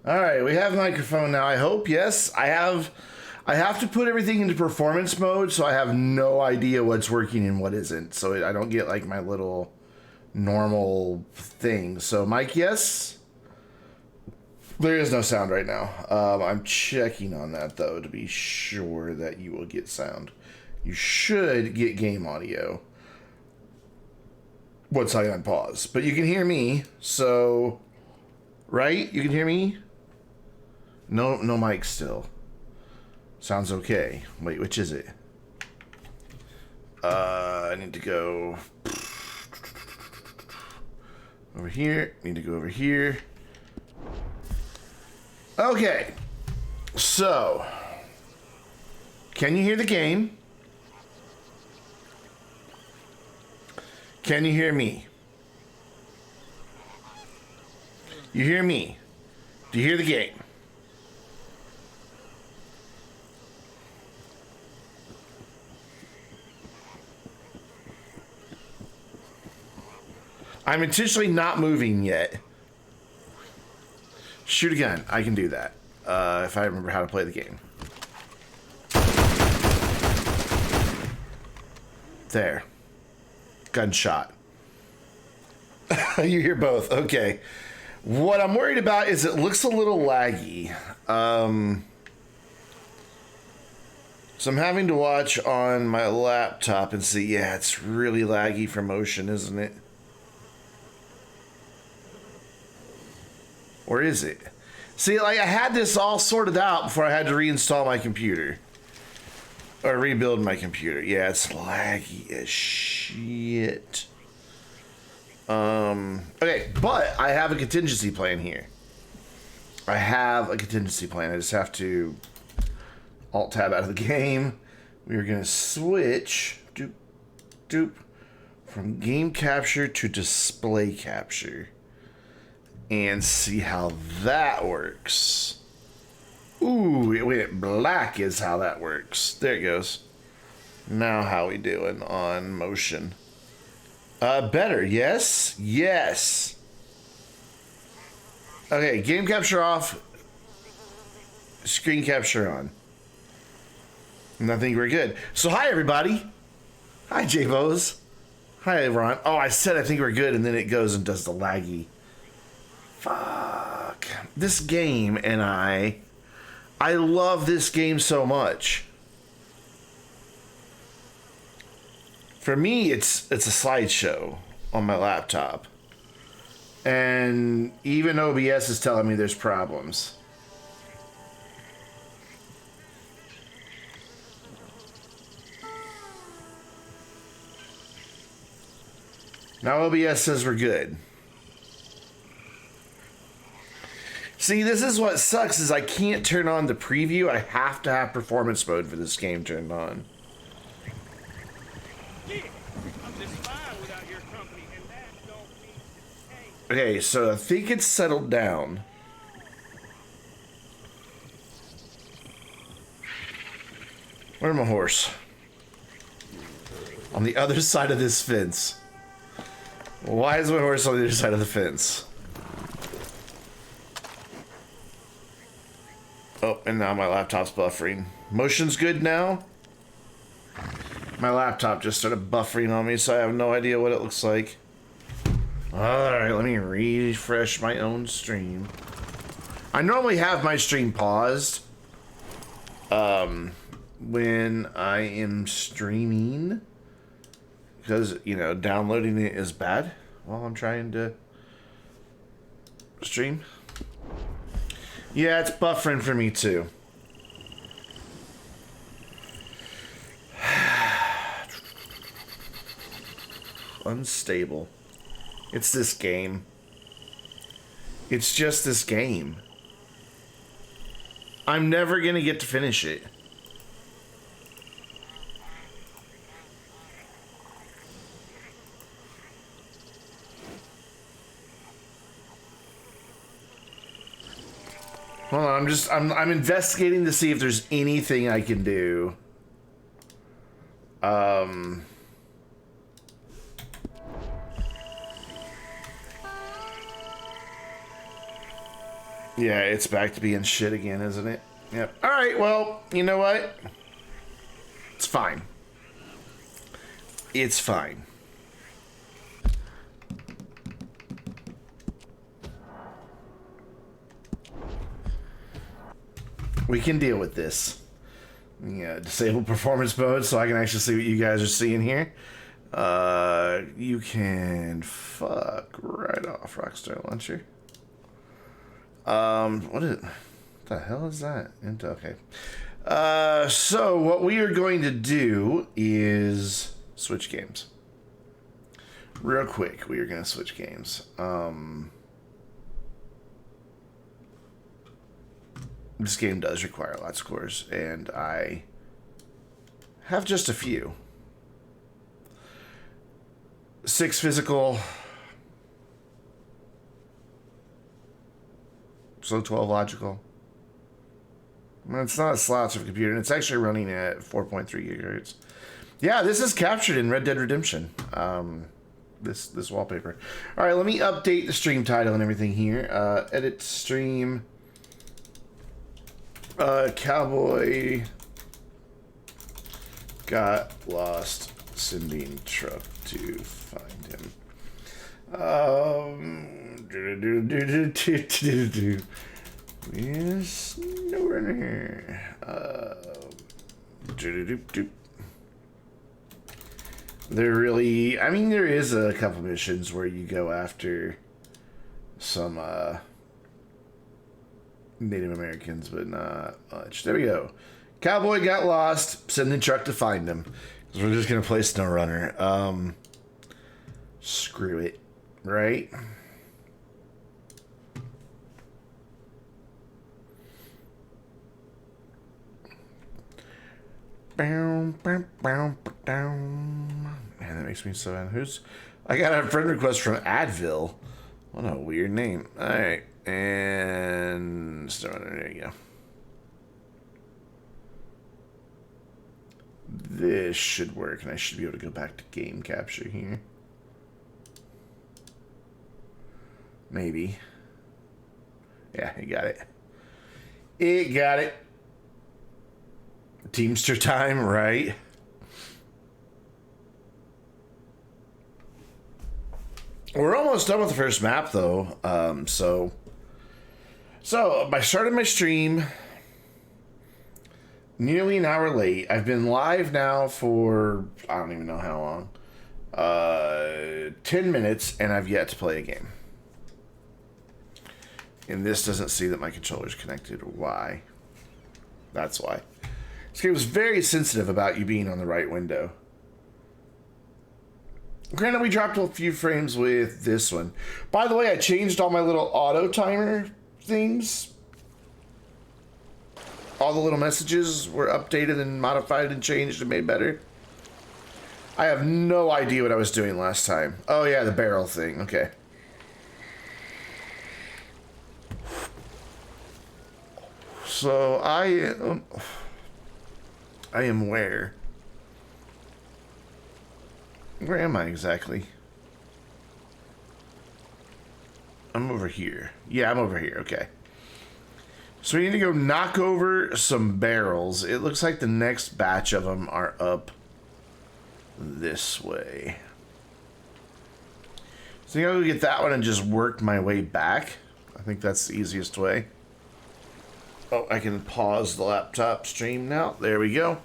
All right, we have microphone now. I hope. Yes, I have. I have to put everything into performance mode, so I have no idea what's working and what isn't. So I don't get like my little normal thing. So Mike, yes. There is no sound right now. I'm checking on that though to be sure that you will get sound. You should get game audio once I unpause, but you can hear me. So, right? You can hear me. No mic still. Sounds okay. Wait, which is it? I need to go over here. Need to go over here. Okay. So, can you hear the game? Can you hear me? You hear me? Do you hear the game? I'm intentionally not moving yet. Shoot a gun. I can do that. If I remember how to play the game. There. Gunshot. You hear both. Okay. What I'm worried about is it looks a little laggy. So I'm having to watch on my laptop and see. Yeah, it's really laggy for motion, isn't it? Or is it? See, like I had this all sorted out before I had to reinstall my computer. Or rebuild my computer. Yeah, it's laggy as shit. Okay, but I have a contingency plan here. I have a contingency plan. I just have to Alt-tab out of the game. We are going to switch from game capture to display capture. And see how that works. Ooh, it went black is how that works. There it goes. Now how we doing on motion? Better, yes? Yes. Okay, game capture off. Screen capture on. And I think we're good. So hi everybody. Hi J-Bos. Hi Ron. Oh, I said I think we're good and then it goes and does the laggy. Fuck. This game and I love this game so much. For me, it's a slideshow on my laptop. And even OBS is telling me there's problems. Now OBS says we're good. See, this is what sucks is I can't turn on the preview. I have to have performance mode for this game turned on. Okay, so I think it's settled down. Where's my horse? On the other side of this fence. Why is my horse on the other side of the fence? Oh, and now my laptop's buffering. Motion's good now. My laptop just started buffering on me, so I have no idea what it looks like. Alright, let me refresh my own stream. I normally have my stream paused when I am streaming. Because, you know, downloading it is bad while I'm trying to stream. Yeah, it's buffering for me too. Unstable. It's this game. It's just this game. I'm never gonna get to finish it. Hold on, I'm investigating to see if there's anything I can do. Yeah, it's back to being shit again, isn't it? Yep. All right, well, you know what? It's fine. It's fine. We can deal with this. Yeah, disable performance mode so I can actually see what you guys are seeing here. You can fuck right off, Rockstar Launcher. What the hell is that? Okay. So what we are going to do is switch games. Real quick, we are going to switch games. This game does require lots of cores, and I have just a few. 6 physical, so 12 logical. I mean, it's not a slouch of a computer, and it's actually running at 4.3 gigahertz. Yeah, this is captured in Red Dead Redemption. This wallpaper. All right, let me update the stream title and everything here. Edit stream. Cowboy got lost sending truck to find him. Yes, SnowRunner. There really, I mean, there is a couple missions where you go after some Native Americans, but not much. There we go. Cowboy got lost. Send the truck to find him. Because we're just going to play SnowRunner. Screw it. Right? Man, that makes me so mad. I got a friend request from Advil. What a weird name. Alright. And SnowRunner, there you go. This should work, and I should be able to go back to game capture here. Maybe. Yeah, it got it. It got it. Teamster time, right? We're almost done with the first map, though. So I started my stream nearly an hour late. I've been live now for, I don't even know how long. 10 minutes, and I've yet to play a game. And this doesn't see that my controller's connected. Why? That's why. This game was very sensitive about you being on the right window. Granted, we dropped a few frames with this one. By the way, I changed all my little auto timer things. All the little messages were updated and modified and changed and made better. I have no idea what I was doing last time. Oh yeah, the barrel thing. Okay. So I am where? Where am I exactly? I'm over here. Yeah, I'm over here. Okay. So we need to go knock over some barrels. It looks like the next batch of them are up this way. So I'll go get that one and just work my way back. I think that's the easiest way. Oh, I can pause the laptop stream now. There we go.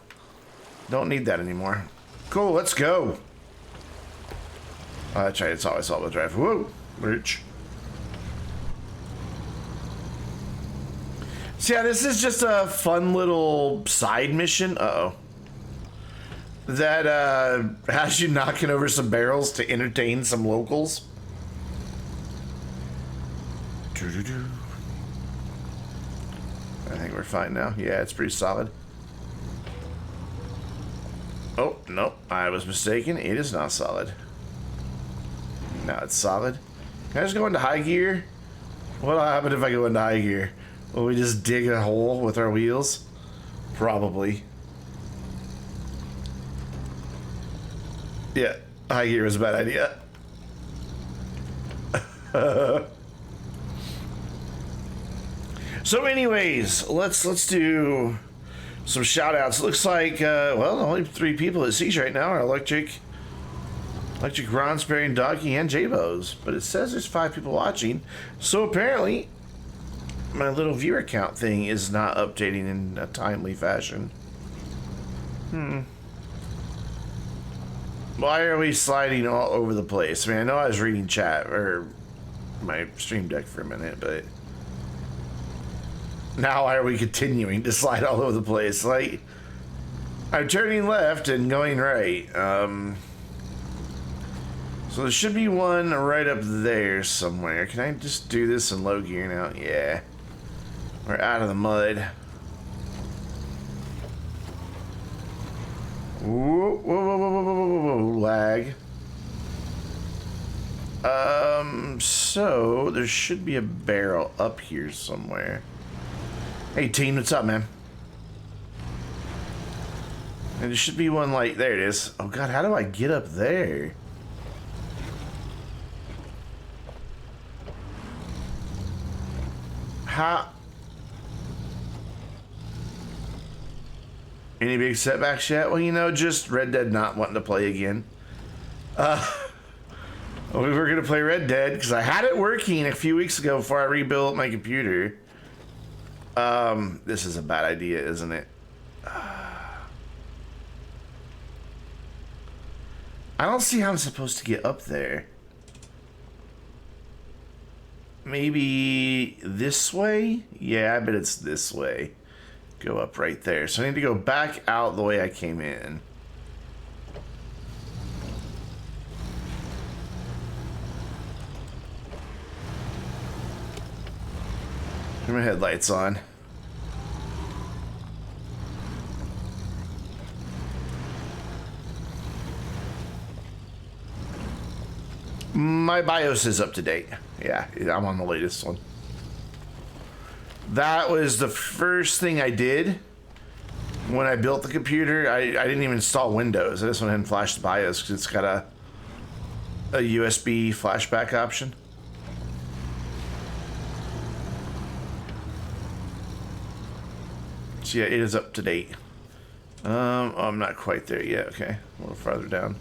Don't need that anymore. Cool, let's go. That's right, it's always all-wheel drive. Whoa, rich. So yeah, this is just a fun little side mission. Uh-oh. That has you knocking over some barrels to entertain some locals. Doo-doo-doo. I think we're fine now. Yeah, it's pretty solid. Oh, no, I was mistaken. It is not solid. Now it's solid. Can I just go into high gear? What'll happen if I go into high gear? Will we just dig a hole with our wheels? Probably. Yeah, high gear was a bad idea. So anyways, let's do some shout outs. Looks like well, only 3 people it sees right now are Electric Ron, Sperry, Doggy, and J-Bos. But it says there's 5 people watching. So apparently my little viewer count thing is not updating in a timely fashion. Why are we sliding all over the place? I mean, I know I was reading chat or my stream deck for a minute, but now why are we continuing to slide all over the place? Like, I'm turning left and going right. So there should be one right up there somewhere. Can I just do this in low gear now? Yeah. We're out of the mud. Whoa, whoa, whoa, whoa, whoa, whoa, whoa, whoa, lag. So there should be a barrel up here somewhere. Hey team, what's up, man? And there should be one like, there it is. Oh god, how do I get up there? How? Any big setbacks yet? Well, you know, just Red Dead not wanting to play again. We were going to play Red Dead because I had it working a few weeks ago before I rebuilt my computer. This is a bad idea, isn't it? I don't see how I'm supposed to get up there. Maybe this way? Yeah, I bet it's this way. Go up right there. So I need to go back out the way I came in. Turn my headlights on. My BIOS is up to date. Yeah, I'm on the latest one. That was the first thing I did when I built the computer. I didn't even install Windows. I just went ahead and flashed the BIOS because it's got a USB flashback option. So yeah, it is up to date. Oh, I'm not quite there yet. Okay, a little farther down.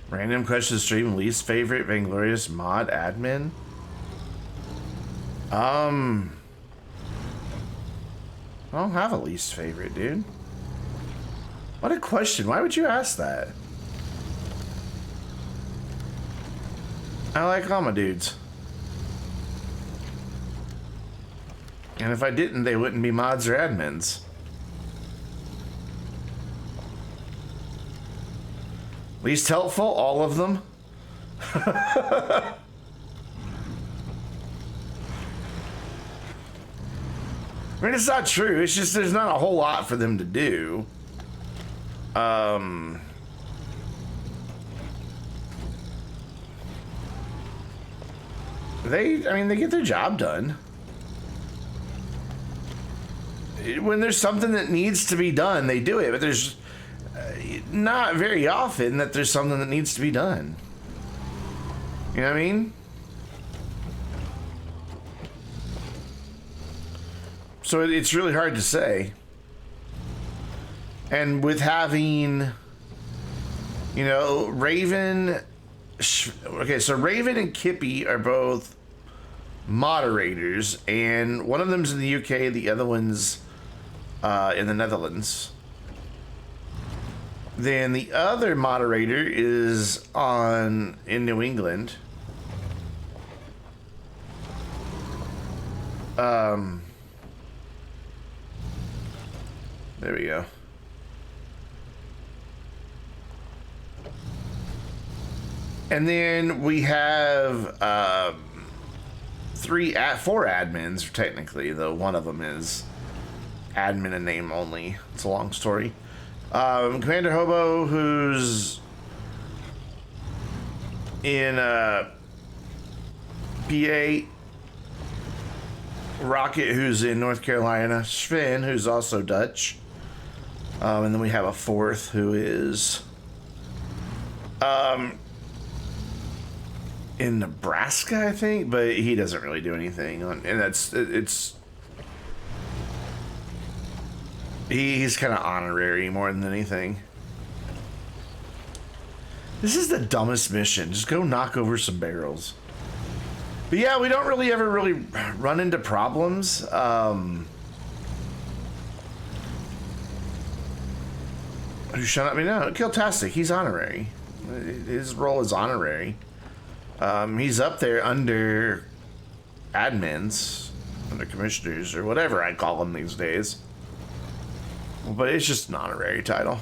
Random question stream, least favorite Vainglorious mod admin? I don't have a least favorite, dude. What a question. Why would you ask that? I like all my dudes. And if I didn't, they wouldn't be mods or admins. Least helpful, all of them. I mean, it's not true. It's just there's not a whole lot for them to do. I mean, they get their job done. When there's something that needs to be done, they do it. But there's not very often that there's something that needs to be done. You know what I mean? So it's really hard to say. And with having, you know, Raven... Okay, so Raven and Kippy are both moderators, and one of them's in the UK, the other one's in the Netherlands. Then the other moderator is in New England. There we go. And then we have 4 admins, technically, though one of them is admin in name only. It's a long story. Commander Hobo, who's in PA, Rocket, who's in North Carolina, Sven, who's also Dutch, And then we have a fourth who is in Nebraska, I think, but he doesn't really do anything on, and he's kind of honorary more than anything. This is the dumbest mission. Just go knock over some barrels. But yeah, we don't really ever run into problems. Who's shut up me now? Kiltastic, he's honorary. His role is honorary. He's up there under admins, under commissioners, or whatever I call them these days. But it's just an honorary title.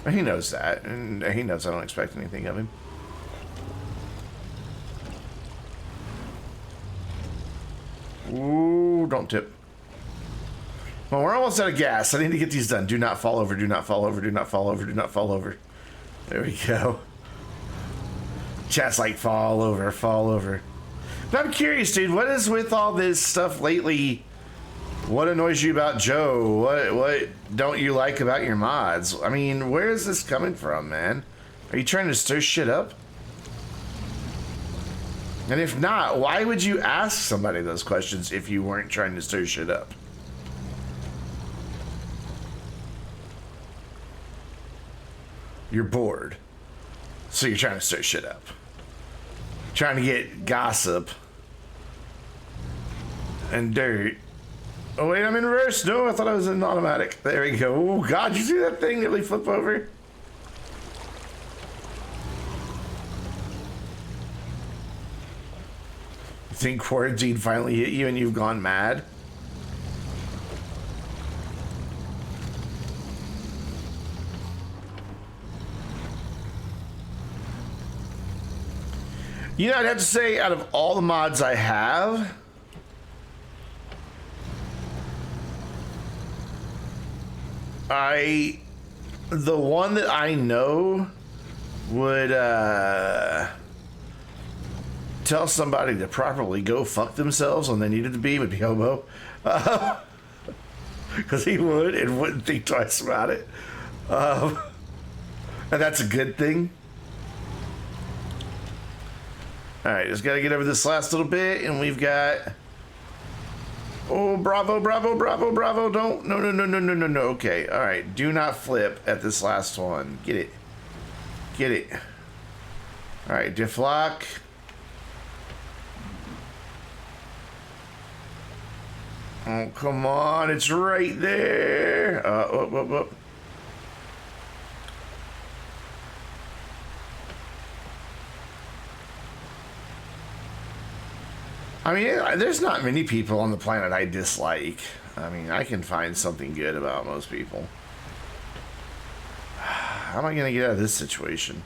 He knows that, and he knows I don't expect anything of him. Ooh, don't tip. Well, we're almost out of gas. I need to get these done. Do not fall over, do not fall over, do not fall over, do not fall over. There we go. Chat's like, fall over, fall over. But I'm curious, dude, what is with all this stuff lately? What annoys you about Joe? What don't you like about your mods? I mean, where is this coming from, man? Are you trying to stir shit up? And if not, why would you ask somebody those questions if you weren't trying to stir shit up? You're bored, so you're trying to stir shit up. Trying to get gossip and dirt. Oh wait, I'm in reverse. No, I thought I was in automatic. There we go. Oh God, you see that thing nearly flip over? You think quarantine finally hit you and you've gone mad? You know, I'd have to say, out of all the mods I have, the one that I know would tell somebody to properly go fuck themselves when they needed to be would be Hobo. Because he would and wouldn't think twice about it. And that's a good thing. Alright, just gotta get over this last little bit, and we've got... Oh, bravo, bravo, bravo, bravo, don't... No, no, no, no, no, no, no, okay. Alright, do not flip at this last one. Get it. Get it. Alright, diff lock. Oh, come on, it's right there. Whoop, whoop, whoop. I mean, there's not many people on the planet I dislike. I mean, I can find something good about most people. How am I going to get out of this situation?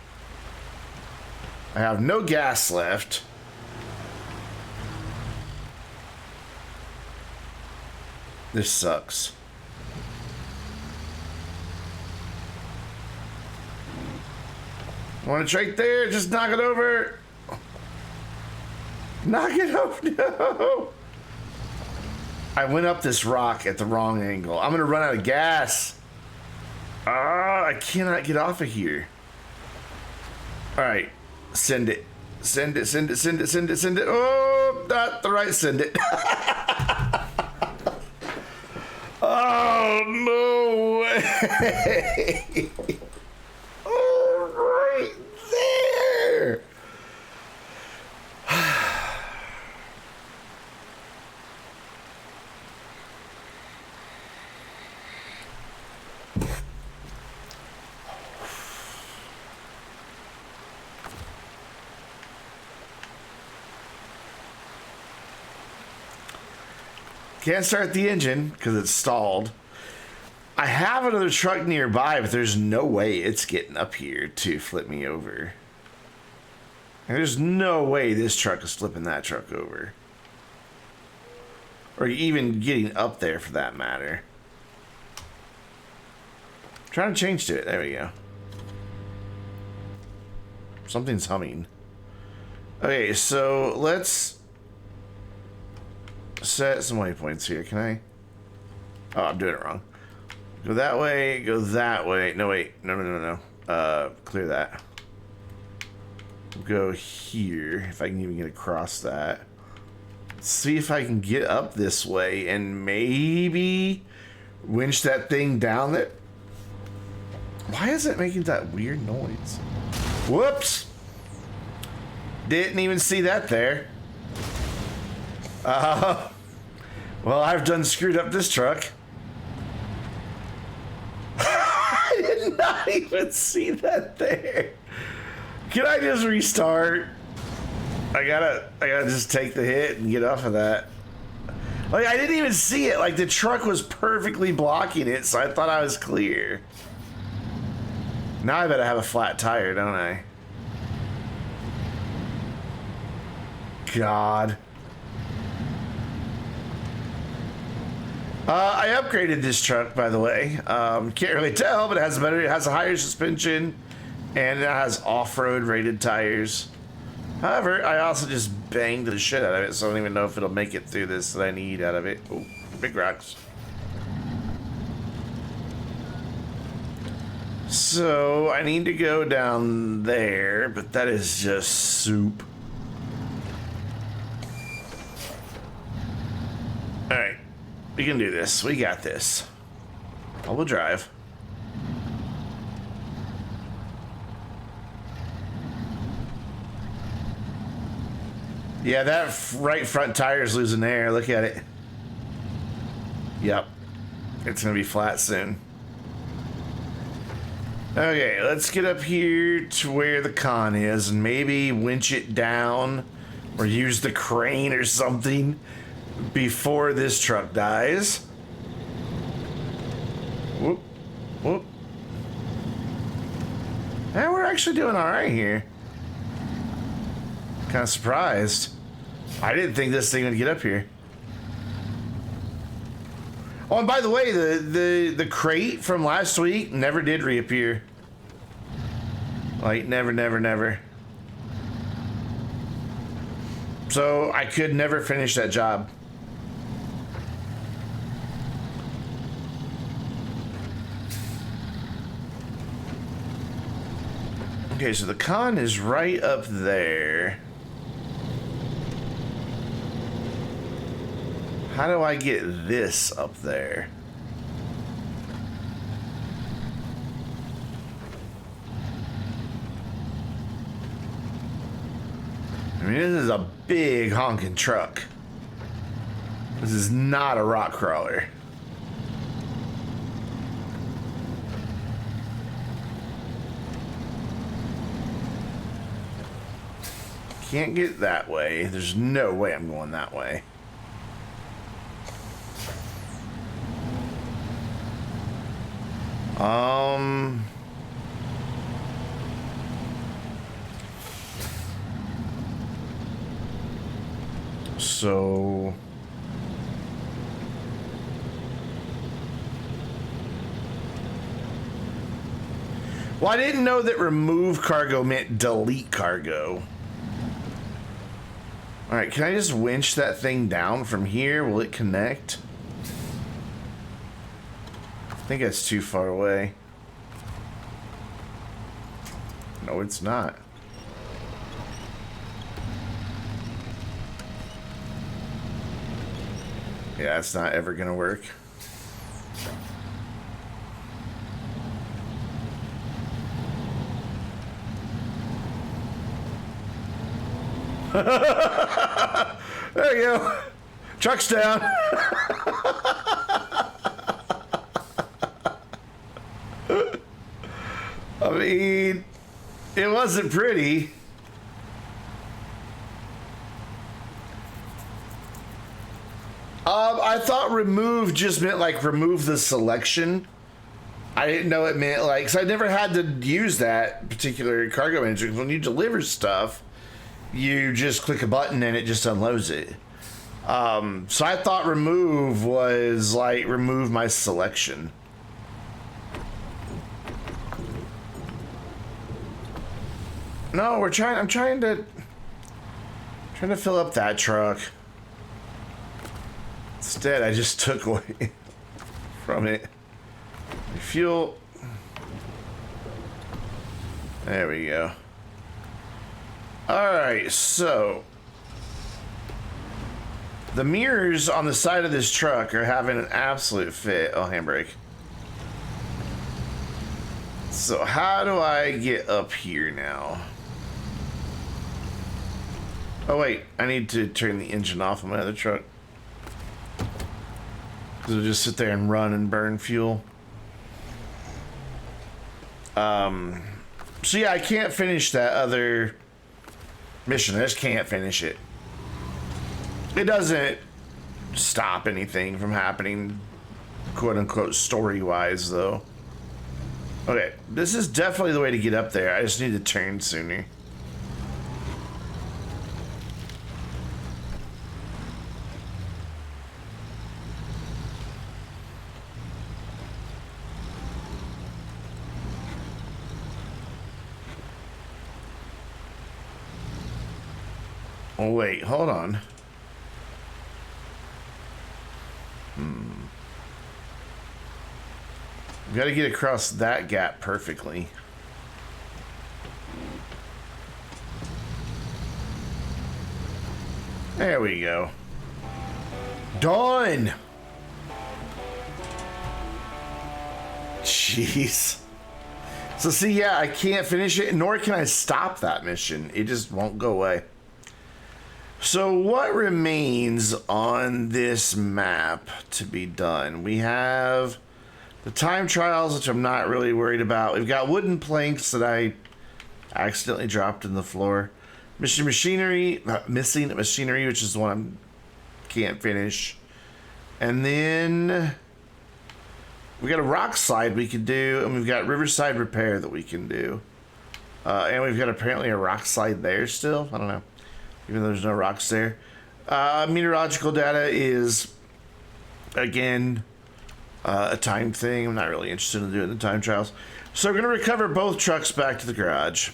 I have no gas left. This sucks. Want it right there? Just knock it over. Knock it off, no! I went up this rock at the wrong angle. I'm gonna run out of gas. I cannot get off of here. Alright, send it. Send it, send it, send it, send it, send it. Oh, not the right send it. Oh, no way. Oh, right there. Can't start the engine because it's stalled. I have another truck nearby, but there's no way it's getting up here to flip me over. And there's no way this truck is flipping that truck over. Or even getting up there for that matter. I'm trying to change to it. There we go. Something's humming. Okay, so let's set some waypoints here. Can I? Oh, I'm doing it wrong. Go that way, go that way. No, wait. No. Clear that. Go here, if I can even get across that. See if I can get up this way and maybe winch that thing down there. Why is it making that weird noise? Whoops! Didn't even see that there. Well, I've done screwed up this truck. I did not even see that there. Can I just restart? I gotta just take the hit and get off of that. Like, I didn't even see it. Like, the truck was perfectly blocking it, so I thought I was clear. Now I better have a flat tire, don't I? God. I upgraded this truck, by the way. Can't really tell, but it has a higher suspension, and it has off-road rated tires. However, I also just banged the shit out of it, so I don't even know if it'll make it through this that I need out of it. Oh, big rocks. So I need to go down there, but that is just soup. All right, we can do this. We got this. All-wheel drive. Yeah, that right front tire is losing air. Look at it. Yep. It's going to be flat soon. Okay, let's get up here to where the con is and maybe winch it down or use the crane or something before this truck dies. Whoop. Whoop. Yeah, we're actually doing all right here. Kind of surprised. I didn't think this thing would get up here. Oh, and by the way, the crate from last week never did reappear. Like, never. So I could never finish that job. Okay, so the con is right up there. How do I get this up there? I mean, this is a big honking truck. This is not a rock crawler. Can't get that way. There's no way I'm going that way. So well, I didn't know that remove cargo meant delete cargo. All right, can I just winch that thing down from here? Will it connect? I think it's too far away. No, it's not. Yeah, it's not ever gonna work. There you go. Truck's down. I mean, it wasn't pretty. I thought remove just meant like remove the selection. I didn't know it meant like, because I never had to use that particular cargo manager. When you deliver stuff, you just click a button and it just unloads it. So I thought remove was like remove my selection. No, I'm trying to fill up that truck. Instead, I just took away from it. Fuel. There we go. Alright, so the mirrors on the side of this truck are having an absolute fit. Oh, handbrake. So how do I get up here now? Oh wait, I need to turn the engine off on my other truck. Because it'll just sit there and run and burn fuel. So yeah, I can't finish that other mission. I just can't finish it. It doesn't stop anything from happening, quote unquote, story-wise, though. Okay, this is definitely the way to get up there. I just need to turn sooner. Oh, wait, hold on. We've got to get across that gap perfectly. There we go. Done! Jeez. So see, yeah, I can't finish it, nor can I stop that mission. It just won't go away. So what remains on this map to be done? We have the time trials, which I'm not really worried about. We've got wooden planks that I accidentally dropped in the floor. Missing machinery, which is the one I can't finish. And then we got a rock slide we can do, and we've got riverside repair that we can do. And we've got apparently a rock slide there still. I don't know. Even though there's no rocks there. Meteorological data is, again, a time thing. I'm not really interested in doing the time trials. So we're going to recover both trucks back to the garage.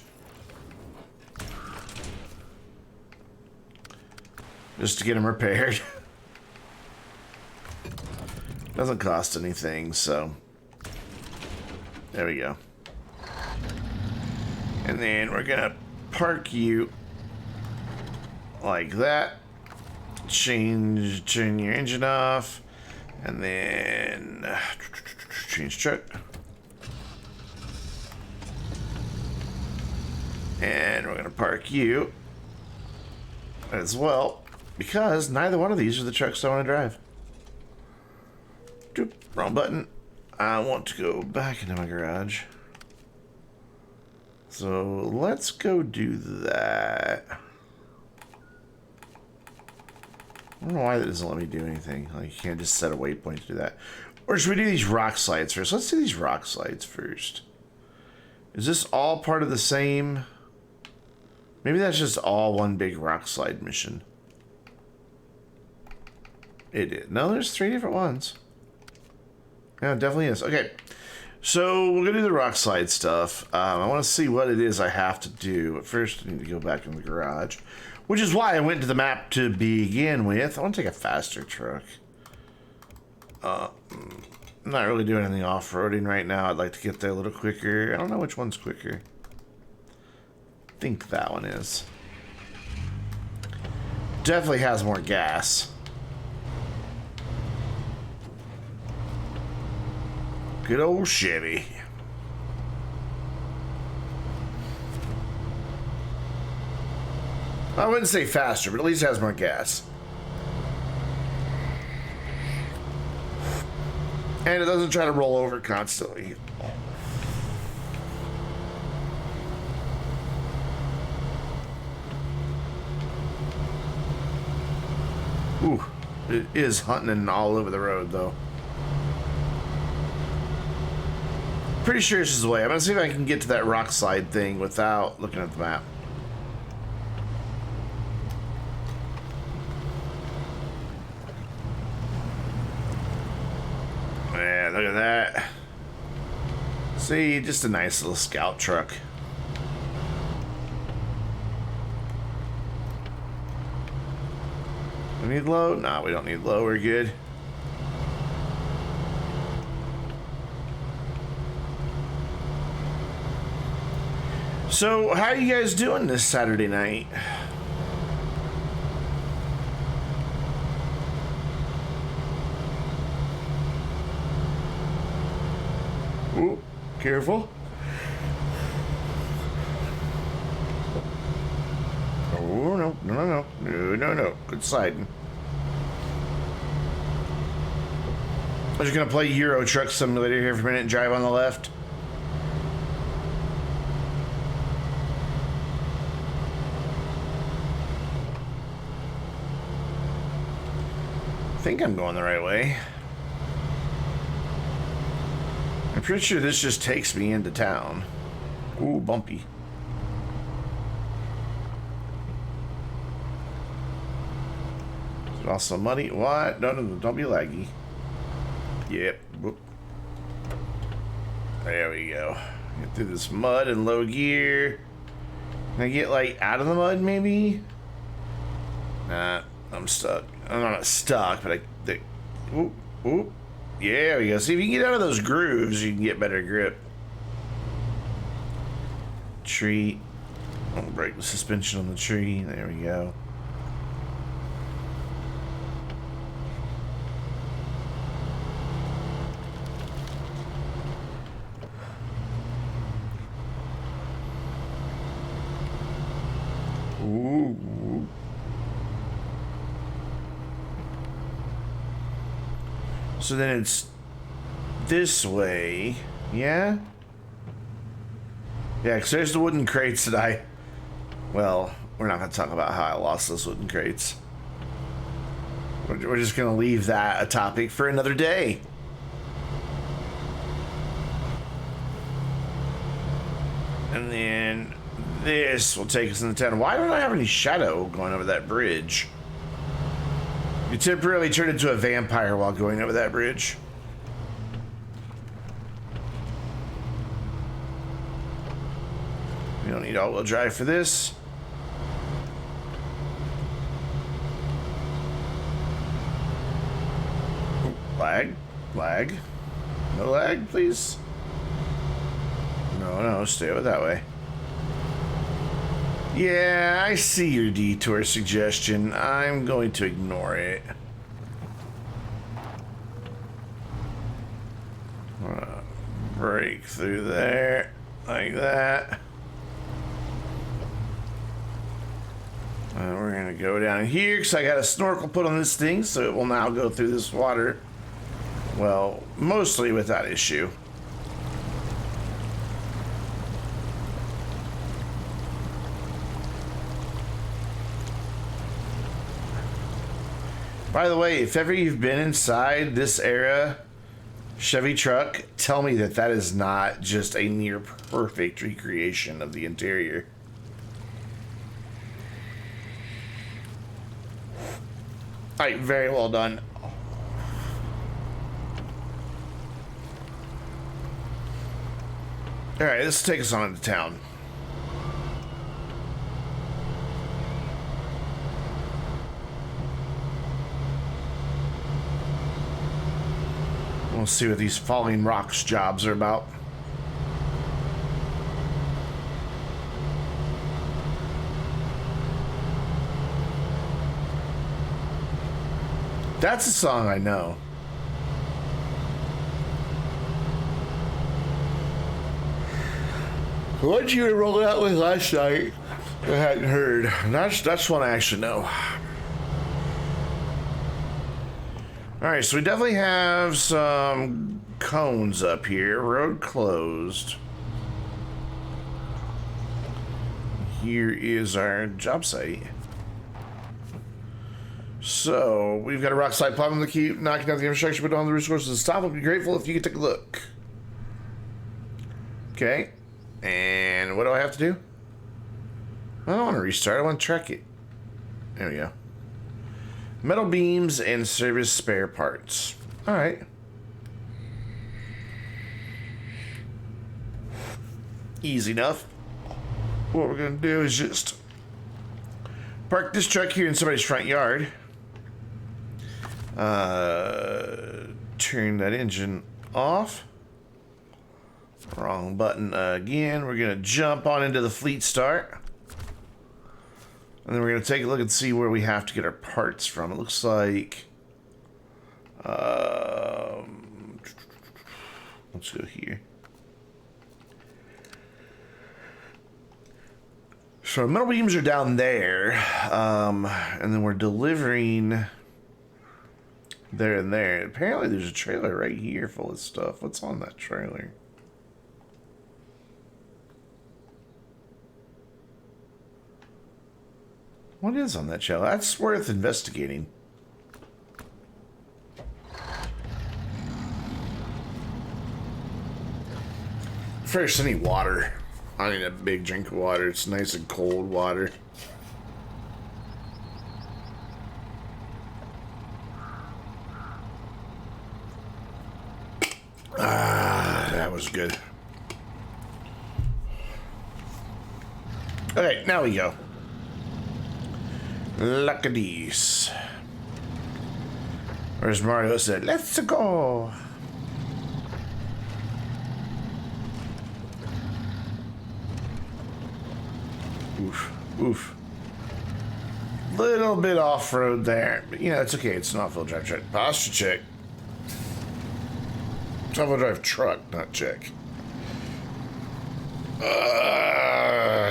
Just to get them repaired. Doesn't cost anything, so. There we go. And then we're going to park you like that. Turn your engine off, and then change truck. And we're gonna park you as well, because neither one of these are the trucks I want to drive. Doop, wrong button. I want to go back into my garage. So let's go do that. I don't know why that doesn't let me do anything. Like, you can't just set a waypoint to do that. Or should we do these rock slides first? Let's do these rock slides first. Is this all part of the same? Maybe that's just all one big rock slide mission. It is. No, there's 3 different ones. Yeah, it definitely is. Okay. So we're going to do the rock slide stuff. I want to see what it is I have to do. But first, I need to go back in the garage. Which is why I went to the map to begin with. I want to take a faster truck. I'm not really doing anything off-roading right now. I'd like to get there a little quicker. I don't know which one's quicker. I think that one is. Definitely has more gas. Good old Chevy. I wouldn't say faster, but at least it has more gas. And it doesn't try to roll over constantly. Ooh, it is hunting all over the road, though. Pretty sure this is the way. I'm gonna see if I can get to that rock slide thing without looking at the map. Yeah, look at that. See, just a nice little scout truck. We need low? No, we don't need low. We're good. So, how are you guys doing this Saturday night? Ooh, careful. Oh, no, no, no, no, no, no. Good sliding. I was gonna play Euro Truck Simulator here for a minute and drive on the left. I think I'm going the right way. I'm pretty sure this just takes me into town. Ooh, bumpy. Is it also muddy? What? No, no, no, don't be laggy. Yep. Whoop. There we go. Get through this mud in low gear. Can I get, like, out of the mud, maybe? Nah, I'm stuck. I'm not stuck, but whoop, whoop. Yeah, there we go. See, if you can get out of those grooves, you can get better grip. Tree. I'll break the suspension on the tree. There we go. Ooh. So then it's this way, yeah? Yeah, because there's the wooden crates that well, we're not going to talk about how I lost those wooden crates. We're just going to leave that a topic for another day. And then this will take us into town. Why don't I have any shadow going over that bridge? You temporarily turn into a vampire while going over that bridge. We don't need all-wheel drive for this. Ooh, lag. Lag. No lag, please. No, no, stay over that way. Yeah, I see your detour suggestion. I'm going to ignore it. Break through there, like that. We're going to go down here because I got a snorkel put on this thing, so it will now go through this water. Well, mostly without issue. By the way, if ever you've been inside this era Chevy truck, tell me that that is not just a near perfect recreation of the interior. Alright, very well done. Alright, let's take us on to town. We'll see what these falling rocks jobs are about. That's a song I know. What you were rolling out with last night, I hadn't heard. That's one I actually know. Alright, so we definitely have some cones up here. Road closed. Here is our job site. So, we've got a rock slide problem to keep knocking out the infrastructure, but on the resources to stop. We'll be grateful if you could take a look. Okay. And what do I have to do? I don't want to restart. I want to track it. There we go. Metal beams and service spare parts. All right. Easy enough. What we're going to do is just park this truck here in somebody's front yard. Turn that engine off. Wrong button again. We're gonna jump on into the fleet start. And then we're gonna take a look and see where we have to get our parts from. It looks like let's go here. So our metal beams are down there, and then we're delivering there and there. Apparently there's a trailer right here full of stuff. What's on that trailer? What is on that trailer? That's worth investigating. First, I need water. I need a big drink of water. It's nice and cold water. Ah, that was good. Okay, now we go. Look at these. Where's Mario said, let's go. Oof, oof. Little bit off-road there, but you know, it's okay. It's an off-wheel drive truck. Posture check. It's off-wheel drive truck, not check.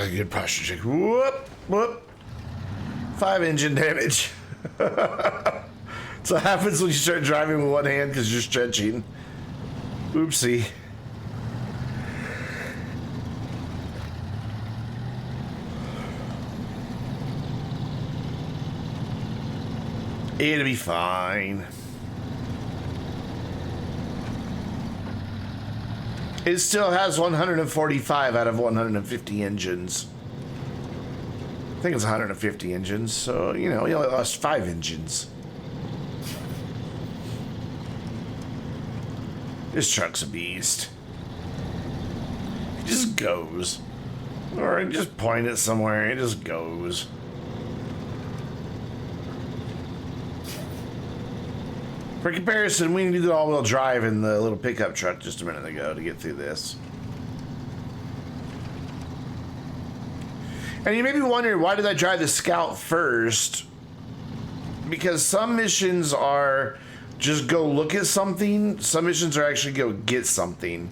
Good posture check. Whoop, whoop. 5 engine damage. So it happens when you start driving with one hand because you're stretching. Oopsie. It'll be fine. It still has 145 out of 150 engines. I think it's 150 engines, so, you know, he only lost 5 engines. This truck's a beast. It just goes. Or I just point it somewhere, it just goes. For comparison, we needed all-wheel drive in the little pickup truck just a minute ago to get through this. And you may be wondering, why did I drive the Scout first? Because some missions are just go look at something. Some missions are actually go get something.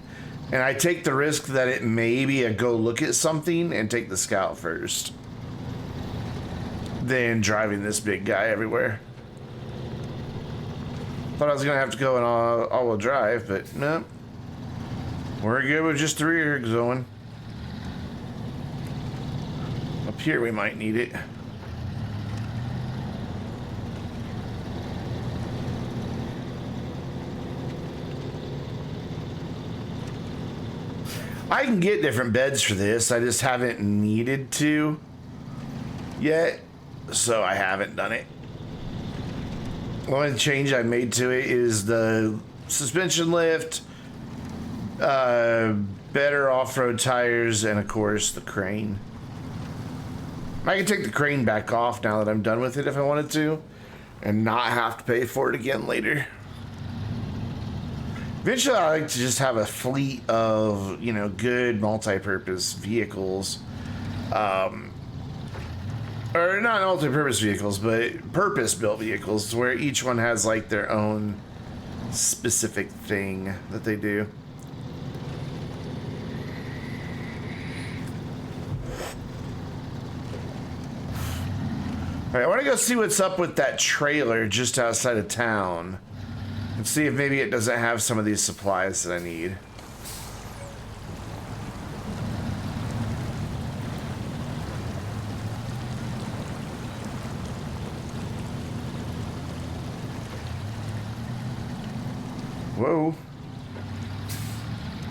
And I take the risk that it may be a go look at something and take the Scout first. Then driving this big guy everywhere. Thought I was gonna have to go in all-wheel drive, but no. We're good with just the rear going. Up here we might need it. I can get different beds for this. I just haven't needed to yet, so I haven't done it. The only change I made to it is the suspension lift, better off-road tires, and of course the crane. I can take the crane back off now that I'm done with it if I wanted to, and not have to pay for it again later. Eventually I like to just have a fleet of, you know, good multi-purpose vehicles. Or not multi-purpose vehicles, but purpose-built vehicles, where each one has like their own specific thing that they do. All right, I want to go see what's up with that trailer just outside of town, and see if maybe it doesn't have some of these supplies that I need. Whoa.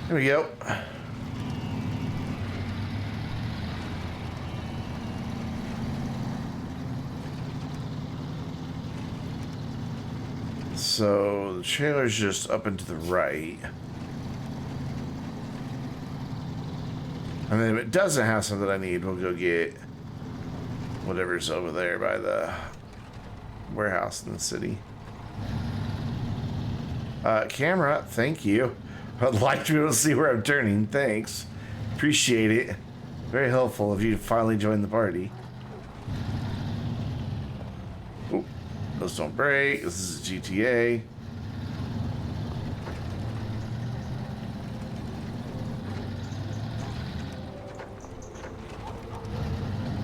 There we go. So the trailer's just up and to the right. And then if it doesn't have something I need, we'll go get whatever's over there by the warehouse in the city. Camera, thank you. I'd like to be able to see where I'm turning. Thanks. Appreciate it. Very helpful of you to finally join the party. Oop. Those don't break. This is a GTA.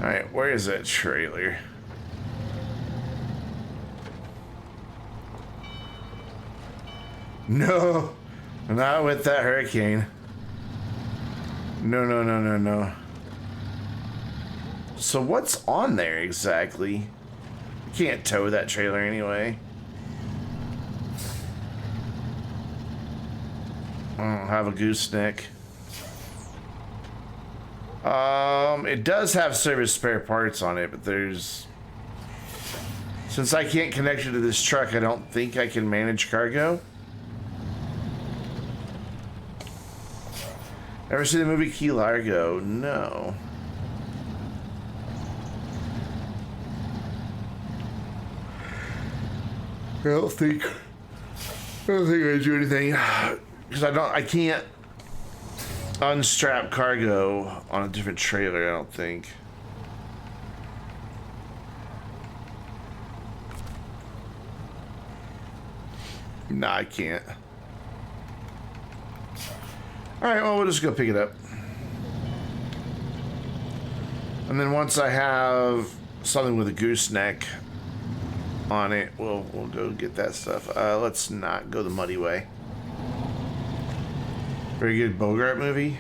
Alright, where is that trailer? No! Not with that hurricane. No, no, no, no, no. So what's on there exactly? You can't tow that trailer anyway. I don't have a gooseneck. It does have service spare parts on it, but there's... Since I can't connect it to this truck, I don't think I can manage cargo. Ever seen the movie Key Largo? No. I don't think I do anything because I can't unstrap cargo on a different trailer. I don't think. Nah, I can't. All right, well, we'll just go pick it up. And then once I have something with a gooseneck on it, we'll go get that stuff. Let's not go the muddy way. Very good Bogart movie.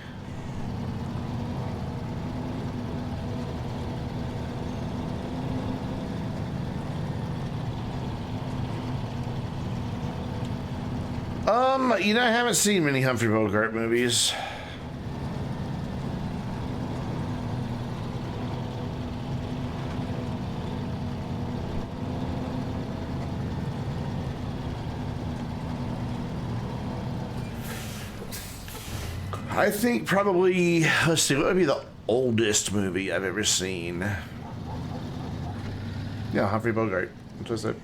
You know, I haven't seen many Humphrey Bogart movies. I think probably, let's see, what would be the oldest movie I've ever seen? Yeah, Humphrey Bogart. What was it?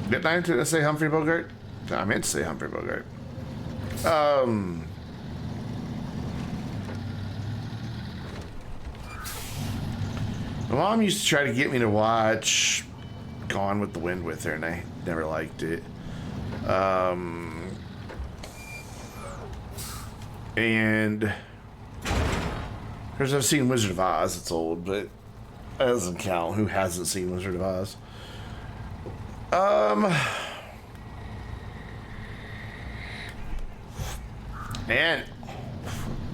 Did I say Humphrey Bogart? I meant to say Humphrey Bogart. My mom used to try to get me to watch Gone with the Wind with her, and I never liked it. And of course I've seen Wizard of Oz. It's old, but that doesn't count. Who hasn't seen Wizard of Oz? And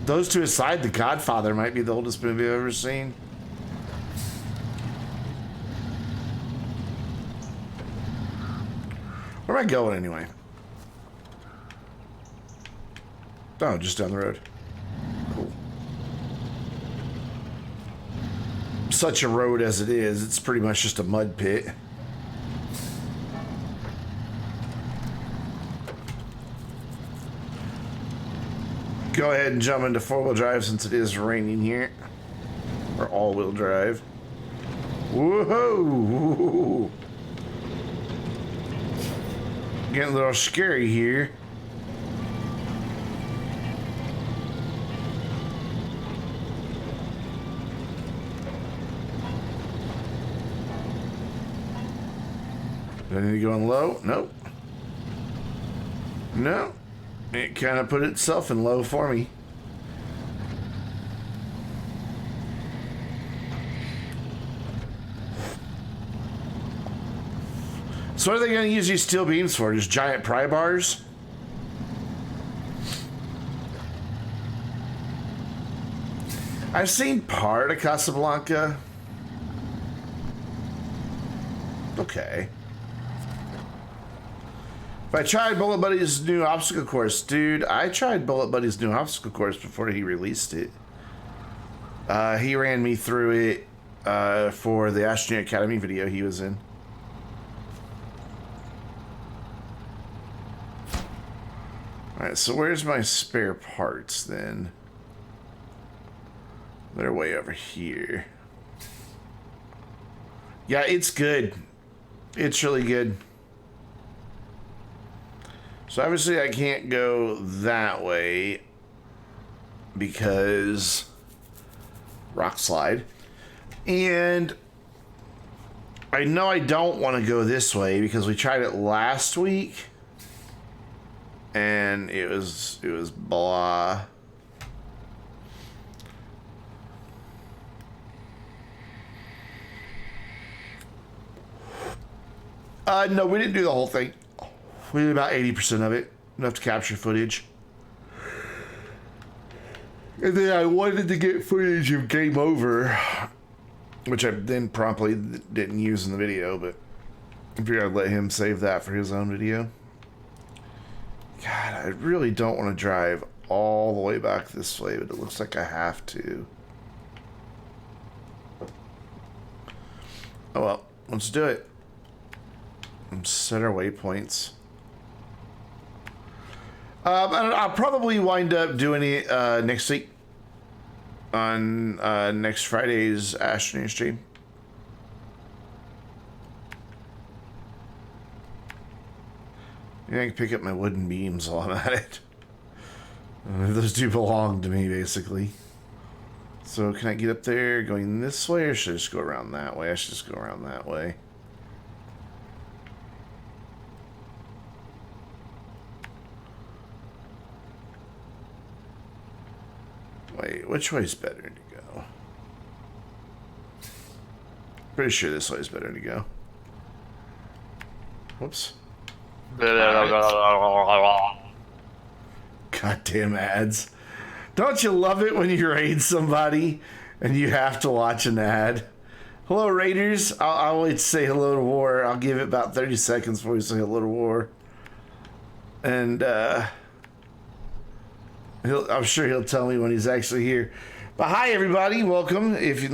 those two aside, The Godfather might be the oldest movie I've ever seen. Where am I going anyway? Oh, just down the road. Cool. Such a road as it is, it's pretty much just a mud pit. Go ahead and jump into four-wheel drive since it is raining here. Or all-wheel drive. Whoa! Getting a little scary here. Do I need to go on low? Nope. No. It kind of put itself in low for me. So what are they going to use these steel beams for? Just giant pry bars? I've seen part of Casablanca. Okay. If I tried Bullet Buddy's new obstacle course, dude, I tried Bullet Buddy's new obstacle course before he released it. He ran me through it for the Astroneer Academy video he was in. Alright, so where's my spare parts then? They're way over here. Yeah, it's good. It's really good. So obviously I can't go that way because rock slide. And I know I don't want to go this way because we tried it last week and it was blah. No, we didn't do the whole thing. We did about 80% of it. Enough to capture footage. And then I wanted to get footage of Game Over, which I then promptly didn't use in the video, but I figured I'd let him save that for his own video. God, I really don't want to drive all the way back this way, but it looks like I have to. Oh well, let's do it. Let's set our waypoints. I'll probably wind up doing it next week on next Friday's afternoon stream. Yeah, I can pick up my wooden beams while I'm at it. Those do belong to me, basically. So can I get up there going this way, or should I just go around that way? I should just go around that way. Wait, which way's better to go? Pretty sure this way's better to go. Whoops. Goddamn ads. Don't you love it when you raid somebody and you have to watch an ad? Hello, raiders. I'll wait to say hello to War. I'll give it about 30 seconds before we say hello to War. And, I'm sure he'll tell me when he's actually here. But hi, everybody. Welcome. If you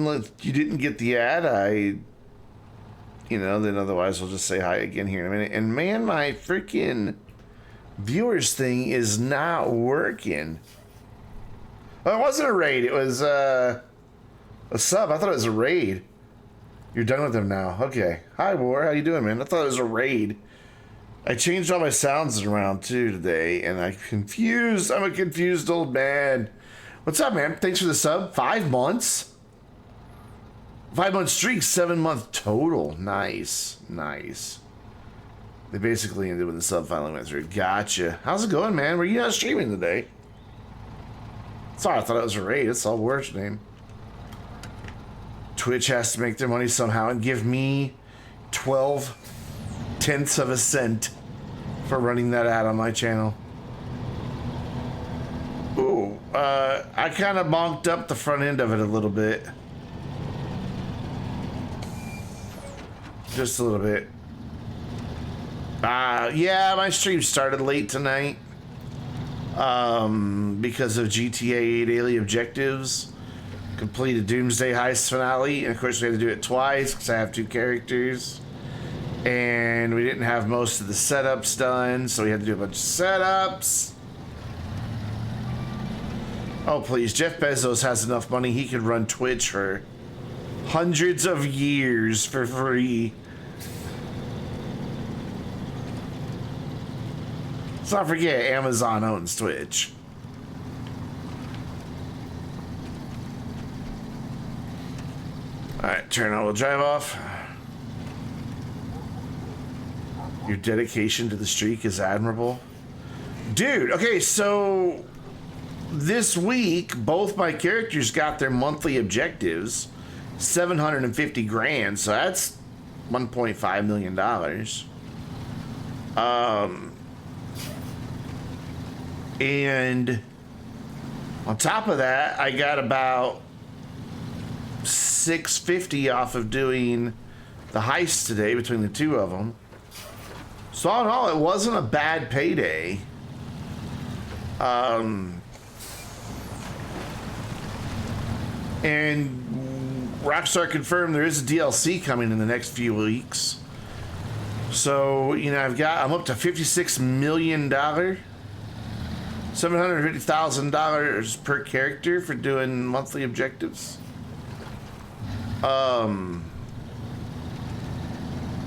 didn't get the ad, then otherwise we'll just say hi again here in a minute. And man, my freaking viewers thing is not working. Oh, it wasn't a raid. It was a sub. I thought it was a raid. You're done with them now. Okay. Hi, War. How you doing, man? I thought it was a raid. I changed all my sounds around too today, and I'm a confused old man. What's up, man? Thanks for the sub. 5 months. 5-month streak, 7-month total. Nice, nice. They basically ended when the sub finally went through. Gotcha. How's it going, man? Were you not streaming today? Sorry, I thought it was a raid. It's all War's name. Twitch has to make their money somehow and give me 12/10 of a cent for running that ad on my channel. Ooh, I kind of bonked up the front end of it a little bit. Just a little bit. Yeah, my stream started late tonight. Because of GTA Daily Objectives. Completed Doomsday Heist finale. And of course we had to do it twice because I have 2 characters. And we didn't have most of the setups done, so we had to do a bunch of setups. Oh, please. Jeff Bezos has enough money he could run Twitch for hundreds of years for free. Let's not forget, Amazon owns Twitch. Alright, turn all-wheel drive off. Your dedication to the streak is admirable. Dude, okay, so this week, both my characters got their monthly objectives. 750 grand, so that's $1.5 million. And on top of that, I got about $650 off of doing the heist today between the 2 of them. So all in all, it wasn't a bad payday. And Rockstar confirmed there is a DLC coming in the next few weeks. So, I'm up to $56 million. $750,000 per character for doing monthly objectives.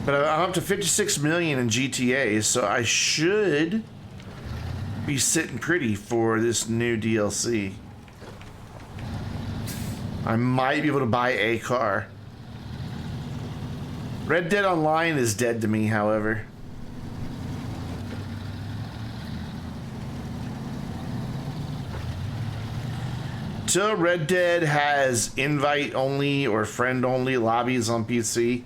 But I'm up to 56 million in GTA, so I should be sitting pretty for this new DLC. I might be able to buy a car. Red Dead Online is dead to me, however. So Red Dead has invite-only or friend-only lobbies on PC.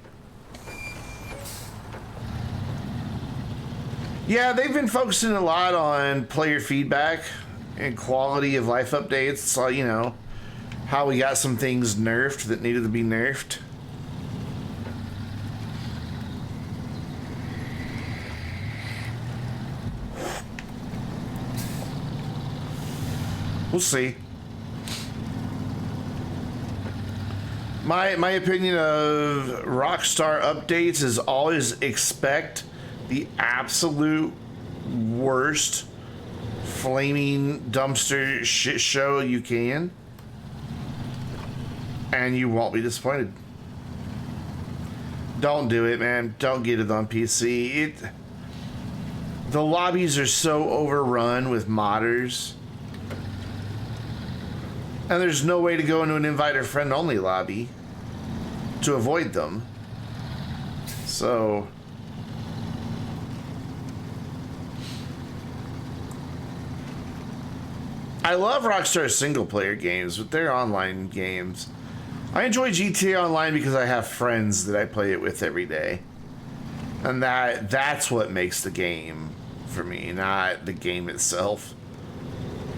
Yeah, they've been focusing a lot on player feedback and quality of life updates. So, you know, how we got some things nerfed that needed to be nerfed. We'll see. My opinion of Rockstar updates is always expect the absolute worst flaming dumpster shit show you can, and you won't be disappointed. Don't do it, man. Don't get it on PC. The lobbies are so overrun with modders. And there's no way to go into an invite or friend only lobby to avoid them. So I love Rockstar's single player games, but they're online games. I enjoy GTA Online because I have friends that I play it with every day. And that's what makes the game for me, not the game itself.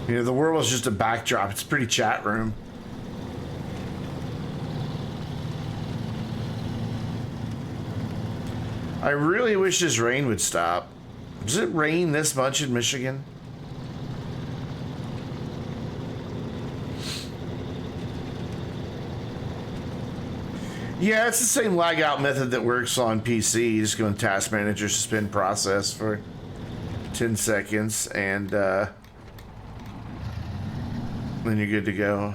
You know, the world is just a backdrop. It's a pretty chat room. I really wish this rain would stop. Does it rain this much in Michigan? Yeah, it's the same lag out method that works on PC. You just go in Task Manager, suspend process for 10 seconds, and then you're good to go.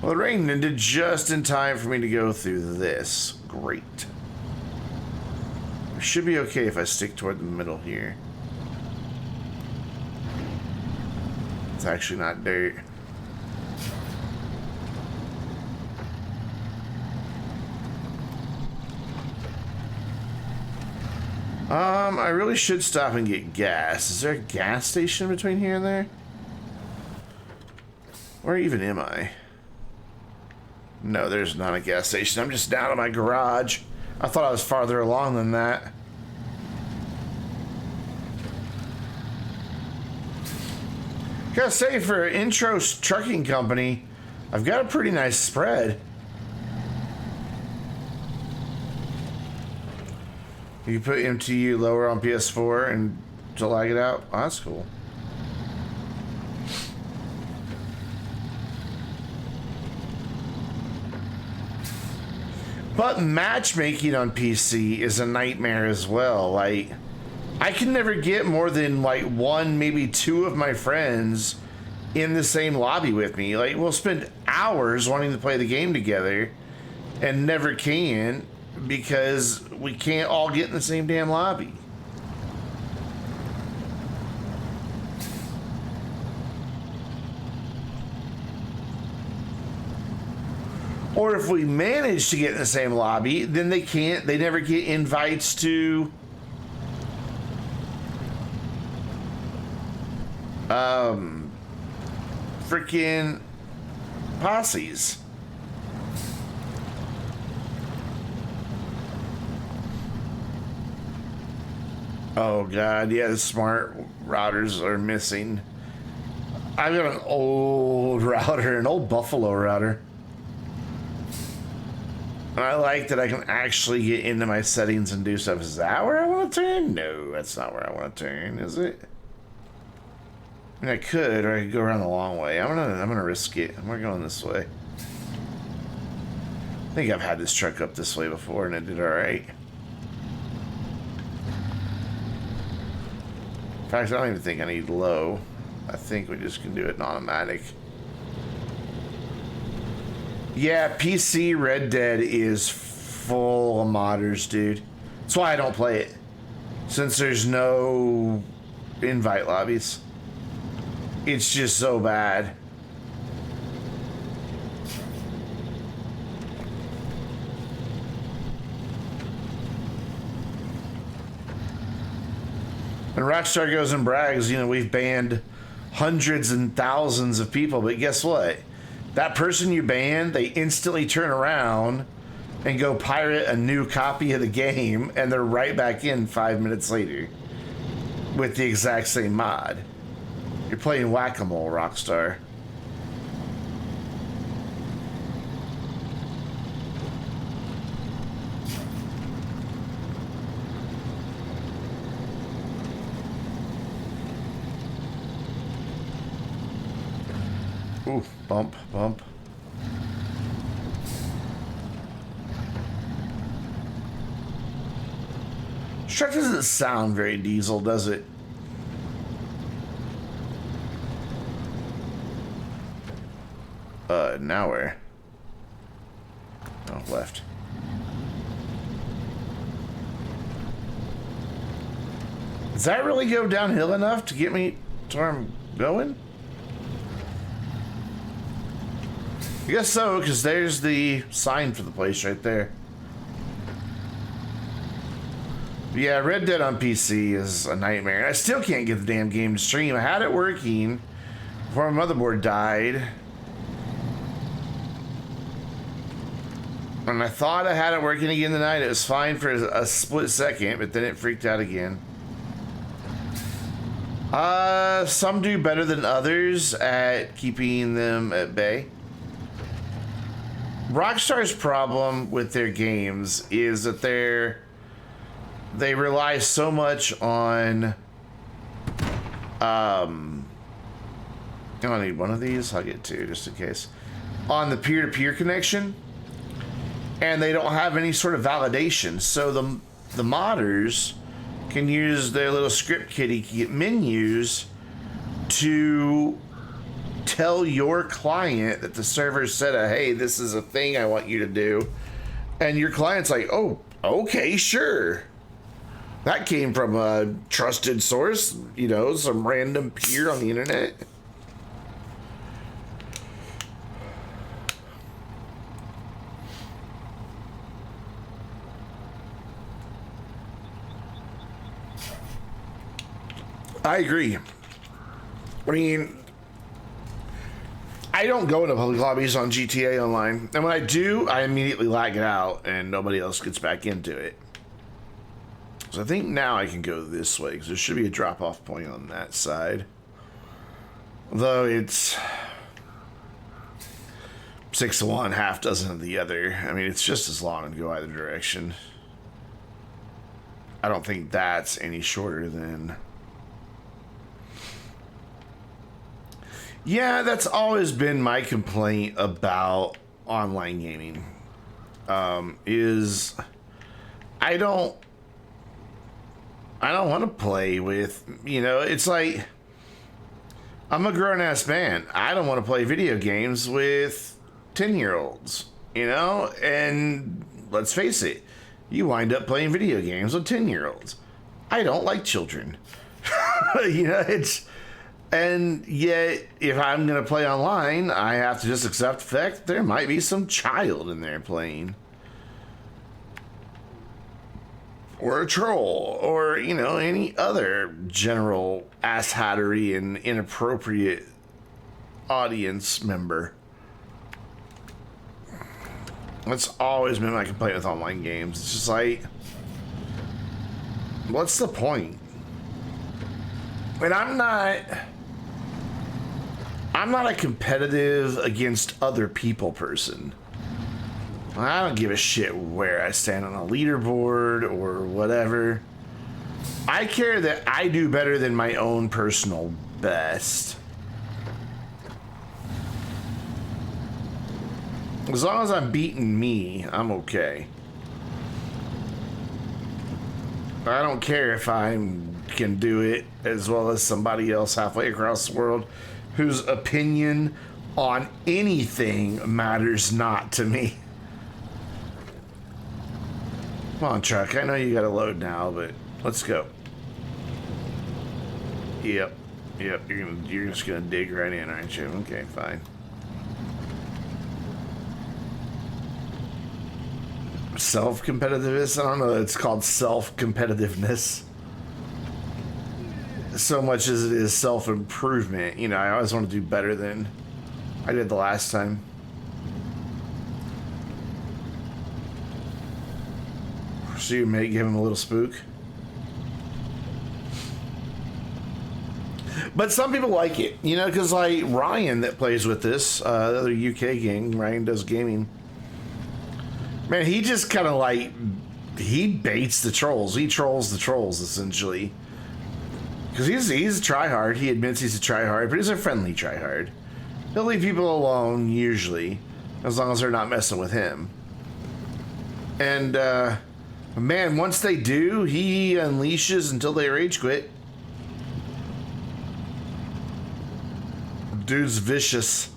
Well, the rain ended just in time for me to go through this. Great. It should be okay if I stick toward the middle here. It's actually not dirt. I really should stop and get gas. Is there a gas station between here and there? Where even am I? No, there's not a gas station. I'm just down in my garage. I thought I was farther along than that. Gotta say, for an intro trucking company, I've got a pretty nice spread. You can put MTU lower on PS4 and to lag it out. Oh, that's cool. But matchmaking on PC is a nightmare as well. Like, I can never get more than like one, maybe two of my friends in the same lobby with me. Like, we'll spend hours wanting to play the game together and never can because we can't all get in the same damn lobby. Or if we manage to get in the same lobby, then they never get invites to freaking posses. Oh god, yeah, the smart routers are missing. I've got an old router, an old Buffalo router. I like that I can actually get into my settings and do stuff. Is that where I want to turn? No, that's not where I want to turn, is it? I mean, I could, or I could go around the long way. I'm gonna risk it. We're going this way. I think I've had this truck up this way before, and it did all right. In fact, I don't even think I need low. I think we just can do it in automatic. Yeah, PC Red Dead is full of modders, dude. That's why I don't play it. Since there's no invite lobbies. It's just so bad. And Rockstar goes and brags, you know, we've banned hundreds and thousands of people, but guess what? That person you banned, they instantly turn around and go pirate a new copy of the game, and they're right back in 5 minutes later with the exact same mod. You're playing whack-a-mole, Rockstar. Ooh, bump, bump. Sure doesn't sound very diesel, does it? Now where? Oh, left. Does that really go downhill enough to get me to where I'm going? I guess so, because there's the sign for the place right there. Yeah, Red Dead on PC is a nightmare. I still can't get the damn game to stream. I had it working before my motherboard died. And I thought I had it working again tonight. It was fine for a split second, but then it freaked out again. Some do better than others at keeping them at bay. Rockstar's problem with their games is that they rely so much on I need one of these. I'll get two just in case. On the peer-to-peer connection, and they don't have any sort of validation. So the modders can use their little script kiddie menus to tell your client that the server said, hey, this is a thing I want you to do. And your client's like, oh, okay, sure. That came from a trusted source, you know, some random peer on the internet. I agree. I mean, I don't go into public lobbies on GTA Online. And when I do, I immediately lag it out and nobody else gets back into it. So I think now I can go this way because there should be a drop-off point on that side. Although it's 6 of one, half dozen of the other. I mean, it's just as long to go either direction. I don't think that's any shorter than... Yeah, that's always been my complaint about online gaming. Is I don't want to play with, you know, it's like I'm a grown-ass man. I don't want to play video games with 10-year-olds, you know? And let's face it, you wind up playing video games with 10-year-olds. I don't like children. You know, it's... And yet, if I'm going to play online, I have to just accept the fact that there might be some child in there playing. Or a troll. Or, you know, any other general asshattery and inappropriate audience member. That's always been my complaint with online games. It's just like, what's the point? And I'm not a competitive against other people person. I don't give a shit where I stand on a leaderboard or whatever. I care that I do better than my own personal best. As long as I'm beating me, I'm okay. I don't care if I can do it as well as somebody else halfway across the world whose opinion on anything matters not to me. Come on, truck. I know you got to load now, but let's go. Yep. Yep. You're just gonna dig right in, aren't you? Okay, fine. Self-competitiveness? I don't know that it's called self-competitiveness so much as it is self-improvement. You know, I always want to do better than I did the last time. So you may give him a little spook. But some people like it, you know, because like Ryan that plays with this, the other UK gang, Ryan does gaming. Man, he just kind of like, he baits the trolls. He trolls the trolls, essentially. Because he's a tryhard. He admits he's a tryhard, but he's a friendly tryhard. He'll leave people alone, usually, as long as they're not messing with him. And, man, once they do, he unleashes until they rage quit. Dude's vicious.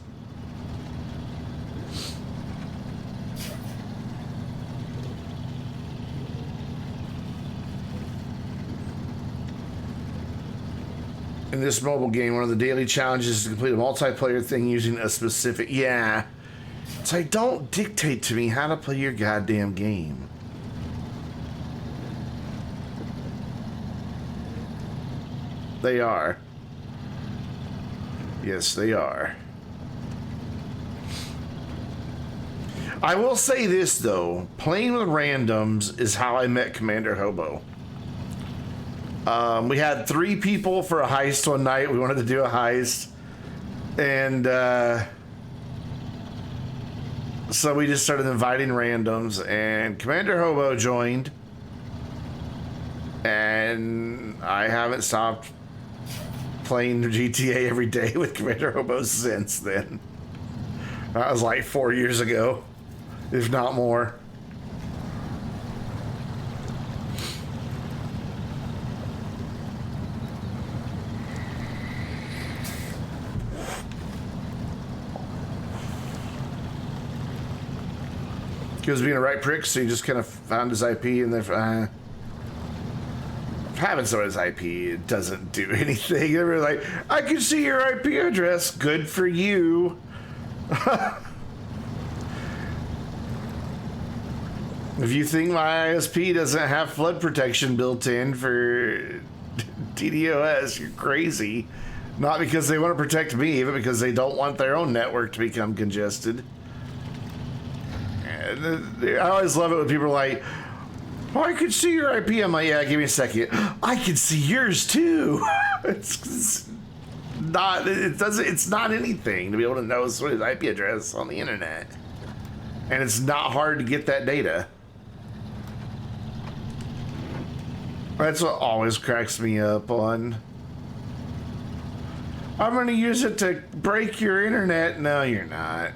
In this mobile game, one of the daily challenges is to complete a multiplayer thing using a specific... Yeah. It's like, don't dictate to me how to play your goddamn game. They are. Yes, they are. I will say this, though. Playing with randoms is how I met Commander Hobo. We had 3 people for a heist one night. We wanted to do a heist. And so we just started inviting randoms. And Commander Hobo joined. And I haven't stopped playing GTA every day with Commander Hobo since then. That was like 4 years ago, if not more. He was being a right prick, so he just kind of found his IP and then having someone's IP, it doesn't do anything. They're like, I can see your IP address. Good for you. If you think my ISP doesn't have flood protection built in for DDoS, you're crazy. Not because they want to protect me, but because they don't want their own network to become congested. And I always love it when people are like, oh, I could see your IP. I'm like, yeah, give me a second. I can see yours too. It's not anything to be able to know someone's IP address on the internet. And it's not hard to get that data. That's what always cracks me up on. I'm gonna use it to break your internet. No, you're not.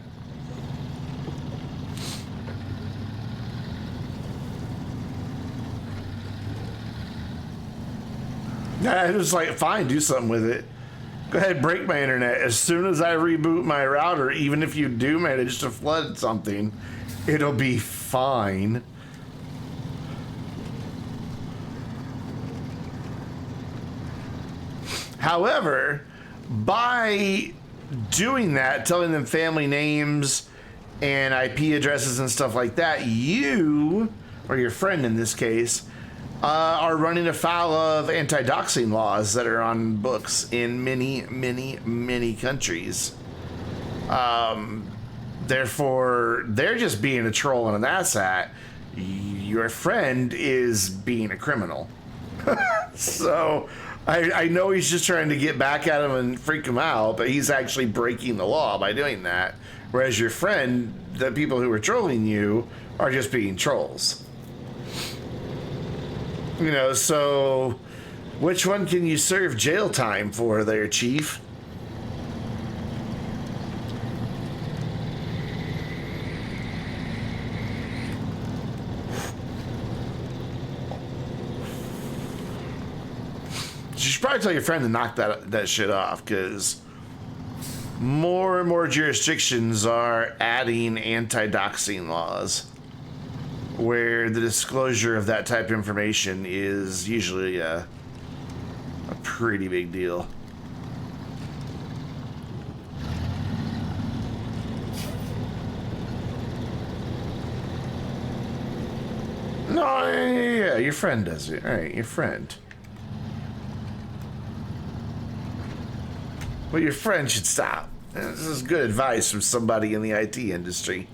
Yeah, it was like, fine, do something with it. Go ahead, break my internet. As soon as I reboot my router, even if you do manage to flood something, it'll be fine. However, by doing that, telling them family names and IP addresses and stuff like that, you, or your friend in this case, are running afoul of anti-doxing laws that are on books in many, many, many countries. Therefore, they're just being a troll and an asshat. Your friend is being a criminal. So, I know he's just trying to get back at him and freak him out, but he's actually breaking the law by doing that. Whereas your friend, the people who are trolling you, are just being trolls. You know, so which one can you serve jail time for there, Chief? You should probably tell your friend to knock that shit off, because more and more jurisdictions are adding anti-doxing laws, where the disclosure of that type of information is usually a pretty big deal. No, yeah, your friend does it. All right, your friend. Well, your friend should stop. This is good advice from somebody in the IT industry.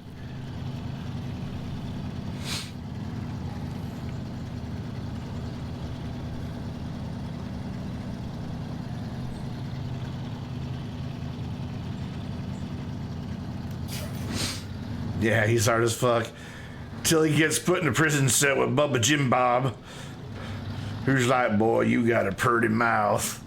Yeah, he's hard as fuck. Till he gets put in a prison cell with Bubba Jim Bob, who's like, boy, you got a purty mouth.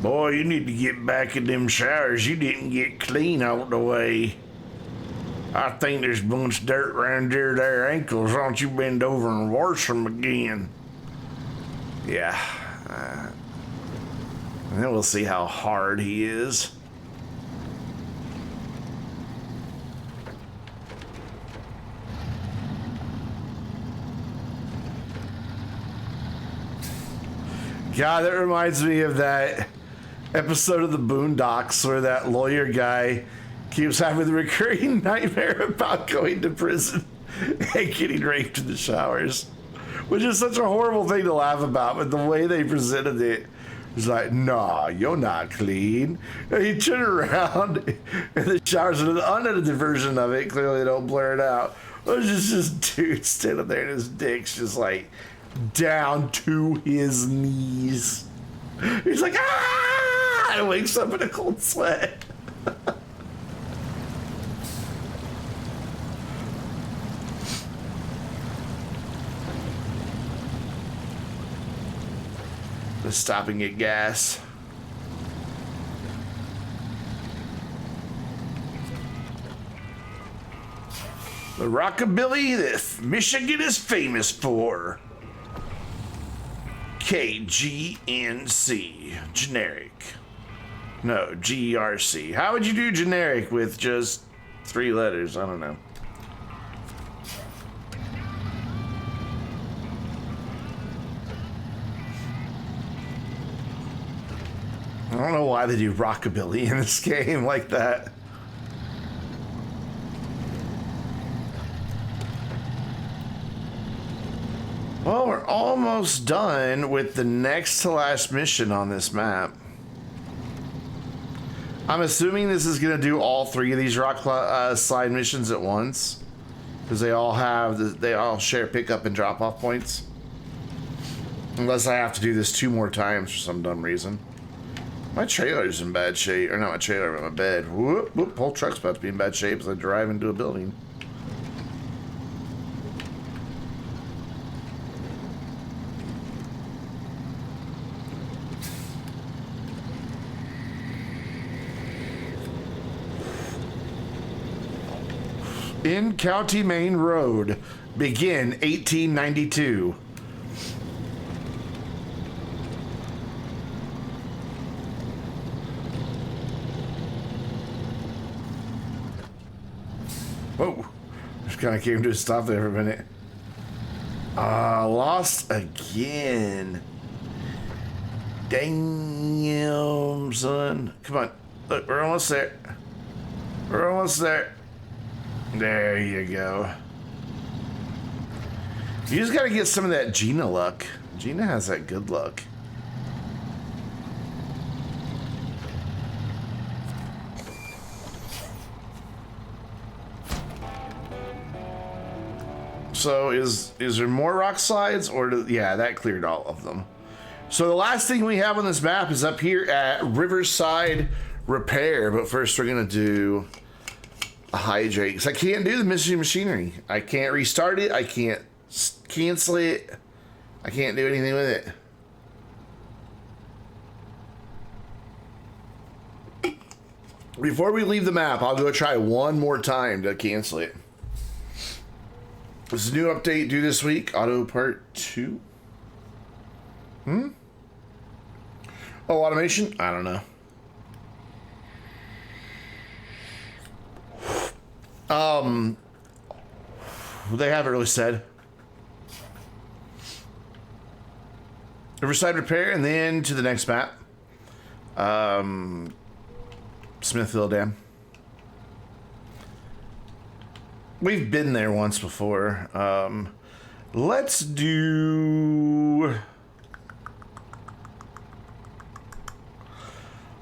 Boy, you need to get back in them showers. You didn't get clean all the way. I think there's a bunch of dirt around their ankles. Why don't you bend over and wash them again? Yeah. And then we'll see how hard he is. God, that reminds me of that episode of the Boondocks where that lawyer guy keeps having the recurring nightmare about going to prison and getting raped in the showers, which is such a horrible thing to laugh about, but the way they presented it was like, nah, you're not clean. And he turned around and the showers, and the unedited version of it, clearly they don't blur it out, it was just this dude standing there and his dick's just like down to his knees. He's like, ah! And wakes up in a cold sweat. Just stopping at gas. The rockabilly that Michigan is famous for. KGNC. Generic. No, GRC. How would you do generic with just 3 letters? I don't know. I don't know why they do rockabilly in this game like that. Well, we're almost done with the next to last mission on this map. I'm assuming this is going to do all 3 of these rock slide missions at once, because they all share pickup and drop off points. Unless I have to do this 2 more times for some dumb reason. My trailer's in bad shape, or not my trailer, but my bed. Whoop, whoop, whole truck's about to be in bad shape as I drive into a building. In County Main Road, begin 1892. Whoa, just kind of came to a stop there for a minute. Lost again. Damn, son. Come on, look, we're almost there. We're almost there. There you go. You just gotta get some of that Gina luck. Gina has that good luck. So is there more rock slides, or yeah, that cleared all of them. So the last thing we have on this map is up here at Riverside Repair, but first we're gonna do a hydrate, because I can't do the missing machinery. I can't restart it, I can't cancel it, I can't do anything with it. Before we leave the map, I'll go try one more time to cancel it. There's a new update due this week, Auto Part 2. Oh, automation? I don't know. They haven't really said. Riverside Repair, and then to the next map. Smithville Dam. We've been there once before. Let's do...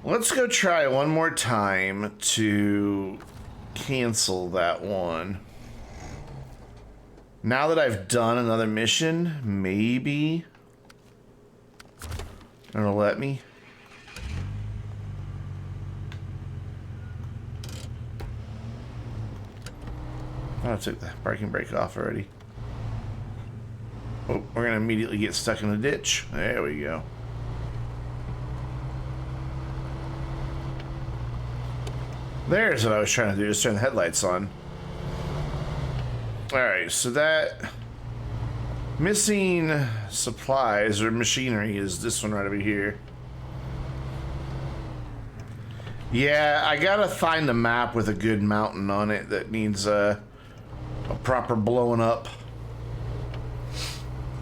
Let's go try one more time to cancel that one. Now that I've done another mission, maybe it'll let me. Oh, I took the parking brake off already. Oh, we're gonna immediately get stuck in the ditch. There we go. There's what I was trying to do, just turn the headlights on. Alright, so that missing supplies or machinery is this one right over here. Yeah, I gotta find a map with a good mountain on it that needs a proper blowing up.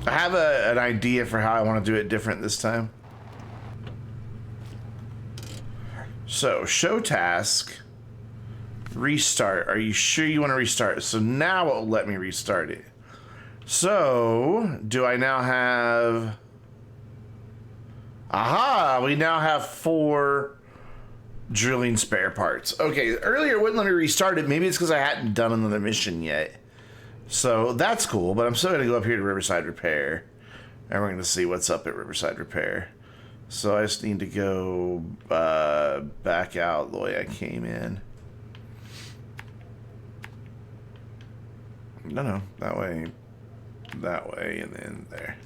I have an idea for how I want to do it different this time. So, show task, restart. Are you sure you want to restart? So now it will let me restart it. So, do I now have... Aha! We now have 4 drilling spare parts. Okay, earlier it wouldn't let me restart it. Maybe it's because I hadn't done another mission yet. So that's cool, but I'm still going to go up here to Riverside Repair. And we're going to see what's up at Riverside Repair. So I just need to go back out the way I came in. No, that way, and then there.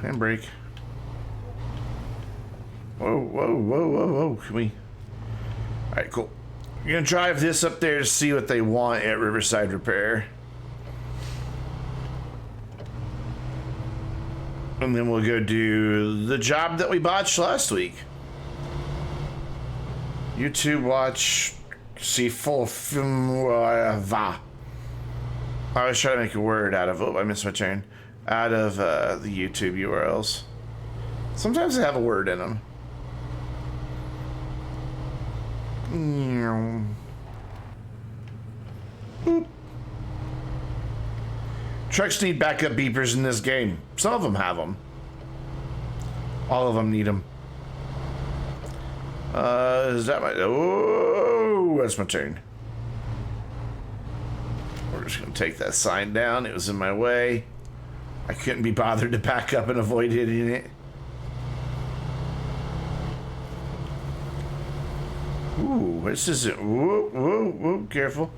Handbrake. Whoa. Can we... Alright, cool. We're gonna drive this up there to see what they want at Riverside Repair. And then we'll go do the job that we botched last week. YouTube watch, see full film, va. I was trying to make a word out of, oh, I missed my turn. Out of the YouTube URLs. Sometimes they have a word in them. Boop. Trucks need backup beepers in this game. Some of them have them. All of them need them. Is that my... Oh, that's my turn. We're just going to take that sign down. It was in my way. I couldn't be bothered to back up and avoid hitting it. Ooh, this isn't... Whoa, careful.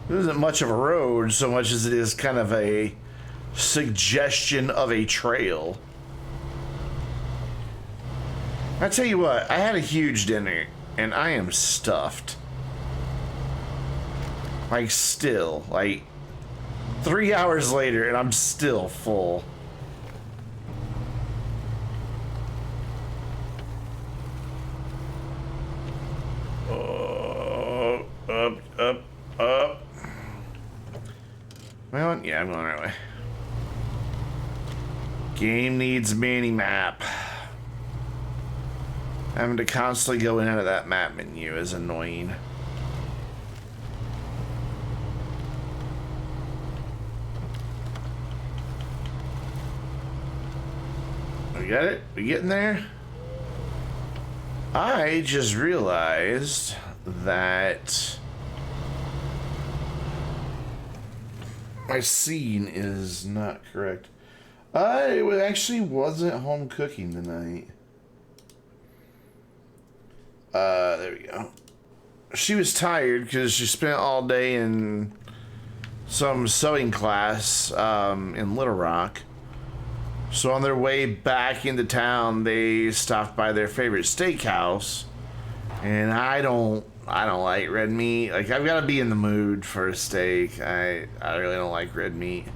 This isn't much of a road so much as it is kind of a suggestion of a trail. I tell you what, I had a huge dinner and I am stuffed. Like still, like 3 hours later and I'm still full. Up. Well, yeah, I'm going the right way. Game needs mini map. Having to constantly go in and out of that map menu is annoying. We got it? We getting there? I just realized that my scene is not correct. I actually wasn't home cooking tonight. There we go. She was tired because she spent all day in some sewing class in Little Rock. So on their way back into town, they stopped by their favorite steakhouse. And I don't like red meat. Like, I've got to be in the mood for a steak. I really don't like red meat.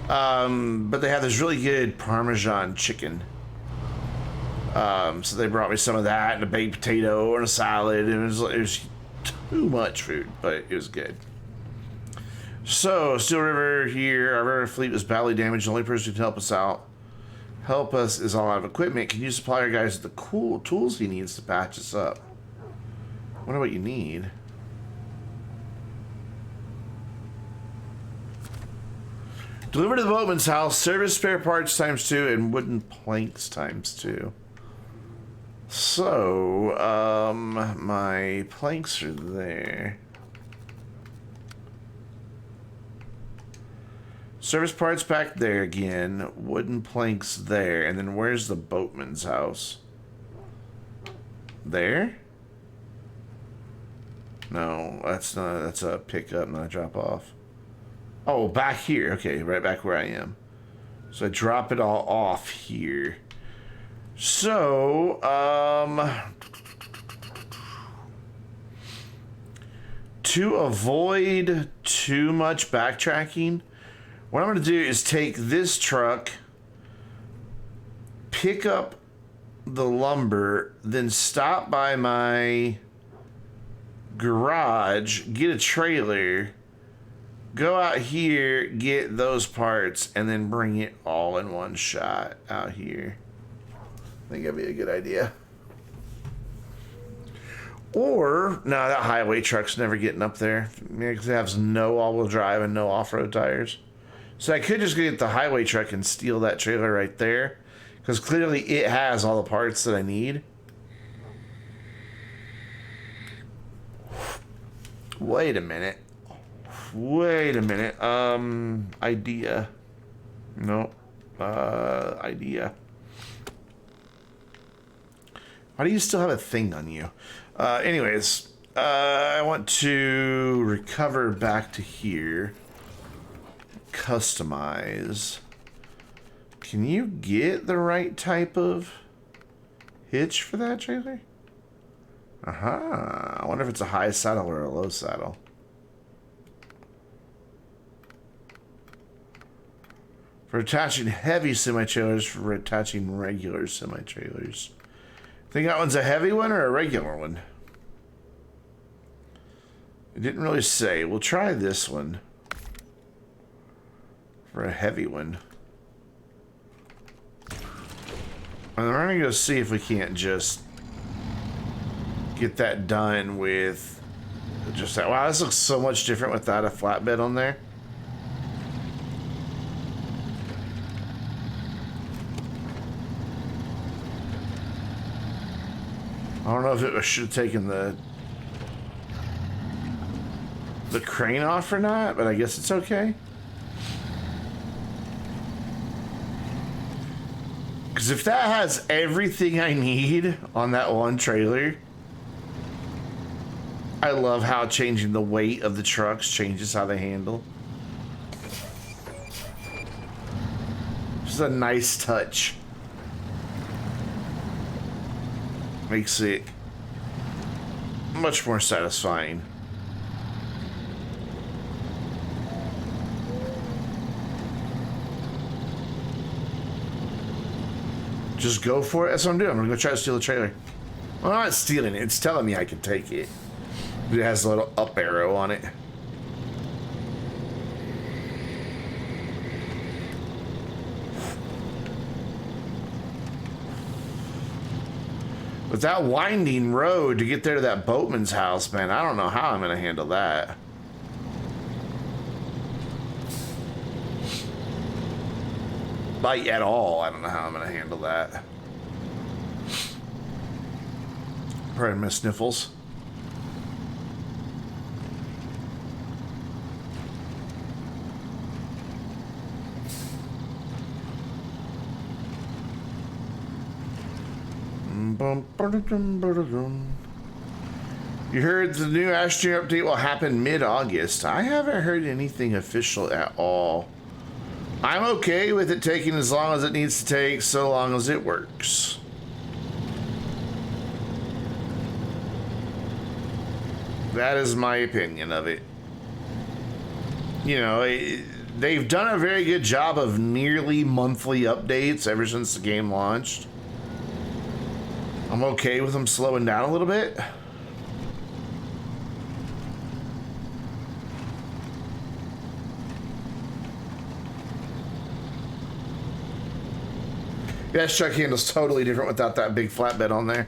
But they have this really good Parmesan chicken. So they brought me some of that and a baked potato and a salad. And it was too much food, but it was good. So, Steel River here. Our river fleet was badly damaged. The only person who can help us is all out of equipment. Can you supply our guys with the cool tools he needs to patch us up? I wonder what you need. Deliver to the boatman's house. Service spare parts ×2 and wooden planks ×2. So, my planks are there. Service parts back there again. Wooden planks there. And then where's the boatman's house? There? No, that's not. That's a pickup, not a drop off. Oh, back here. Okay, right back where I am. So I drop it all off here. So, to avoid too much backtracking, what I'm going to do is take this truck, pick up the lumber, then stop by my garage, get a trailer, go out here, get those parts, and then bring it all in one shot out here. I think that'd be a good idea. Or, no, that highway truck's never getting up there because it has no all-wheel drive and no off-road tires. So I could just get the highway truck and steal that trailer right there, because clearly it has all the parts that I need. Wait a minute. Idea. No. Idea. Why do you still have a thing on you? Anyways, I want to recover back to here. Customize. Can you get the right type of hitch for that trailer? I wonder if it's a high saddle or a low saddle. For attaching heavy semi-trailers, for attaching regular semi-trailers. Think that one's a heavy one or a regular one? It didn't really say. We'll try this one. For a heavy one. And we're gonna go see if we can't just get that done with just that. Wow, this looks so much different without a flatbed on there. I don't know if it should have taken the crane off or not, but I guess it's okay. Because if that has everything I need on that one trailer, I love how changing the weight of the trucks changes how they handle. Just a nice touch. Makes it much more satisfying. Just go for it. That's what I'm doing. I'm gonna go try to steal the trailer. Well, I'm not stealing it. It's telling me I can take it. It has a little up arrow on it. But that winding road to get there to that boatman's house, man, I don't know how I'm gonna handle that. Like, at all. I don't know how I'm gonna handle that. Pardon my sniffles. You heard the new Astro update will happen mid-August. I haven't heard anything official at all. I'm okay with it taking as long as it needs to take, so long as it works. That is my opinion of it. You know, they've done a very good job of nearly monthly updates ever since the game launched. I'm okay with them slowing down a little bit. That truck handle's totally different without that big flatbed on there.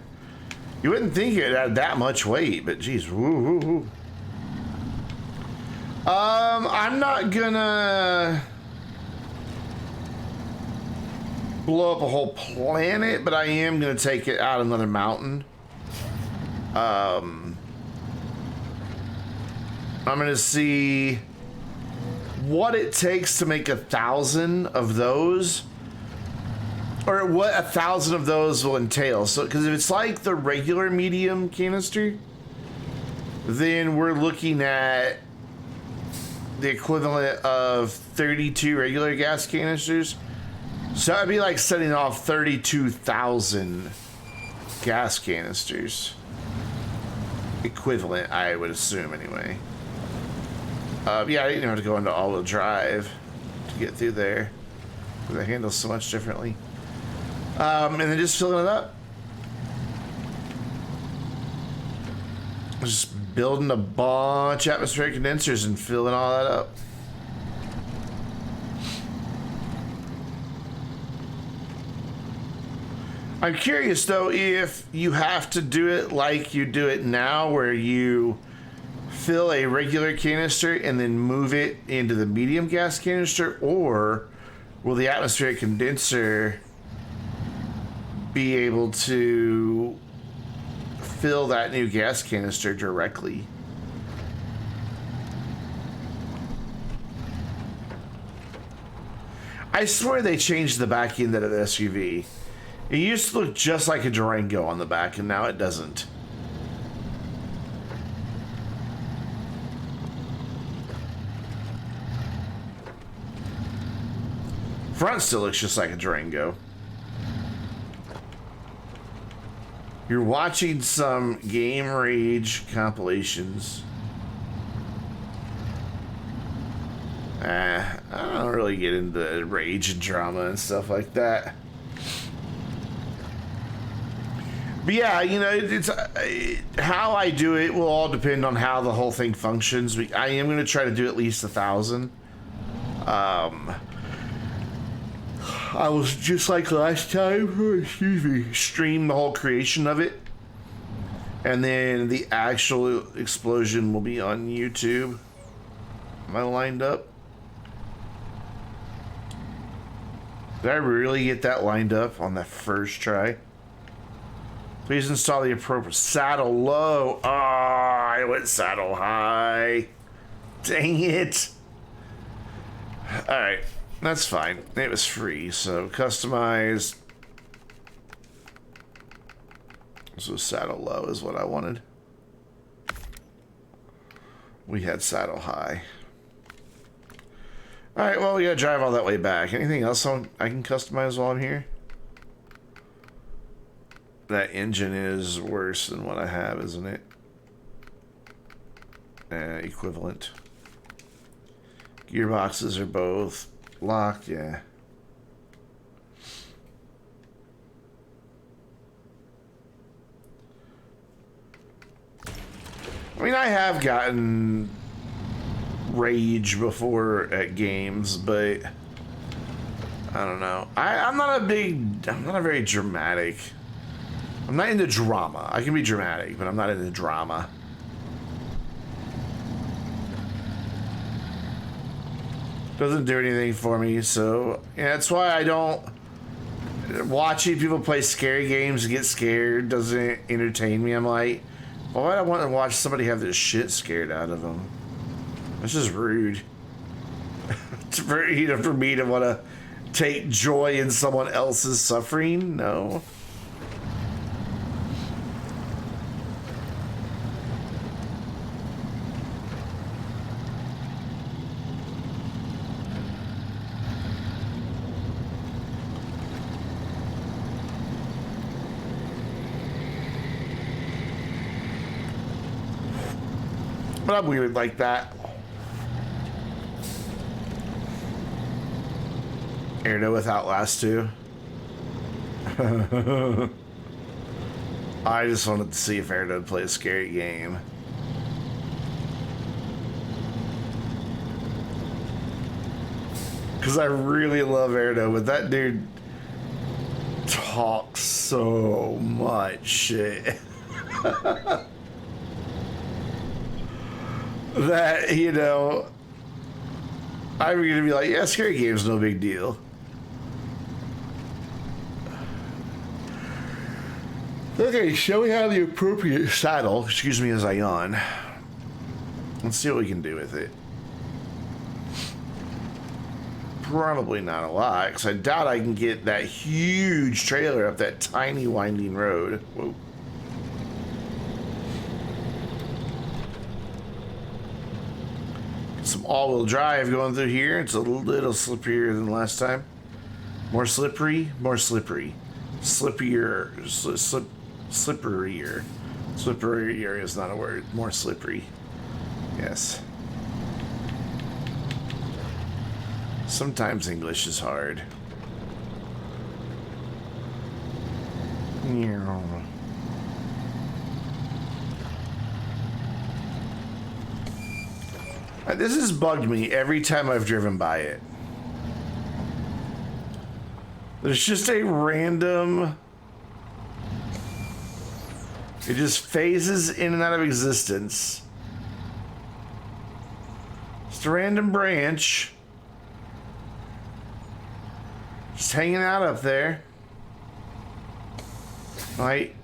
You wouldn't think it had that much weight, but geez, woo, woo, woo. I'm not gonna blow up a whole planet, but I am gonna take it out another mountain. I'm gonna see what it takes to make 1,000 of those, or what 1,000 of those will entail. So, because if it's like the regular medium canister, then we're looking at the equivalent of 32 regular gas canisters. So that'd be like setting off 32,000 gas canisters. Equivalent, I would assume, anyway. Yeah, I didn't have to go into all-wheel drive to get through there. The handles so much differently. And then just filling it up. Just building a bunch of atmospheric condensers and filling all that up. I'm curious though if you have to do it like you do it now, where you fill a regular canister and then move it into the medium gas canister, or will the atmospheric condenser be able to fill that new gas canister directly? I swear they changed the back end of the SUV. It used to look just like a Durango on the back, and now it doesn't. Front still looks just like a Durango. You're watching some Game Rage compilations. I don't really get into rage and drama and stuff like that. But yeah, you know, it's how I do it will all depend on how the whole thing functions. I am going to try to do at least 1,000. I was just like last time, excuse me, stream the whole creation of it. And then the actual explosion will be on YouTube. Am I lined up? Did I really get that lined up on that first try? Please install the appropriate saddle low. Oh, I went saddle high. Dang it. All right, that's fine. It was free, so customize. So saddle low is what I wanted. We had saddle high. All right, well, we gotta drive all that way back. Anything else I can customize while I'm here? That engine is worse than what I have, isn't it? Equivalent. Gearboxes are both locked, yeah. I mean, I have gotten rage before at games, but I don't know. I'm not a very dramatic. I'm not into drama. I can be dramatic, but I'm not into drama. Doesn't do anything for me, so yeah, that's why I don't. Watching people play scary games and get scared doesn't entertain me. I'm like, why would I want to watch somebody have this shit scared out of them? This is rude. It's very, for me to want to take joy in someone else's suffering. No. But I'm weird like that. Airdo with Outlast 2. I just wanted to see if Airdo would play a scary game. Because I really love Airdo, but that dude talk so much shit that, you know, I'm gonna be like, yeah, scary game's no big deal. Okay, shall we have the appropriate saddle? Excuse me as I yawn. Let's see what we can do with it. Probably not a lot, because I doubt I can get that huge trailer up that tiny winding road. Whoa. Some all-wheel drive going through here. It's a little slipperier than last time. More slippery, more slippery. Slippier, slipperier. Slipperier is not a word. More slippery. Yes. Sometimes English is hard. This has bugged me every time I've driven by it. There's just a random... It just phases in and out of existence. Just a random branch. Just hanging out up there. Like,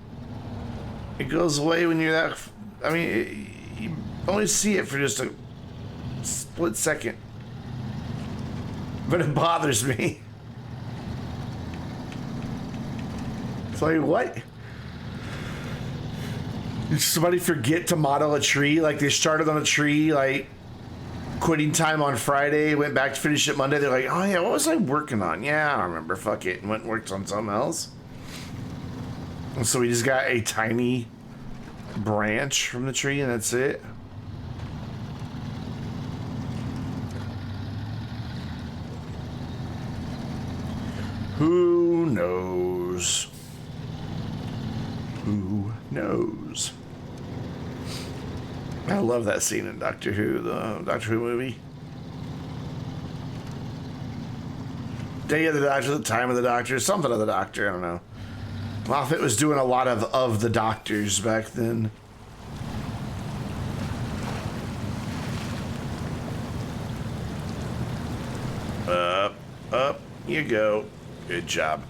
it goes away when you're that... I mean, you only see it for just a split second. But it bothers me. It's like, what? Did somebody forget to model a tree? Like, they started on a tree, like, quitting time on Friday, went back to finish it Monday. They're like, oh yeah, what was I working on? Yeah, I don't remember. Fuck it. And went and worked on something else. And so we just got a tiny branch from the tree, and that's it. Who knows? Who knows? I love that scene in Doctor Who, the Doctor Who movie. Day of the Doctor, the Time of the Doctor, something of the Doctor, I don't know. Moffat was doing a lot of the Doctors back then. Up you go. Good job.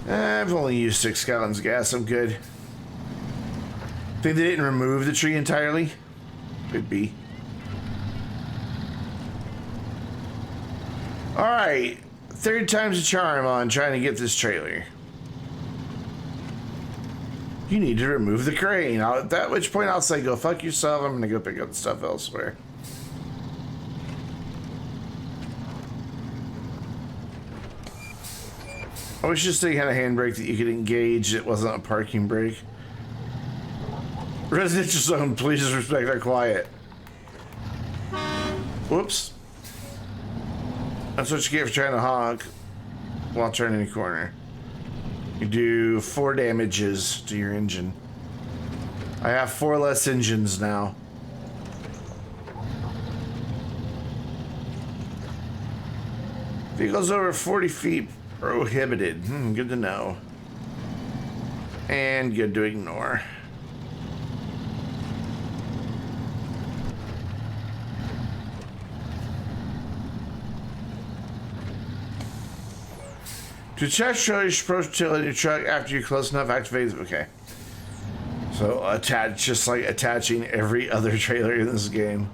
I've only used 6 gallons of gas. I'm good. Think they didn't remove the tree entirely? Could be. Alright. 3rd time's a charm on trying to get this trailer. You need to remove the crane. At which point I'll say, go fuck yourself. I'm going to go pick up the stuff elsewhere. I wish this thing had a handbrake that you could engage. It wasn't a parking brake. Residential zone, please respect our quiet. Whoops. That's what you get for trying to honk while turning a corner. You do 4 damages to your engine. I have 4 less engines now. Vehicles over 40 feet prohibited. Good to know. And good to ignore. To check trailer, approach utility your truck after you're close enough, activate. Okay. So attach, just like attaching every other trailer in this game.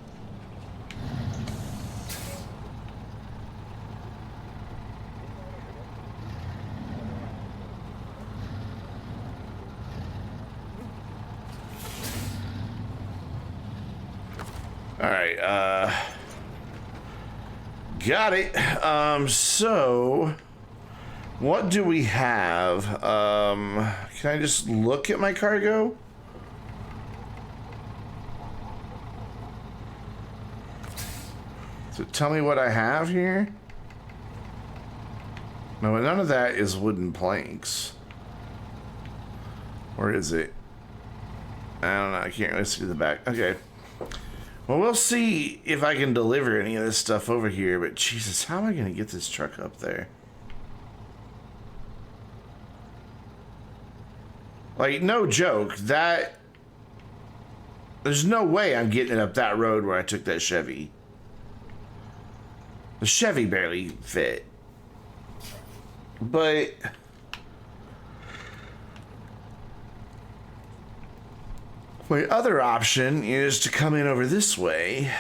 All right. Got it. So. What do we have? Can I just look at my cargo? So tell me what I have here. No, none of that is wooden planks. Or is it? I don't know. I can't really see the back. Okay. Well, we'll see if I can deliver any of this stuff over here, but Jesus, how am I going to get this truck up there? Like, no joke, that... There's no way I'm getting it up that road where I took that Chevy. The Chevy barely fit. But... my other option is to come in over this way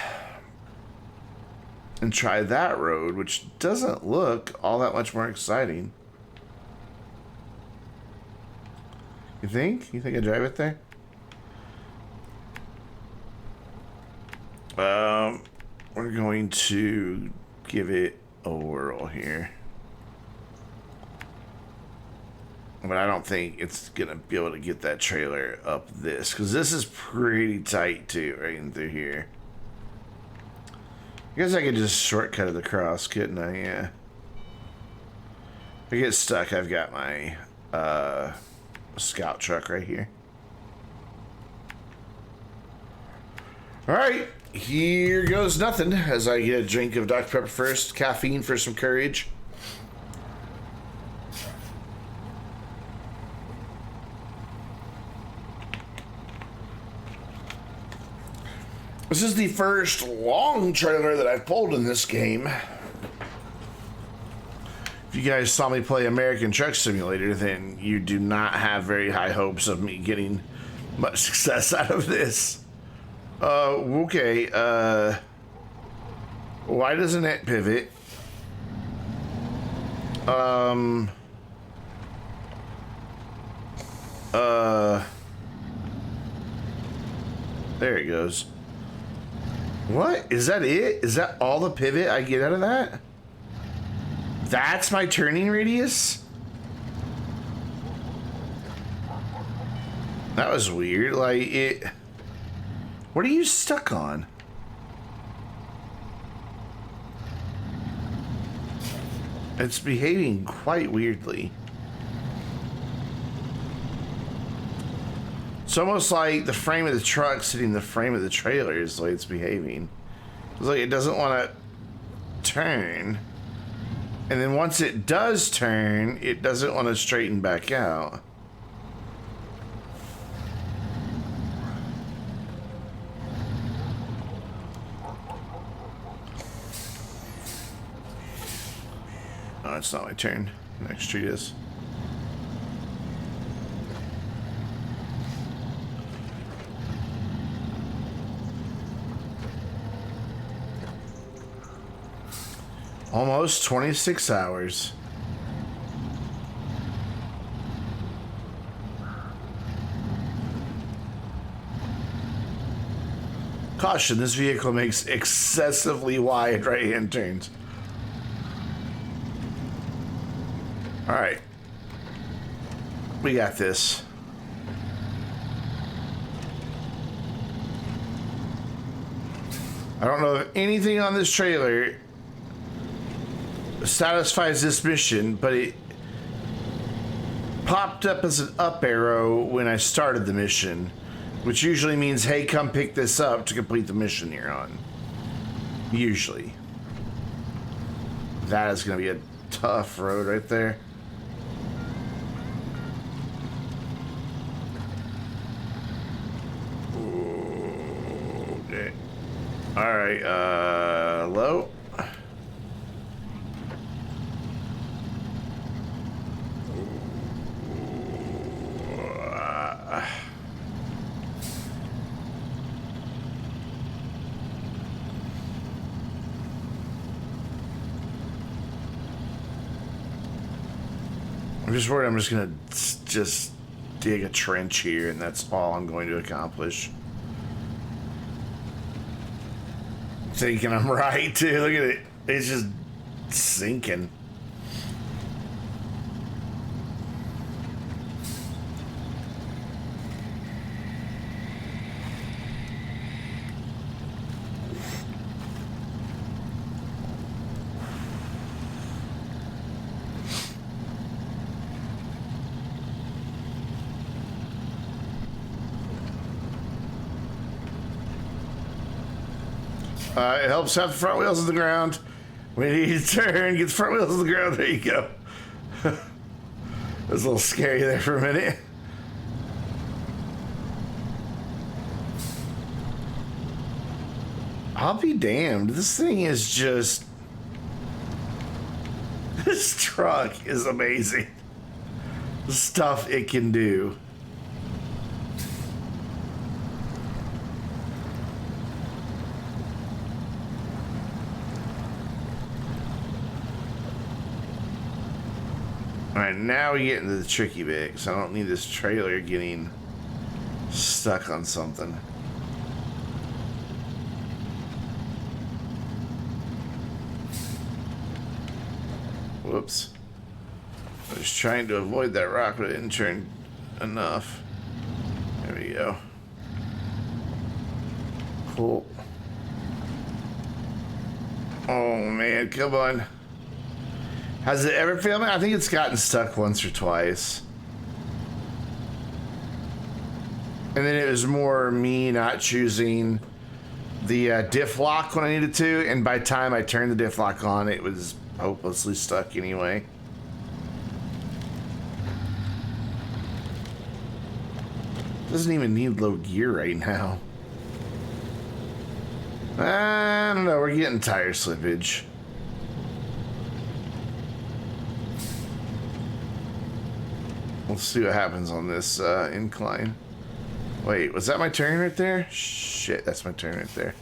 and try that road, which doesn't look all that much more exciting. You think? You think I drive it there? We're going to give it a whirl here. But I don't think it's gonna be able to get that trailer up this, because this is pretty tight too, right in through here. I guess I could just shortcut it across, couldn't I? Yeah. If I get stuck, I've got my scout truck right here. Alright, here goes nothing as I get a drink of Dr. Pepper first, caffeine for some courage. This is the first long trailer that I've pulled in this game. If you guys saw me play American Truck Simulator, then you do not have very high hopes of me getting much success out of this. Okay, why doesn't it pivot? There it goes. What? Is that it? Is that all the pivot I get out of that? That's my turning radius? That was weird. Like, it... What are you stuck on? It's behaving quite weirdly. It's almost like the frame of the truck sitting the frame of the trailer is the way it's behaving. It's like it doesn't want to turn. And then once it does turn, it doesn't want to straighten back out. Oh, it's not my turn. Next tree is. Almost 26 hours. Caution, this vehicle makes excessively wide right-hand turns. Alright. We got this. I don't know if anything on this trailer satisfies this mission, but it popped up as an up arrow when I started the mission, which usually means, hey, come pick this up to complete the mission you're on. Usually. That is going to be a tough road right there. Okay. Alright, low. I'm just worried I'm just gonna just dig a trench here and that's all I'm going to accomplish. Thinking I'm right too. Look at it. It's just sinking. It helps have the front wheels on the ground. When you need to turn, get the front wheels on the ground. There you go. That was a little scary there for a minute. I'll be damned. This thing is just... This truck is amazing. The stuff it can do. Alright, now we get into the tricky bit, because I don't need this trailer getting stuck on something. Whoops. I was trying to avoid that rock, but it didn't turn enough. There we go. Cool. Oh man, come on. Has it ever failed me? I think it's gotten stuck once or twice. And then it was more me not choosing the diff lock when I needed to, and by the time I turned the diff lock on, it was hopelessly stuck anyway. Doesn't even need low gear right now. I don't know, we're getting tire slippage. Let's see what happens on this incline. Wait, was that my turn right there? Shit, that's my turn right there.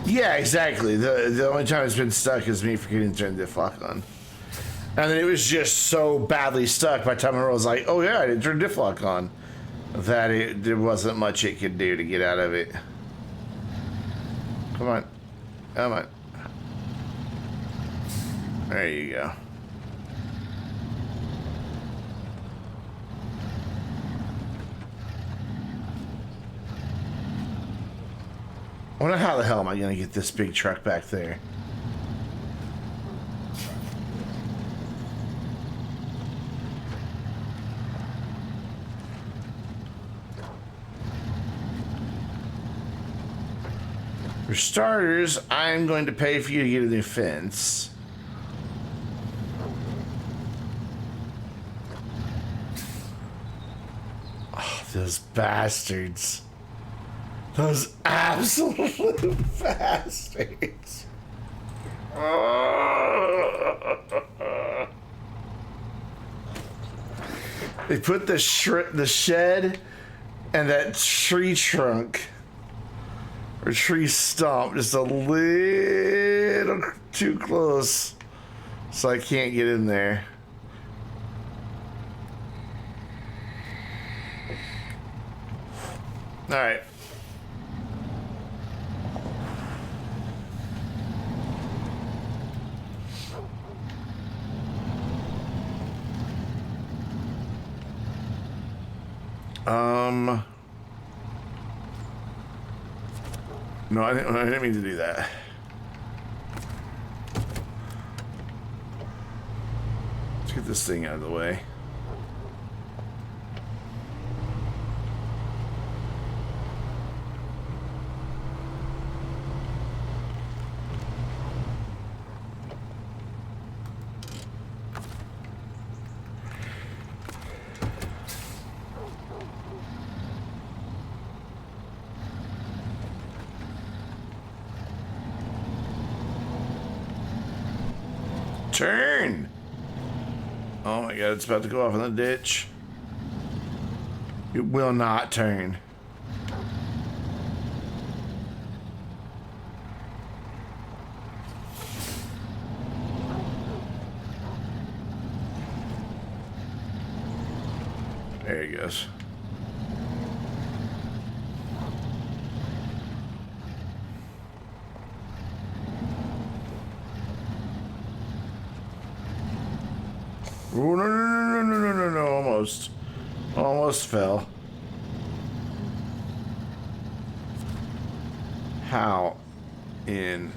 Yeah, exactly. The only time it's been stuck is me forgetting to turn the diff lock on. And then it was just so badly stuck by the time I was like, oh yeah, I didn't turn diff lock on, that there wasn't much it could do to get out of it. Come on. Come on. There you go. I wonder how the hell am I going to get this big truck back there? For starters, I'm going to pay for you to get a new fence. Oh, those bastards. Those absolute bastards. They put the shed and that tree trunk or tree stump just a little too close, so I can't get in there. All right. No, I didn't mean to do that. Let's get this thing out of the way. Turn! Oh my god, it's about to go off in the ditch. It will not turn. There he goes. Oh, no, almost fell. How in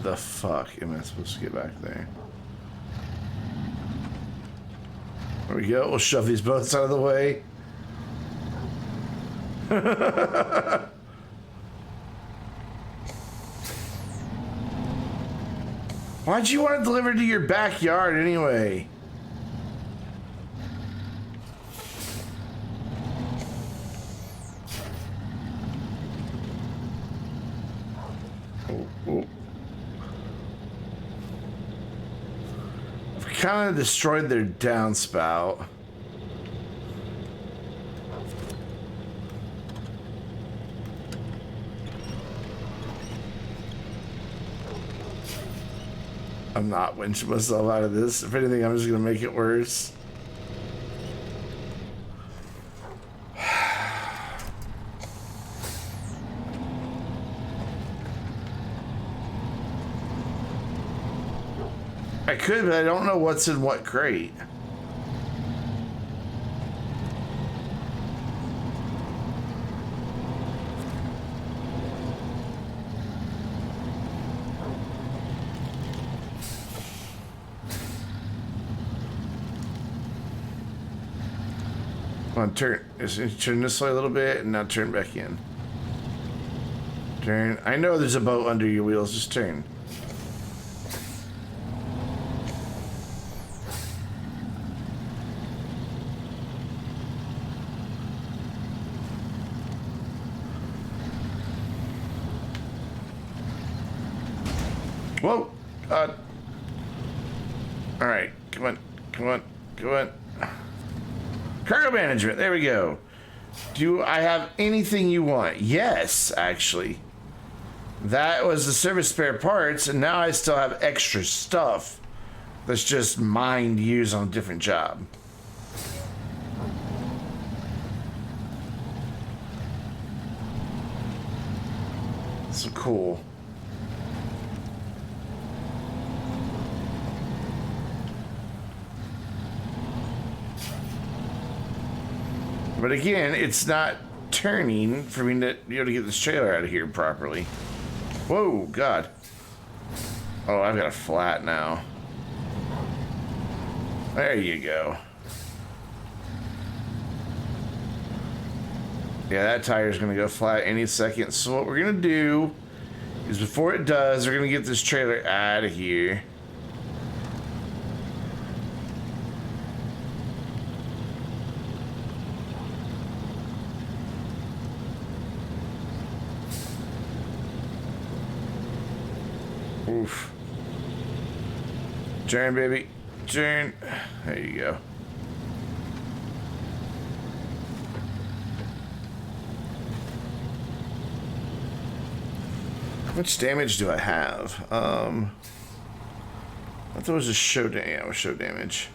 the fuck am I supposed to get back there? There we go. We'll shove these boats out of the way. Why'd you want it delivered to your backyard anyway? I've kind of destroyed their downspout. I'm not winching myself out of this. If anything, I'm just gonna make it worse. I could, but I don't know what's in what crate. Come on, turn. Just turn this way a little bit, and now turn back in. Turn. I know there's a boat under your wheels. Just turn. Whoa! All right, come on, come on, come on. Cargo management. There we go. Do I have anything you want? Yes, actually. That was the service spare parts, and now I still have extra stuff that's just mine to use on a different job. So cool. But again, it's not turning for me to be able to get this trailer out of here properly. Whoa, God. Oh, I've got a flat now. There you go. Yeah, that tire's gonna go flat any second. So what we're gonna do is before it does, we're gonna get this trailer out of here. Oof. Turn, baby. Turn. There you go. How much damage do I have? I thought it was just show damage. Yeah, it was show damage.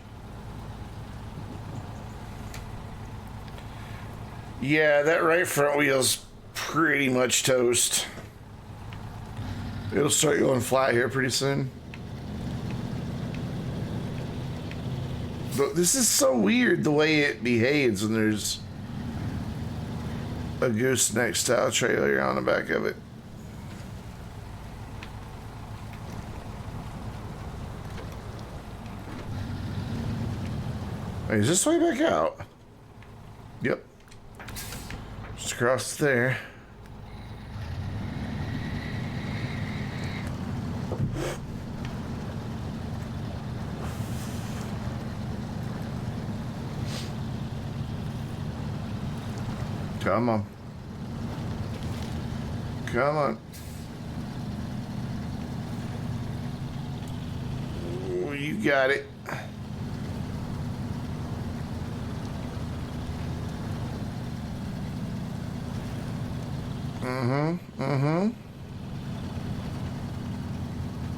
Yeah, that right front wheel's pretty much toast. It'll start going flat here pretty soon. But this is so weird the way it behaves when there's a gooseneck style trailer on the back of it. Wait, is this way back out? Yep. Just across there. Come on. Come on. Ooh, you got it.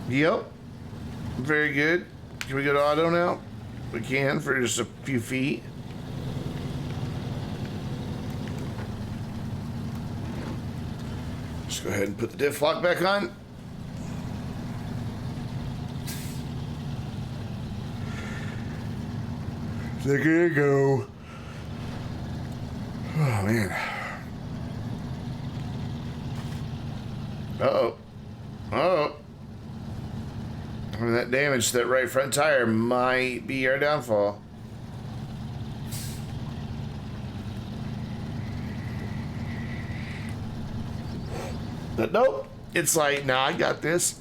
Yep. Very good. Can we go to auto now? We can for just a few feet. Just go ahead and put the diff lock back on. There you go. Oh, man. Uh-oh. Oh. And that damage to that right front tire might be our downfall. But nope. It's like, nah, I got this.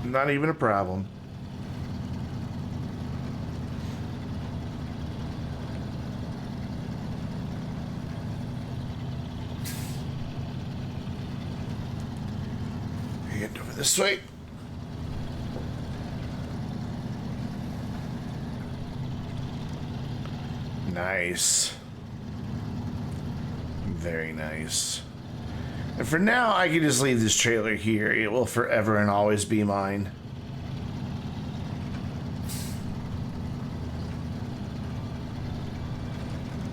Not even a problem. Hand over this way. Nice. Very nice. And for now, I can just leave this trailer here. It will forever and always be mine.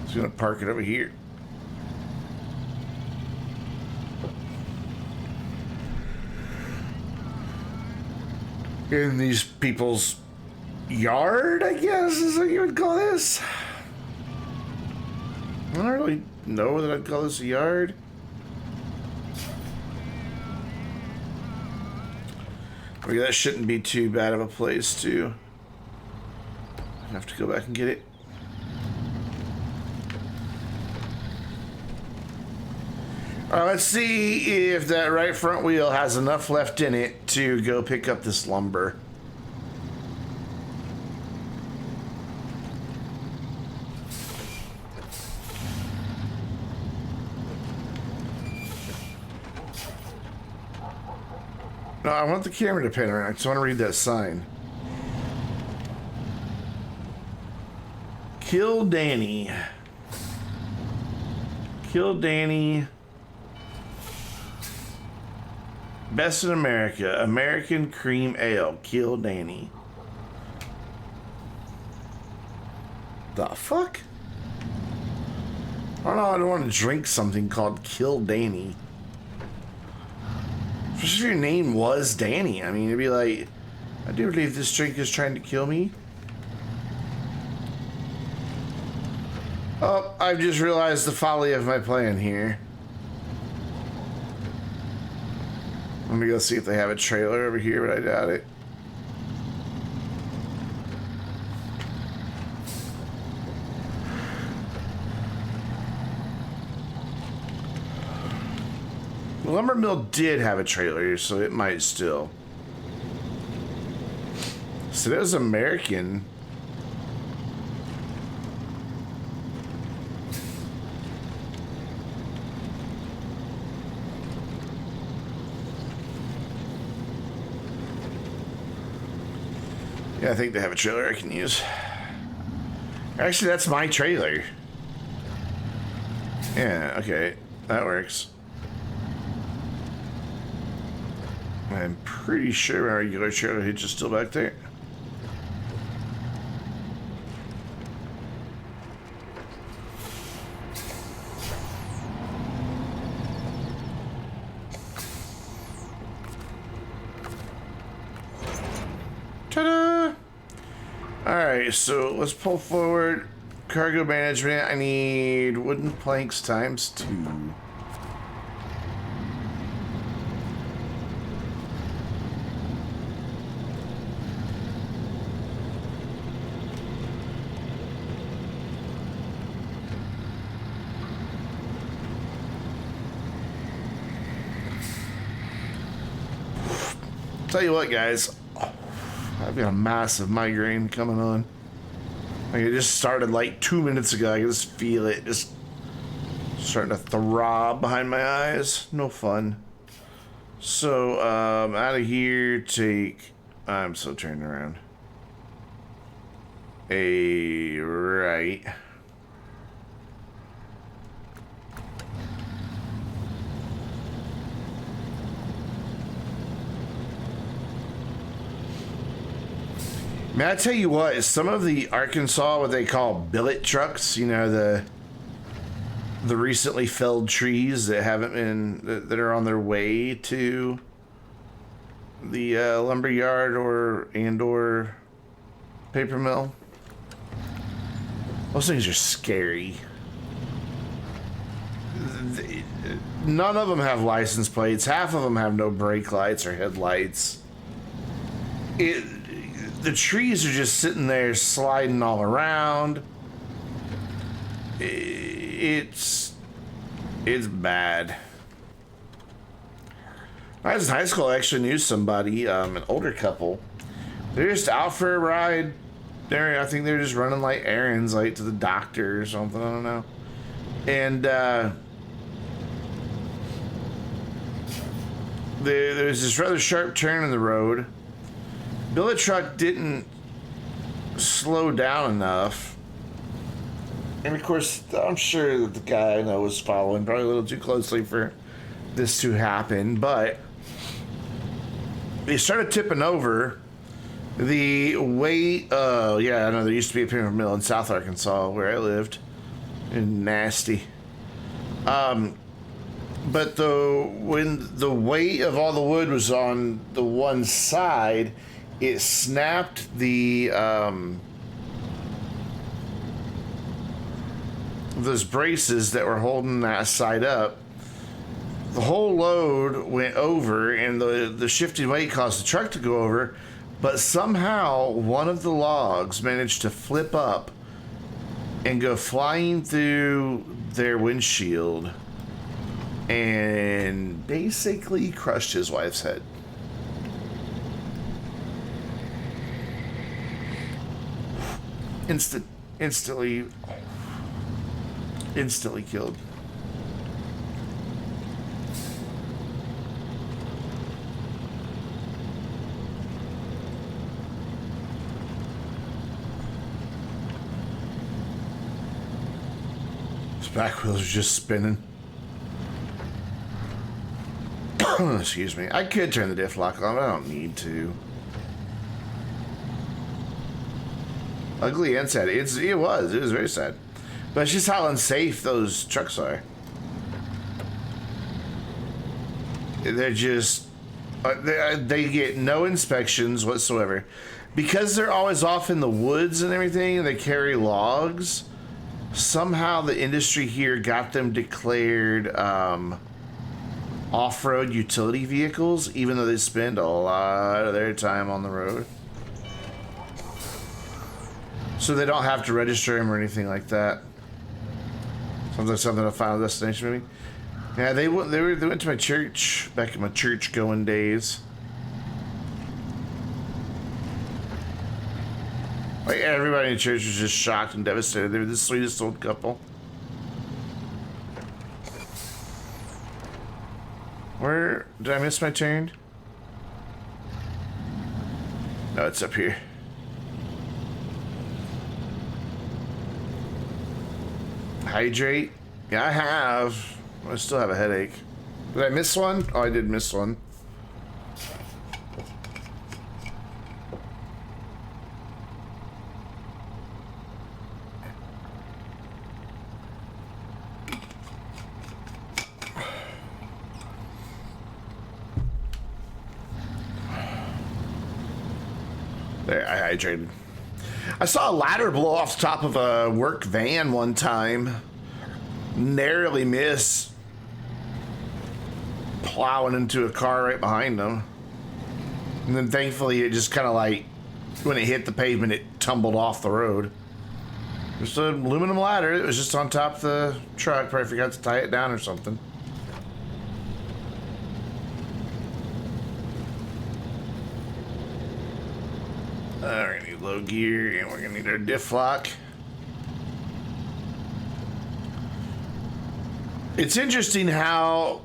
Just gonna park it over here. In these people's yard, I guess is what you would call this. I don't really know that I'd call this a yard. I mean, that shouldn't be too bad of a place to have to go back and get it. Alright, let's see if that right front wheel has enough left in it to go pick up this lumber. No, I want the camera to pan around. I just want to read that sign. Kill Danny. Kill Danny. Best in America. American Cream Ale. Kill Danny. The fuck? I don't know. I don't want to drink something called Kill Danny. Especially if your name was Danny. I mean, it'd be like, I do believe this drink is trying to kill me. Oh, I've just realized the folly of my plan here. Let me go see if they have a trailer over here, but I doubt it. The lumber mill did have a trailer, so it might still. So that was American. Yeah, I think they have a trailer I can use. Actually, that's my trailer. Yeah, okay. That works. I'm pretty sure my regular trailer hitch is still back there. Ta-da! Alright, so let's pull forward cargo management. I need wooden planks times 2. Tell you what, guys, I've got a massive migraine coming on. Like, it just started like 2 minutes ago. I can just feel it just starting to throb behind my eyes. No fun. So, out of here, take... I'm still turning around. A right. Man, I tell you what, some of the Arkansas, what they call billet trucks, you know, the recently felled trees that haven't been, that are on their way to the lumber yard or paper mill. Those things are scary. none of them have license plates. Half of them have no brake lights or headlights. The trees are just sitting there sliding all around. It's bad. When I was in high school, I actually knew somebody, an older couple. They're just out for a ride. I think they're just running like errands, like to the doctor or something. I don't know. And there's this rather sharp turn in the road. Billet truck didn't slow down enough. And of course, I'm sure that the guy I know was following probably a little too closely for this to happen, but they started tipping over. The weight, yeah, I know there used to be a paper mill in South Arkansas where I lived. And nasty. But when the weight of all the wood was on the one side, it snapped those braces that were holding that side up. The whole load went over, and the shifting weight caused the truck to go over, but somehow one of the logs managed to flip up and go flying through their windshield and basically crushed his wife's head. Instantly killed. His back wheels are just spinning. Excuse me. I could turn the diff lock on, but I don't need to. Ugly and sad. It was very sad. But it's just how unsafe those trucks are. They're just... they get no inspections whatsoever. Because they're always off in the woods and everything, they carry logs. Somehow the industry here got them declared off-road utility vehicles, even though they spend a lot of their time on the road. So they don't have to register them or anything like that. Something a Final Destination movie. Yeah, they went to my church back in my church going days. Like everybody in church was just shocked and devastated. They were the sweetest old couple. Where did I miss my turn? No, it's up here. Hydrate? Yeah, I have. I still have a headache. Did I miss one? Oh, I did miss one. There, I hydrated. I saw a ladder blow off the top of a work van one time. Narrowly miss plowing into a car right behind them. And then thankfully it just kind of like, when it hit the pavement, it tumbled off the road. Just an aluminum ladder. It was just on top of the truck. Probably forgot to tie it down or something. Alright, need low gear, and we're gonna need our diff lock. It's interesting how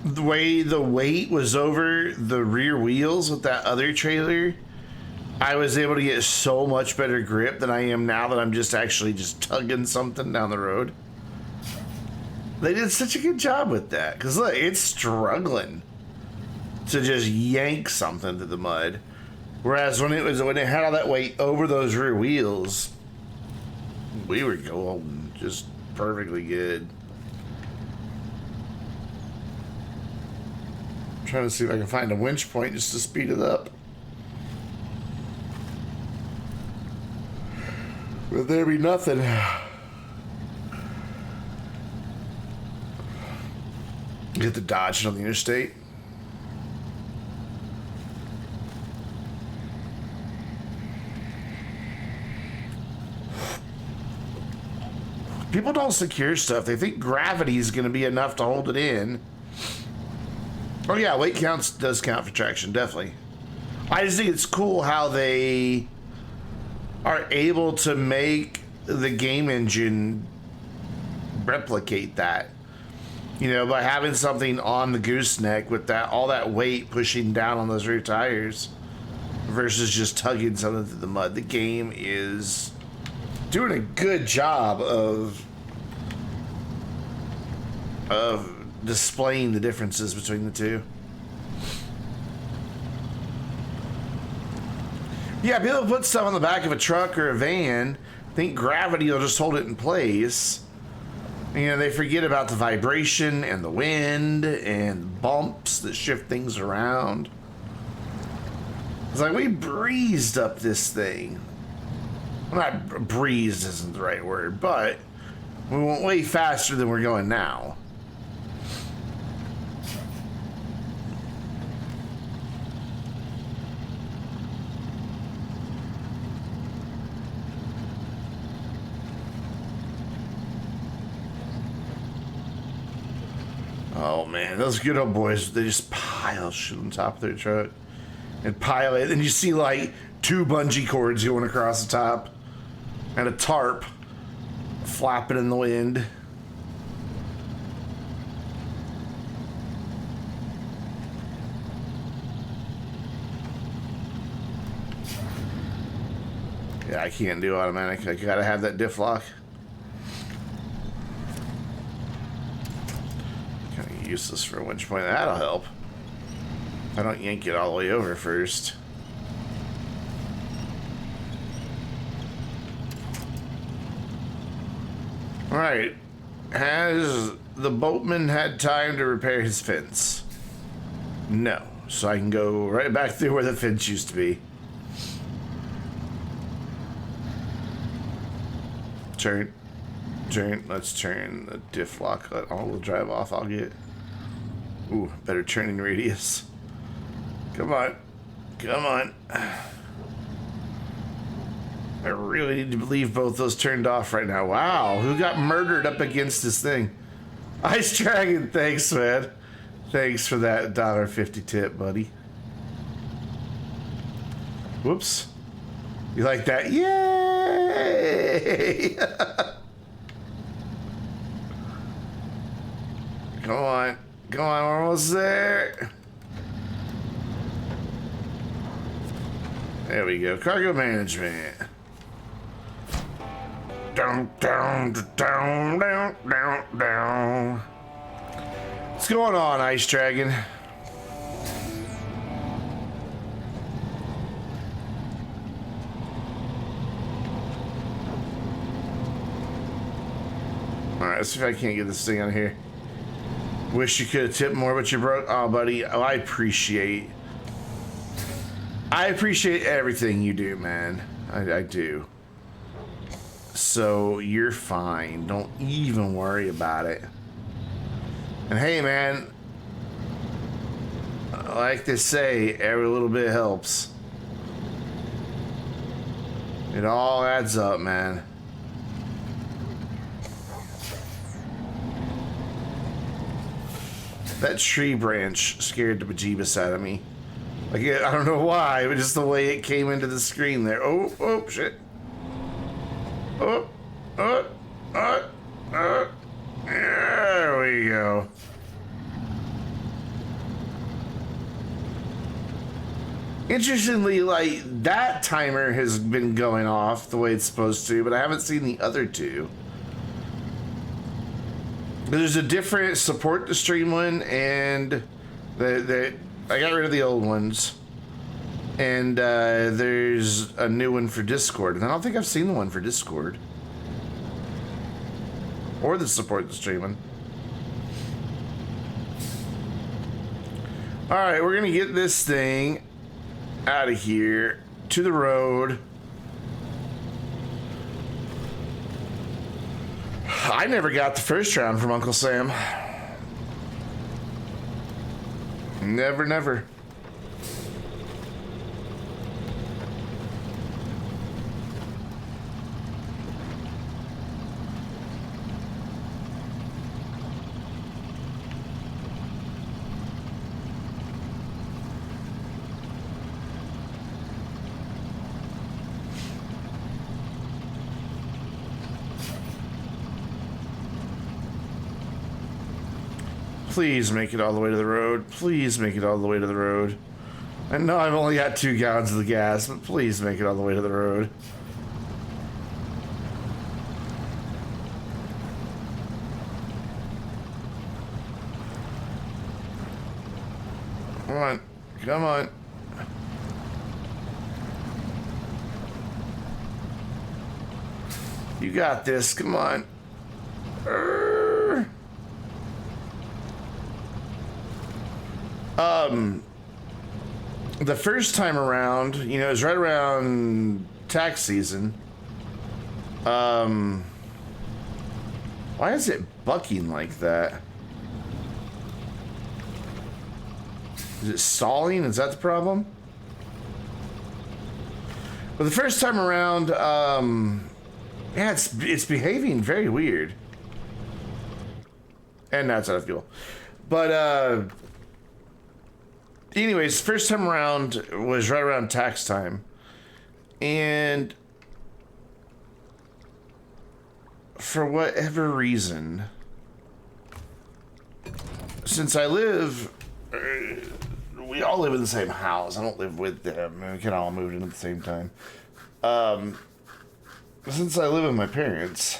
the way the weight was over the rear wheels with that other trailer, I was able to get so much better grip than I am now that I'm just actually just tugging something down the road. They did such a good job with that, because look, it's struggling to just yank something to the mud. Whereas when it had all that weight over those rear wheels, we were going just perfectly good. I'm trying to see if I can find a winch point just to speed it up. But there be nothing. Get the dodge on the interstate. People don't secure stuff. They think gravity is going to be enough to hold it in. Oh yeah, weight counts does count for traction, definitely. I just think it's cool how they are able to make the game engine replicate that. You know, by having something on the gooseneck with that all that weight pushing down on those rear tires versus just tugging something through the mud. The game is doing a good job of displaying the differences between the two. Yeah, people put stuff on the back of a truck or a van, think gravity will just hold it in place. You know, they forget about the vibration and the wind and bumps that shift things around. It's like we breezed up this thing. Well, not breezed isn't the right word, but we went way faster than we're going now. Oh man, those good old boys, they just pile shit on top of their truck and pile it. And you see like 2 bungee cords going across the top and a tarp flapping in the wind. Yeah, I can't do automatic. I gotta have that diff lock. Useless for a winch point. That'll help. I don't yank it all the way over first. Alright. Has the boatman had time to repair his fence? No. So I can go right back through where the fence used to be. Turn. Turn. Let's turn the diff lock. Let all-wheel drive off. I'll get... Ooh, better turning radius. Come on. Come on. I really need to leave both those turned off right now. Wow, who got murdered up against this thing? Ice Dragon, thanks, man. Thanks for that $1.50 tip, buddy. Whoops. You like that? Yay! Come on. Come on, we're almost there. There we go. Cargo management. Down, down, down, down, down, down. What's going on, Ice Dragon? Alright, let's see if I can't get this thing out of here. Wish you could have tipped more, but you broke. Oh, buddy. Oh, I appreciate everything you do, man. I do. So you're fine. Don't even worry about it. And hey, man, like they say, every little bit helps. It all adds up, man. That tree branch scared the bejeebus out of me. Like, I don't know why, but just the way it came into the screen there. Oh, oh, shit. Oh, there we go. Interestingly, like, that timer has been going off the way it's supposed to, but I haven't seen the other two. There's a different support the stream one, and I got rid of the old ones. And there's a new one for Discord. And I don't think I've seen the one for Discord. Or the support the stream one. Alright, we're going to get this thing out of here to the road. I never got the first round from Uncle Sam. Never, never. Please make it all the way to the road. Please make it all the way to the road. I know I've only got 2 gallons of the gas, but please make it all the way to the road. Come on. Come on. You got this. Come on. The first time around, you know, it was right around tax season. Why is it bucking like that? Is it stalling? Is that the problem? But the first time around, yeah, it's behaving very weird. And that's out of fuel. But, anyways, first time around was right around tax time. And for whatever reason, since I live, we all live in the same house. I don't live with them. We can all move in at the same time. Since I live with my parents,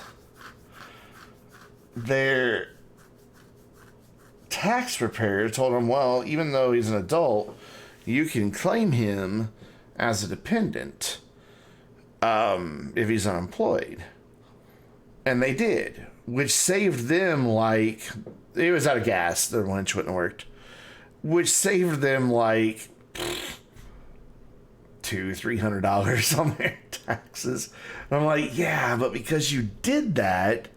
their tax preparer told him, well, even though he's an adult, you can claim him as a dependent if he's unemployed. And they did, which saved them, like, it was out of gas, the winch wouldn't have worked, which saved them like $200-300 on their taxes. And I'm like, yeah, but because you did that,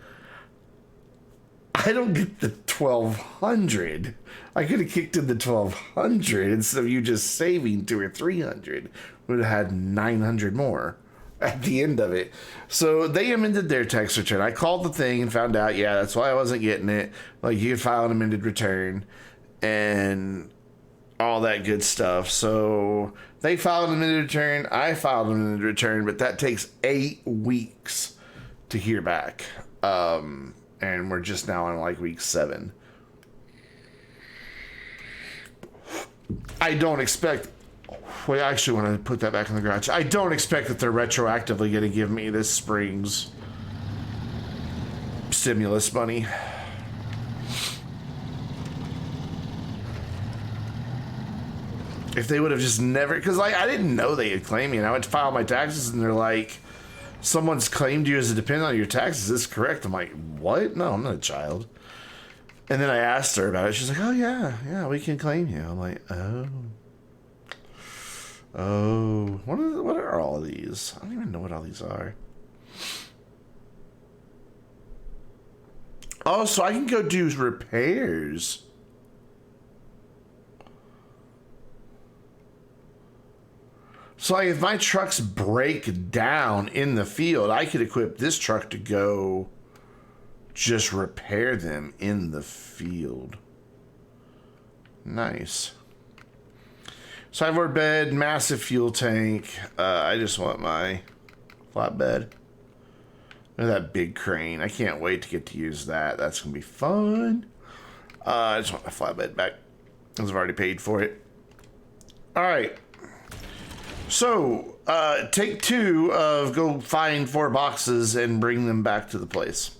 I don't get the $1,200. I could have kicked in the $1,200 instead of you just saving $200 or $300. Would have had $900 more at the end of it. So they amended their tax return. I called the thing and found out, yeah, that's why I wasn't getting it. Like, you could file an amended return and all that good stuff. So they filed an amended return. I filed an amended return, but that takes 8 weeks to hear back. And we're just now on like week 7. I don't expect... Wait, I actually want to put that back in the garage. I don't expect that they're retroactively going to give me this spring's stimulus money. If they would have just never... Because like, I didn't know they had claimed me, and I went to file my taxes, and they're like, someone's claimed you as a dependent on your taxes. Is this correct? I'm like, what? No, I'm not a child. And then I asked her about it. She's like, oh, yeah, we can claim you. I'm like, oh, what are all of these? I don't even know what all these are. Oh, so I can go do repairs. So like, if my trucks break down in the field, I could equip this truck to go just repair them in the field. Nice. Sideboard bed, massive fuel tank. I just want my flatbed. Look at that big crane. I can't wait to get to use that. That's going to be fun. I just want my flatbed back, because I've already paid for it. All right. So, take 2 of go find 4 boxes and bring them back to the place.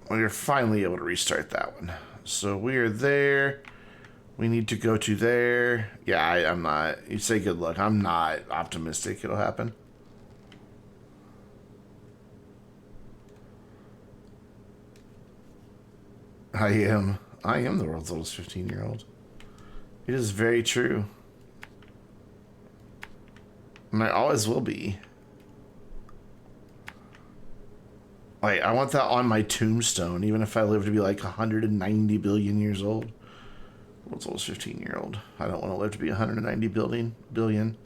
Well, you're finally able to restart that one. So we are there. We need to go to there. Yeah, I'm not. You say good luck. I'm not optimistic it'll happen. I am the world's oldest 15-year-old. It is very true. And I always will be. Like, I want that on my tombstone, even if I live to be like 190 billion years old. World's oldest 15-year-old. I don't want to live to be 190 billion.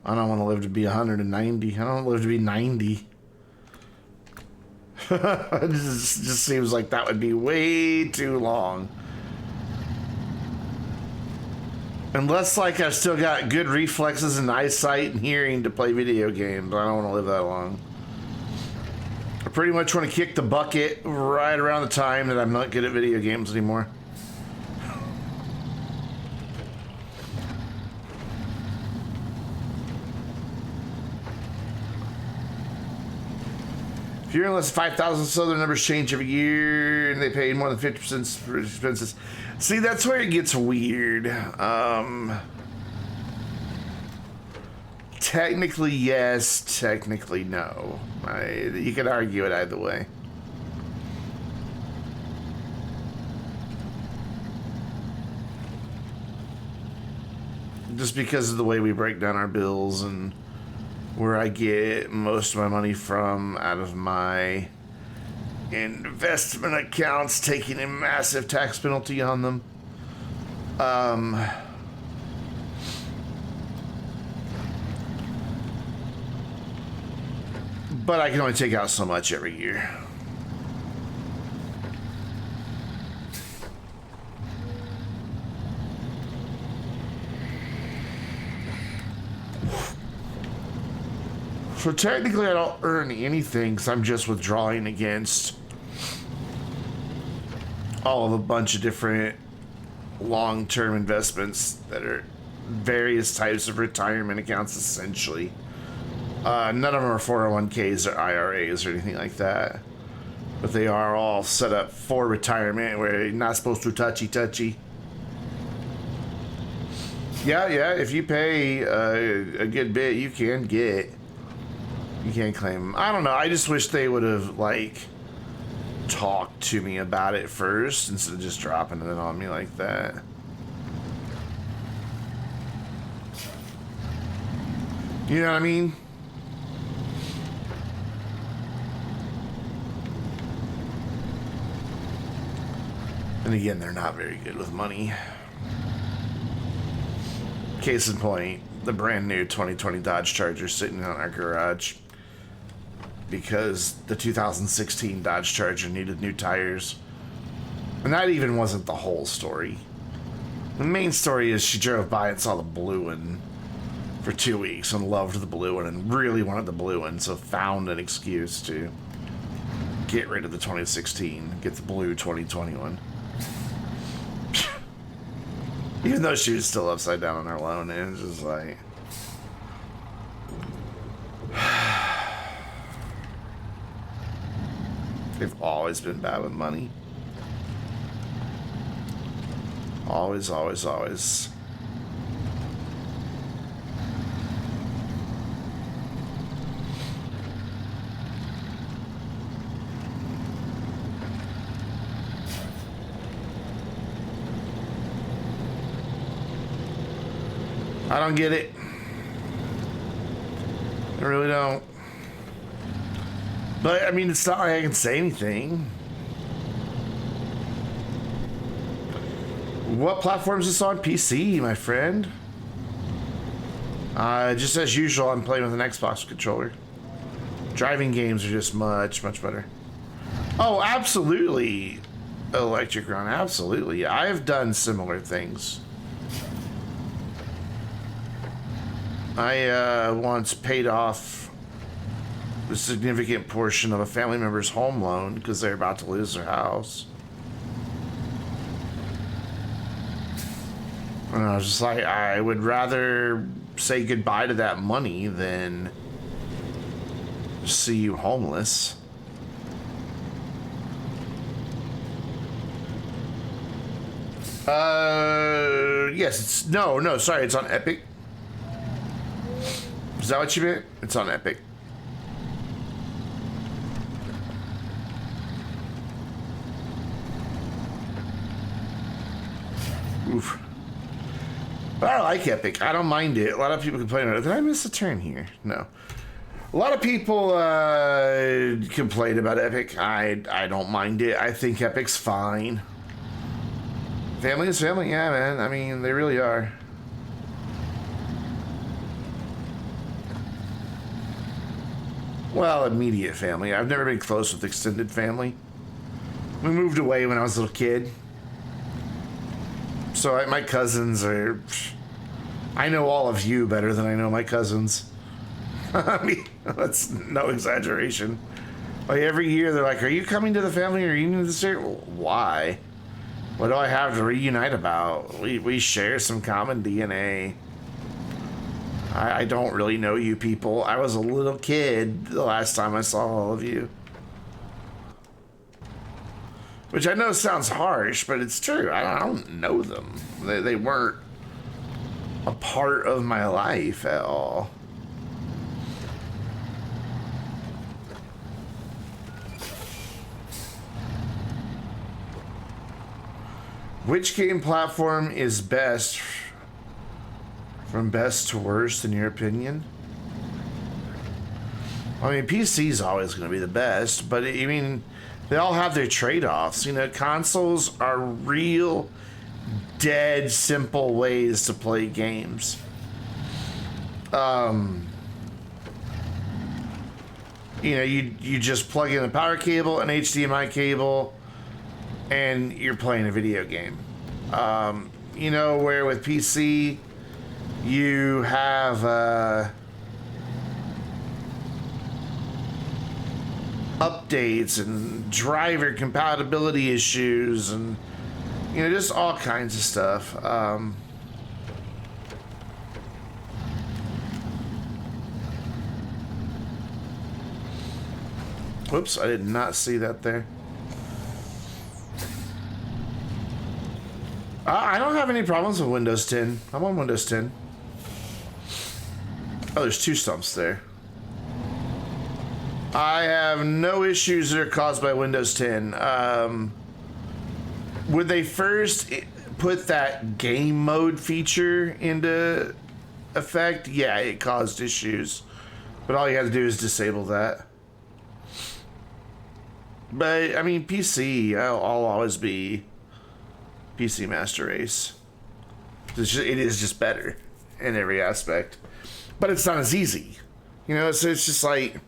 I don't want to live to be 190. I don't want to live to be 90. It just seems like that would be way too long. Unless, like, I've still got good reflexes and eyesight and hearing to play video games. I don't want to live that long. I pretty much want to kick the bucket right around the time that I'm not good at video games anymore. If you're in less than 5,000, so their numbers change every year, and they pay more than 50% for expenses. See, that's where it gets weird. Technically, yes. Technically, no. You could argue it either way. Just because of the way we break down our bills and where I get most of my money from out of my investment accounts, taking a massive tax penalty on them. But I can only take out so much every year. So technically I don't earn anything because I'm just withdrawing against all of a bunch of different long-term investments that are various types of retirement accounts, essentially. None of them are 401ks or IRAs or anything like that. But they are all set up for retirement where you're not supposed to touchy. Yeah, if you pay a good bit, you can claim them. I don't know, I just wish they would have, like, talked to me about it first instead of just dropping it on me like that. You know what I mean? And again, they're not very good with money. Case in point, the brand new 2020 Dodge Charger sitting in our garage because the 2016 Dodge Charger needed new tires. And that even wasn't the whole story. The main story is she drove by and saw the blue one for 2 weeks and loved the blue one and really wanted the blue one, so found an excuse to get rid of the 2016, get the blue 2021. Even though she was still upside down on her loan, it was just like... They've always been bad with money. Always. I don't get it. I really don't. But, I mean, it's not like I can say anything. What platform is this on? PC, my friend. Just as usual, I'm playing with an Xbox controller. Driving games are just much better. Oh, absolutely. Electric Run, absolutely. I have done similar things. I once paid off a significant portion of a family member's home loan because they're about to lose their house. And I was just like, I would rather say goodbye to that money than see you homeless. Yes, it's, no, sorry, it's on Epic. Is that what you meant? It's on Epic. Oof. But I like Epic. I don't mind it. A lot of people complain about it. Did I miss a turn here? No. A lot of people complain about Epic. I don't mind it. I think Epic's fine. Family is family, yeah, man. I mean, they really are. Well, immediate family. I've never been close with extended family. We moved away when I was a little kid. So my cousins are... I know all of you better than I know my cousins. I mean, that's no exaggeration. Like every year they're like, are you coming to the family reunion this year? Why? What do I have to reunite about? We share some common DNA. I don't really know you people. I was a little kid the last time I saw all of you. Which I know sounds harsh, but it's true. I don't know them. They weren't a part of my life at all. Which game platform is best, from best to worst, in your opinion? I mean, PC is always going to be the best, but I mean, they all have their trade-offs. You know, consoles are real, dead simple ways to play games. You know, you just plug in a power cable, an HDMI cable, and you're playing a video game. You know, where with PC, you have updates and driver compatibility issues and, you know, just all kinds of stuff. Whoops, I did not see that there. I don't have any problems with Windows 10. I'm on Windows 10. Oh, there's two stumps there. I have no issues that are caused by Windows 10. When they first put that game mode feature into effect, yeah, it caused issues. But all you had to do is disable that. But, I mean, PC, I'll always be PC Master Race. It is just better in every aspect. But it's not as easy. You know, so it's just like...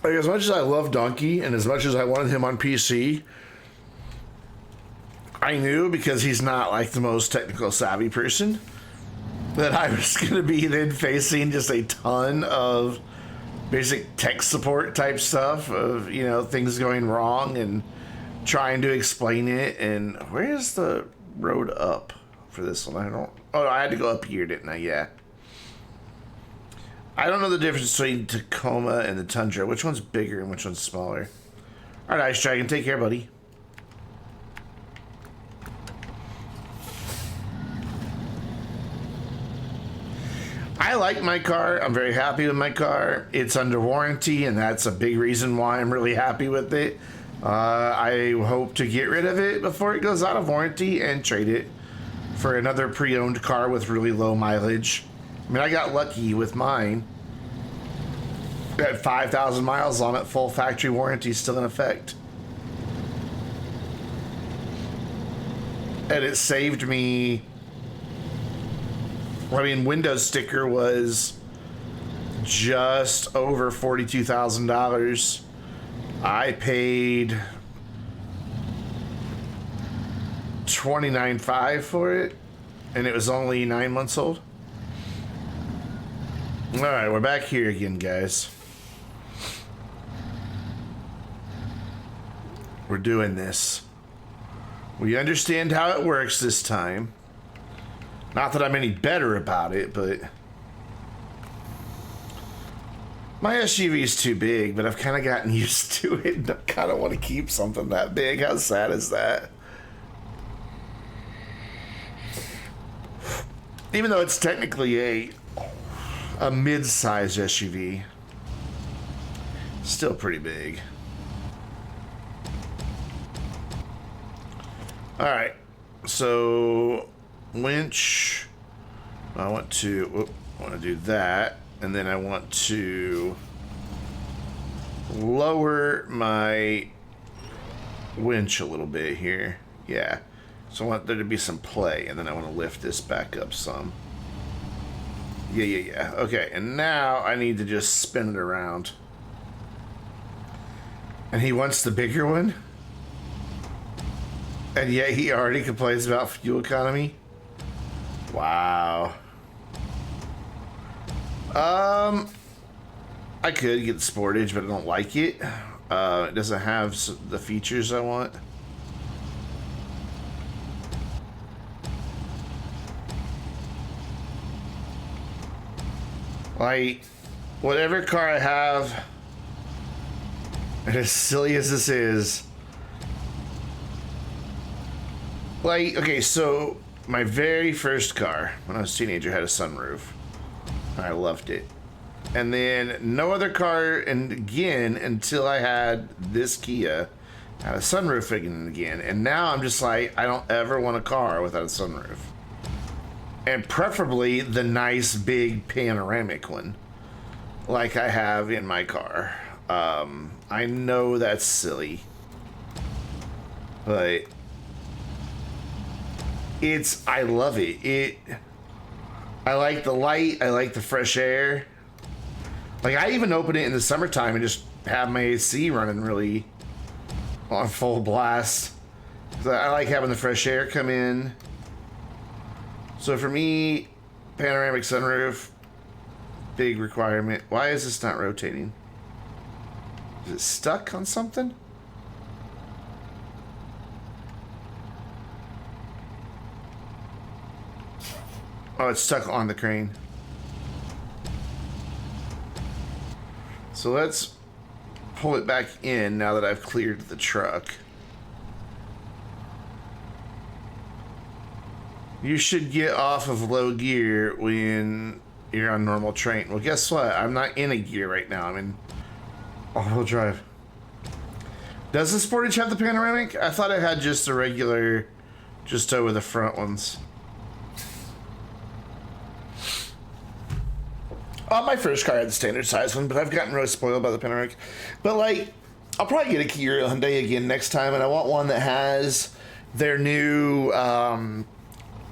Like, as much as I love Donkey and as much as I wanted him on PC, I knew, because he's not like the most technical savvy person, that I was going to be then facing just a ton of basic tech support type stuff of, you know, things going wrong and trying to explain it. And where's the road up for this one? Oh, I had to go up here, didn't I? Yeah. I don't know the difference between Tacoma and the Tundra. Which one's bigger and which one's smaller? All right, Ice Dragon, take care, buddy. I like my car. I'm very happy with my car. It's under warranty, and that's a big reason why I'm really happy with it. I hope to get rid of it before it goes out of warranty and trade it for another pre-owned car with really low mileage. I mean, I got lucky with mine. Got 5,000 miles on it, full factory warranty still in effect. And it saved me... I mean, Windows sticker was just over $42,000. I paid $29,500 for it, and it was only 9 months old. All right, we're back here again, guys. We're doing this. We understand how it works this time. Not that I'm any better about it, but my SUV is too big, but I've kind of gotten used to it, and I kind of want to keep something that big. How sad is that? Even though it's technically a mid-size SUV, still pretty big. All right, so winch. I want to do that, And then I want to lower my winch a little bit here. Yeah. So I want there to be some play, and then I want to lift this back up some. Yeah. Okay, and now I need to just spin it around. And he wants the bigger one? And yet he already complains about fuel economy? Wow. I could get the Sportage, but I don't like it. It doesn't have the features I want. Like, whatever car I have, and as silly as this is, like, okay, so my very first car when I was a teenager had a sunroof. I loved it. And then no other car, and again, until I had this Kia, had a sunroof again. And now I'm just like, I don't ever want a car without a sunroof. And preferably the nice big panoramic one, like I have in my car. I know that's silly, but I love it. I like the light, I like the fresh air. Like, I even open it in the summertime and just have my AC running really on full blast. So I like having the fresh air come in. So for me, panoramic sunroof, big requirement. Why is this not rotating? Is it stuck on something? Oh, it's stuck on the crane. So let's pull it back in now that I've cleared the truck. You should get off of low gear when you're on normal train. Well, guess what? I'm not in a gear right now. I'm in all-wheel drive. Does the Sportage have the panoramic? I thought it had just the regular, just over the front ones. My first car had the standard size one, but I've gotten really spoiled by the panoramic. But, like, I'll probably get a Kia Hyundai again next time, and I want one that has their new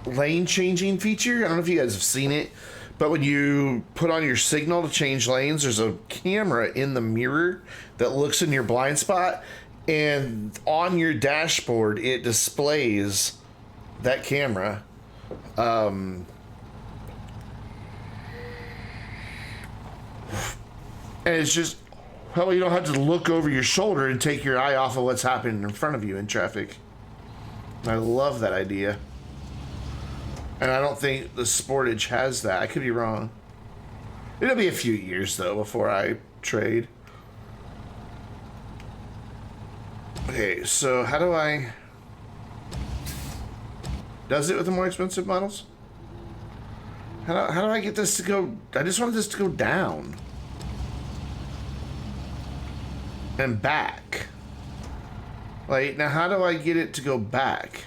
lane changing feature. I don't know if you guys have seen it, but when you put on your signal to change lanes, there's a camera in the mirror that looks in your blind spot, and on your dashboard, it displays that camera. And it's just, well, you don't have to look over your shoulder and take your eye off of what's happening in front of you in traffic. I love that idea. And I don't think the Sportage has that. I could be wrong. It'll be a few years, though, before I trade. Okay, so how do I... Does it with the more expensive models? How do I get this to go... I just wanted this to go down. And back. Like, now how do I get it to go back?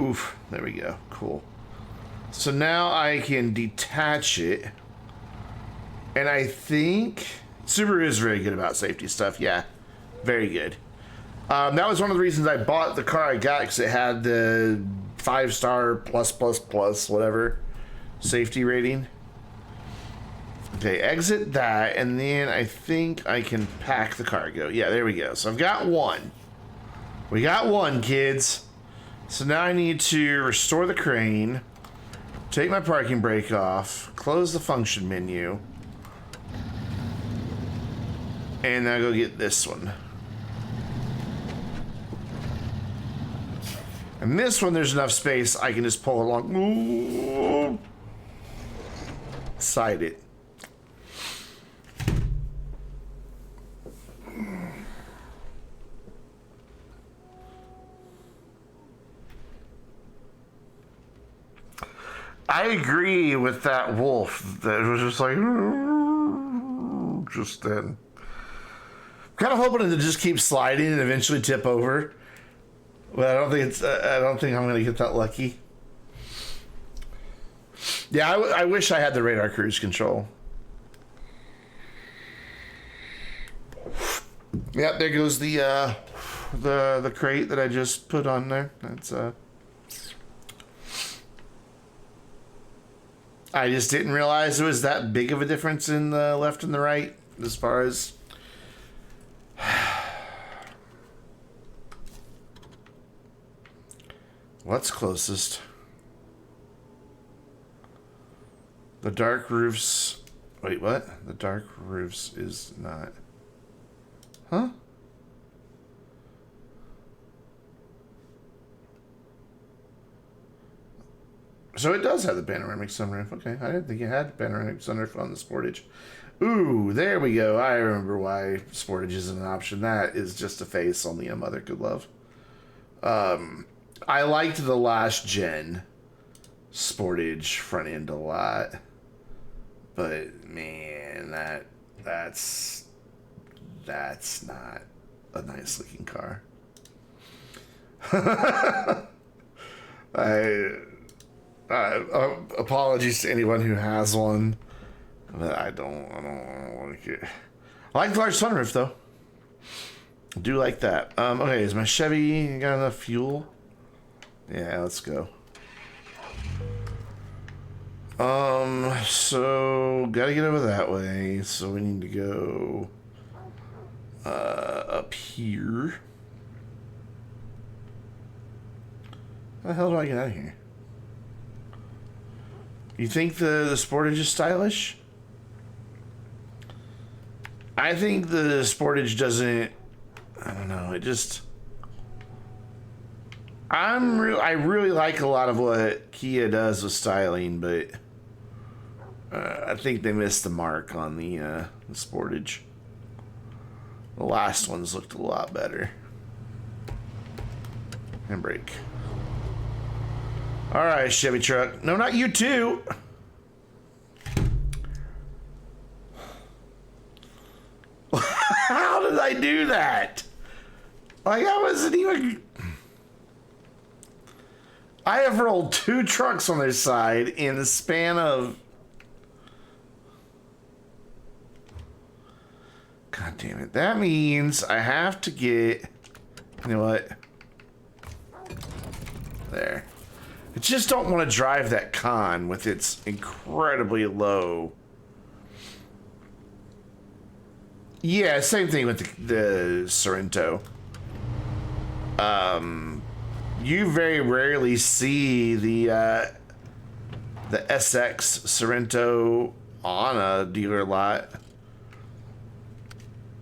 Oof, there we go. Cool. So now I can detach it. And I think Subaru is very good about safety stuff. Yeah, very good. That was one of the reasons I bought the car I got, because it had the 5-star plus whatever safety rating. Okay, exit that, and then I think I can pack the cargo. Yeah, there we go. So I've got one. We got one, kids. So now I need to restore the crane, take my parking brake off, close the function menu, and now go get this one. And this one, there's enough space, I can just pull along. Ooh. Side it. I agree with that wolf that was just like, just then. Kind of hoping to just keep sliding and eventually tip over. But I don't think it's. I don't think I'm gonna get that lucky. Yeah, I wish I had the radar cruise control. Yeah, there goes the crate that I just put on there. That's I just didn't realize there was that big of a difference in the left and the right as far as. What's closest? The dark roofs. Wait, what? The dark roofs is not. Huh? So it does have the panoramic sunroof. Okay, I didn't think it had panoramic sunroof on the Sportage. Ooh, there we go. I remember why Sportage isn't an option. That is just a face only a mother could love. I liked the last gen Sportage front end a lot, but man, that's not a nice looking car. Apologies to anyone who has one, but I don't like it. I like the large sunroof though. I do like that. Okay, is my Chevy got enough fuel? Yeah, let's go. So gotta get over that way. So we need to go up here. How the hell do I get out of here? You think the Sportage is stylish? I think the Sportage doesn't. I don't know. It just. I really like a lot of what Kia does with styling, but I think they missed the mark on the Sportage. The last ones looked a lot better. And brake. All right, Chevy truck. No, not you too. How did I do that? Like, I wasn't even... I have rolled 2 trucks on their side in the span of... God damn it. That means I have to get... You know what? There. I just don't want to drive that Con with its incredibly low... Yeah, same thing with the Sorento. You very rarely see the SX Sorento on a dealer lot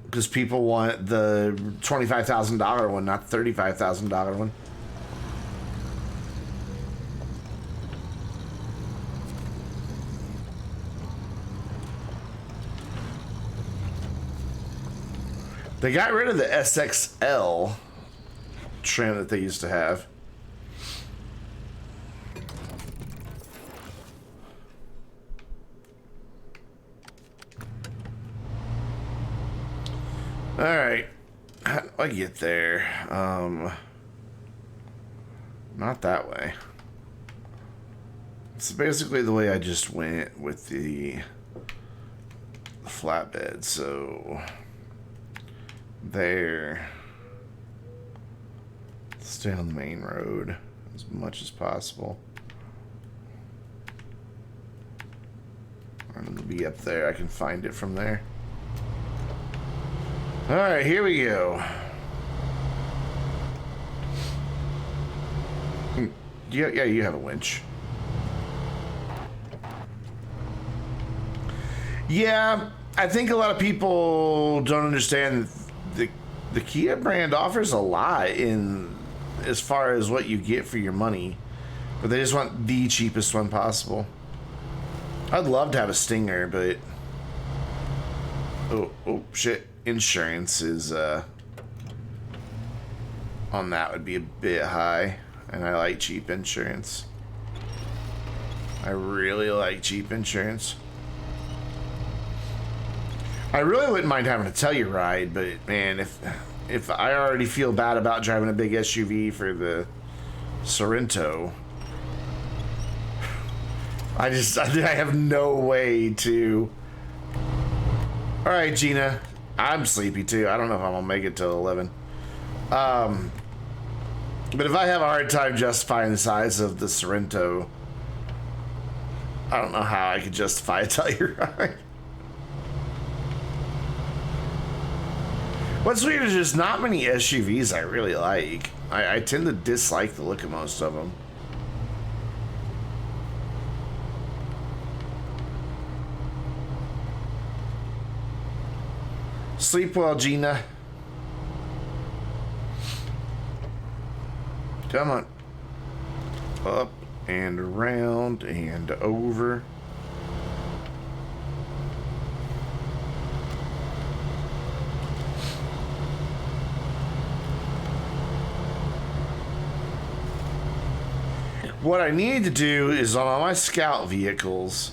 because people want the $25,000 one, not the $35,000 one. They got rid of the SXL trim that they used to have. All right, how do I get there? Not that way. It's basically the way I just went with the flatbed. So there. Stay on the main road as much as possible. I'm gonna be up there. I can find it from there. All right, here we go. Yeah, you have a winch. Yeah, I think a lot of people don't understand the Kia brand offers a lot in as far as what you get for your money, but they just want the cheapest one possible. I'd love to have a Stinger, but oh shit, insurance is on that would be a bit high, and I like cheap insurance. I really like cheap insurance. I really wouldn't mind having a Telluride, but man, if I already feel bad about driving a big SUV for the Sorrento, I have no way to. All right, Gina, I'm sleepy too. I don't know if I'm gonna make it till 11. But if I have a hard time justifying the size of the Sorrento, I don't know how I could justify a Telluride. What's weird is there's not many SUVs I really like. I tend to dislike the look of most of them. Sleep well, Gina. Come on. Up and around and over. What I need to do is on all my Scout vehicles,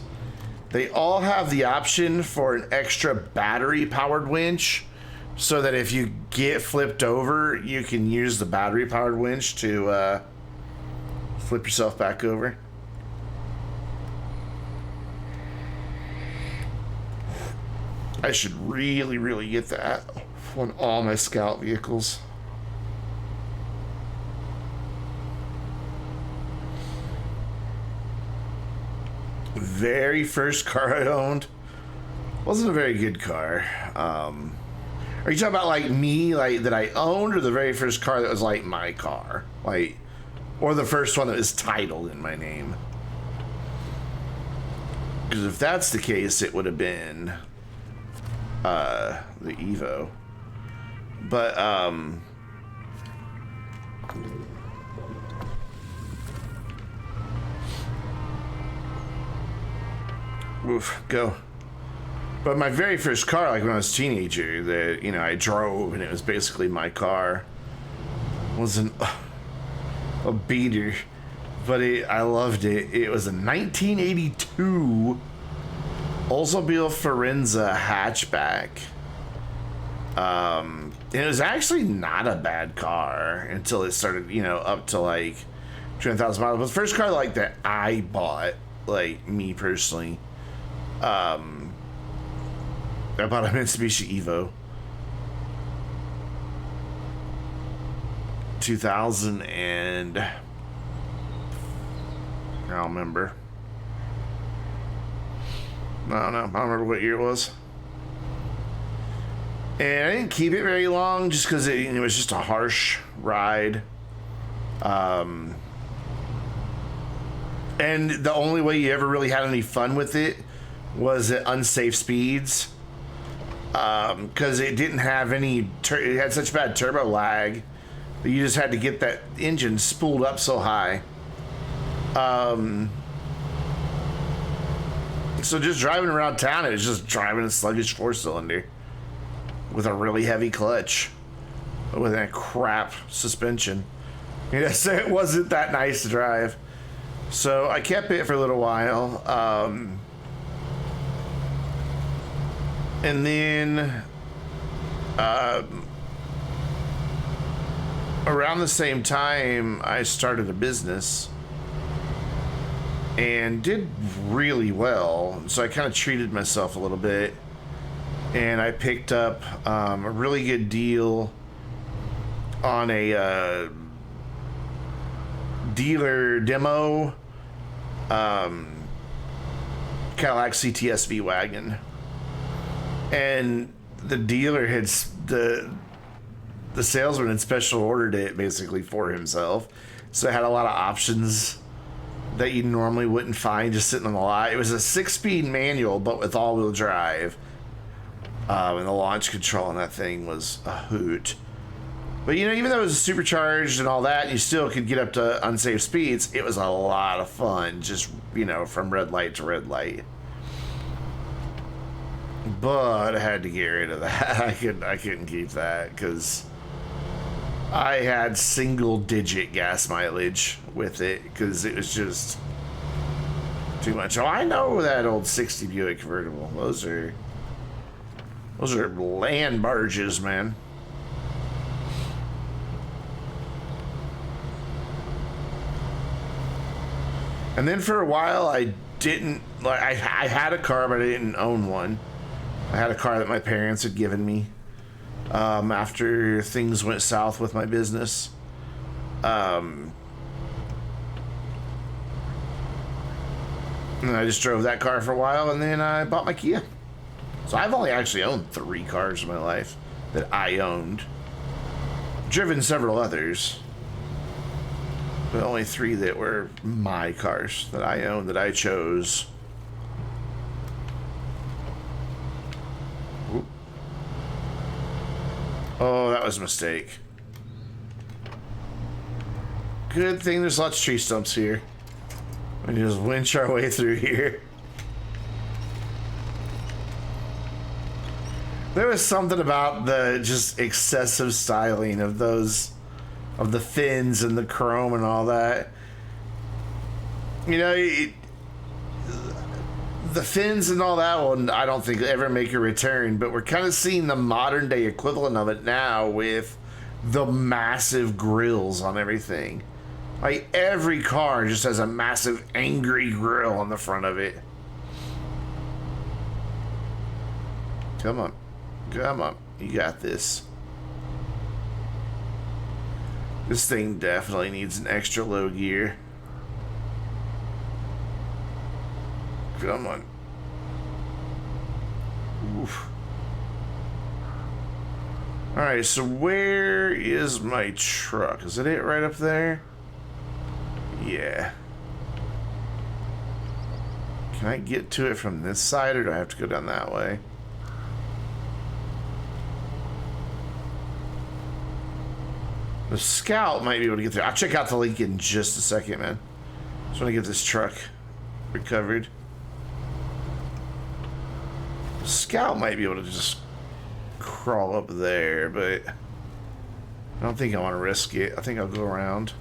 they all have the option for an extra battery powered winch, so that if you get flipped over, you can use the battery powered winch to flip yourself back over. I should really get that on all my Scout vehicles. Very first car I owned wasn't a very good car. Are you talking about like me, like that I owned, or the very first car that was like my car, like, or the first one that was titled in my name? Because if that's the case, it would have been the Evo. But oof, go. But my very first car, like when I was a teenager, that, you know, I drove and it was basically my car, was a beater, but I loved it. It was a 1982 Oldsmobile Forenza hatchback. And it was actually not a bad car until it started, you know, up to like 200,000 miles. But the first car like that I bought, like me personally, I bought a Mitsubishi Evo 2000 and I don't remember. I don't know. I don't remember what year it was. And I didn't keep it very long just because it was just a harsh ride. And the only way you ever really had any fun with it was at unsafe speeds. Because it didn't have any, it had such bad turbo lag that you just had to get that engine spooled up so high. So just driving around town, it was just driving a sluggish 4-cylinder with a really heavy clutch with that crap suspension. So it wasn't that nice to drive. So I kept it for a little while. And then around the same time, I started a business and did really well. So I kind of treated myself a little bit. And I picked up a really good deal on a dealer demo Cadillac CTS V-Wagon. And the dealer had, the salesman had special ordered it basically for himself. So it had a lot of options that you normally wouldn't find just sitting on the lot. It was a 6-speed manual, but with all-wheel drive. And the launch control on that thing was a hoot. But, you know, even though it was supercharged and all that, you still could get up to unsafe speeds. It was a lot of fun, just, you know, from red light to red light. But I had to get rid of that. I couldn't keep that because I had single-digit gas mileage with it because it was just too much. Oh, I know that old 60 Buick convertible. Those are land barges, man. And then for a while, I didn't, like, I had a car, but I didn't own one. I had a car that my parents had given me after things went south with my business. And I just drove that car for a while, and then I bought my Kia. So I've only actually owned 3 cars in my life that I owned. Driven several others, but only 3 that were my cars that I owned, that I chose. Oop. Oh, that was a mistake. Good thing there's lots of tree stumps here. We can just winch our way through here. There was something about the just excessive styling of those, of the fins and the chrome and all that. You know, the fins and all that one, I don't think ever make a return, but we're kind of seeing the modern day equivalent of it now with the massive grills on everything. Like, every car just has a massive angry grill on the front of it. Come on. Come on, you got this. This thing definitely needs an extra low gear. Come on. Oof. Alright, so where is my truck? Is it right up there? Yeah. Can I get to it from this side, or do I have to go down that way? The Scout might be able to get there. I'll check out the leak in just a second, man. Just want to get this truck recovered. The Scout might be able to just crawl up there, but I don't think I want to risk it. I think I'll go around.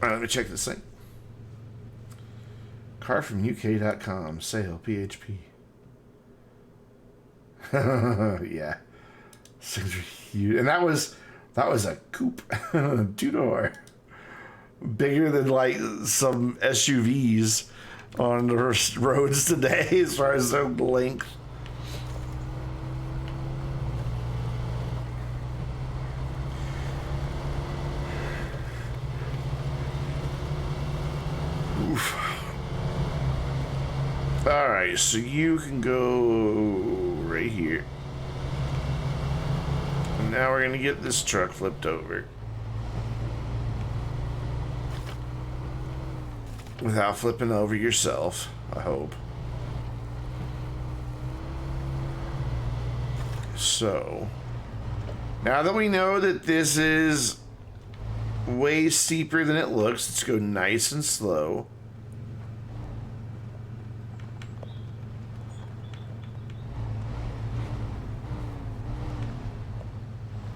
All right, let me check this thing. Carfromuk.com. Sale. PHP. Yeah. And that was a coupe. 2-door. Bigger than like some SUVs on the roads today as far as their length. Oof. Alright, so you can go right here. And now we're gonna get this truck flipped over. Without flipping over yourself, I hope. So, now that we know that this is way steeper than it looks, let's go nice and slow.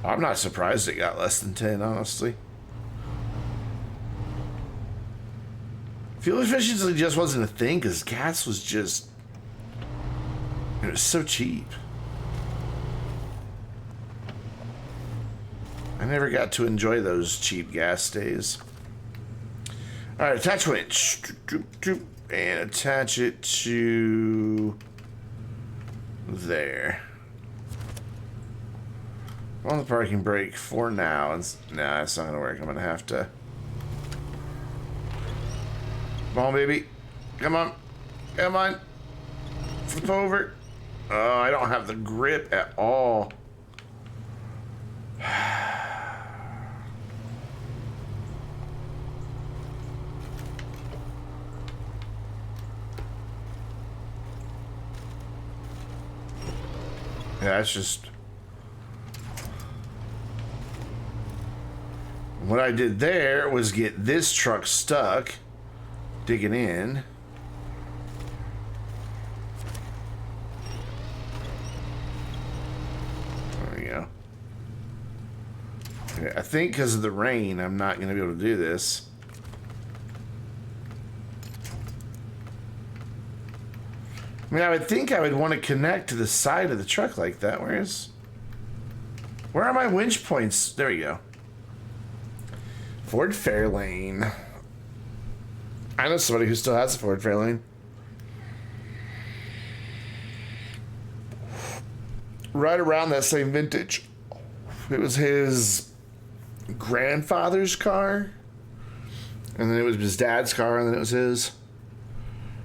I'm not surprised it got less than 10, honestly. Fuel efficiency just wasn't a thing because gas was just... it was so cheap. I never got to enjoy those cheap gas days. Alright, attach winch. And attach it to... there. On the parking brake for now. Nah, it's not gonna work. I'm gonna have to. Come on, baby. Come on. Come on. Flip over. Oh, I don't have the grip at all. Yeah, it's just... what I did there was get this truck stuck, digging in. There we go. Okay, I think because of the rain, I'm not going to be able to do this. I mean, I would think I would want to connect to the side of the truck like that. Where is... Where are my winch points? There we go. Ford Fairlane. I know somebody who still has a Ford Fairlane. Right around that same vintage. It was his grandfather's car. And then it was his dad's car, and then it was his.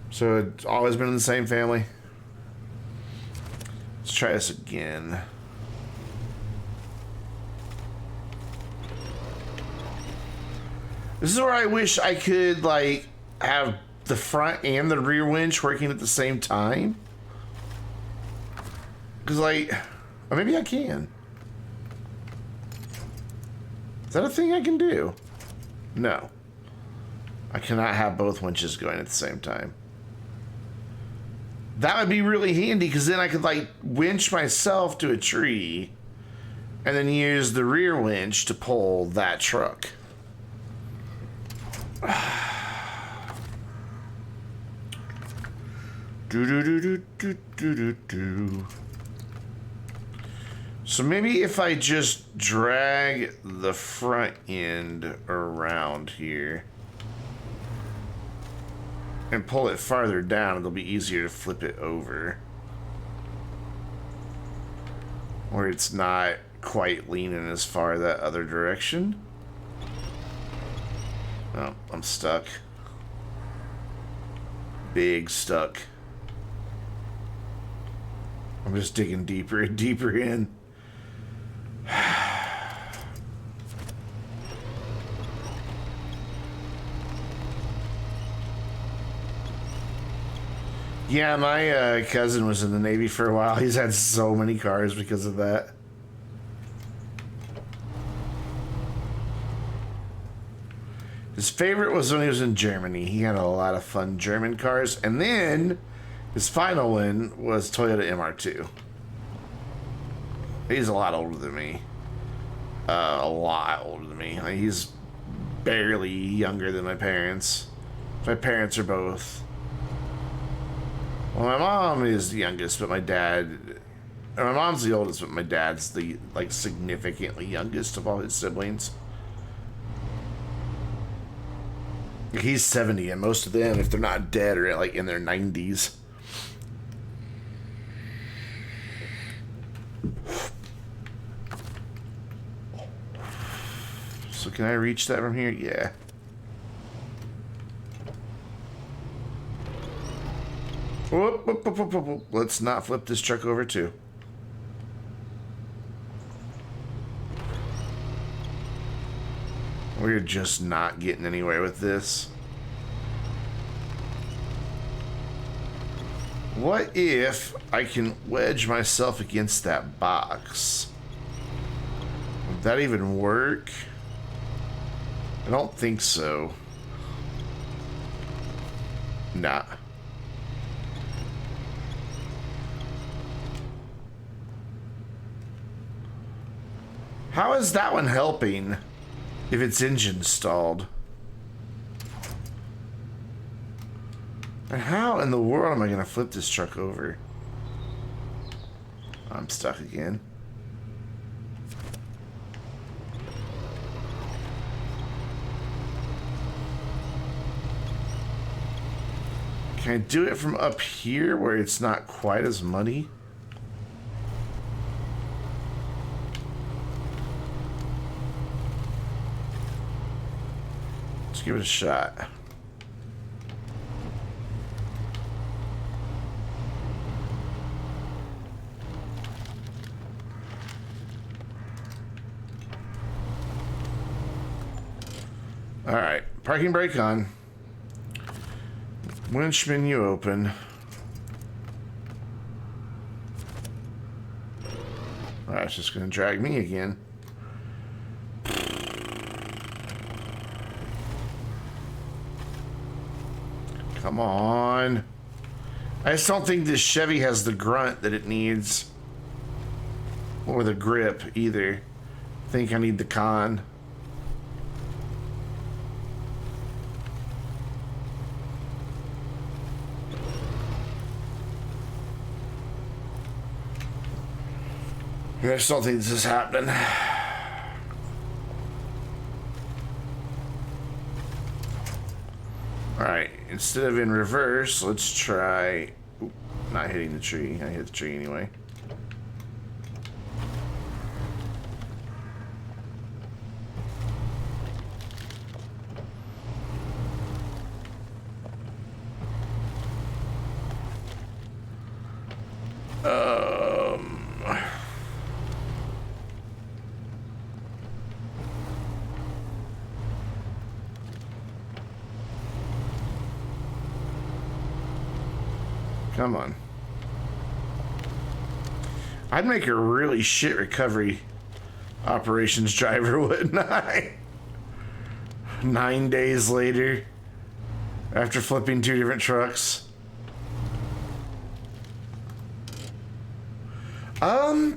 So it's always been in the same family. Let's try this again. This is where I wish I could, like, have the front and the rear winch working at the same time. Because, like, or maybe I can. Is that a thing I can do? No. I cannot have both winches going at the same time. That would be really handy, because then I could, like, winch myself to a tree and then use the rear winch to pull that truck. So maybe if I just drag the front end around here and pull it farther down, it'll be easier to flip it over. Or it's not quite leaning as far that other direction. Oh, I'm stuck. Big stuck. I'm just digging deeper and deeper in. Yeah, my cousin was in the Navy for a while. He's had so many cars because of that. His favorite was when he was in Germany. He had a lot of fun German cars. And then his final one was Toyota MR2. He's a lot older than me. A lot older than me. Like, he's barely younger than my parents. My parents are both. Well, my mom is the youngest, but my dad... Or my mom's the oldest, but my dad's the, like, significantly youngest of all his siblings. He's 70, and most of them, if they're not dead, are like in their 90s. So can I reach that from here? Yeah. Whoop, whoop, whoop, whoop, whoop. Let's not flip this truck over too. We're just not getting anywhere with this. What if I can wedge myself against that box? Would that even work? I don't think so. Nah. How is that one helping if its engine stalled? And how in the world am I going to flip this truck over? I'm stuck again. Can I do it from up here where it's not quite as muddy? Let's give it a shot. All right, parking brake on. Winch menu open. All right, it's just gonna drag me again. Come on. I just don't think this Chevy has the grunt that it needs. Or the grip either. I think I need the con. I just don't think this is happening. Alright, instead of in reverse, let's try... Oop, not hitting the tree. I hit the tree anyway. Come on. I'd make a really shit recovery operations driver, wouldn't I? 9 days later, after flipping 2 different trucks. I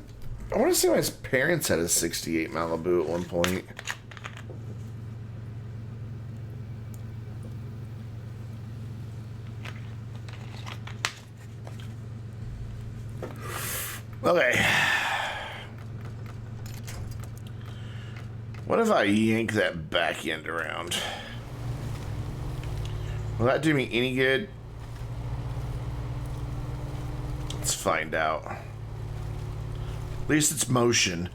want to say my parents had a 68 Malibu at one point. Okay. What if I yank that back end around? Will that do me any good? Let's find out. At least it's motion.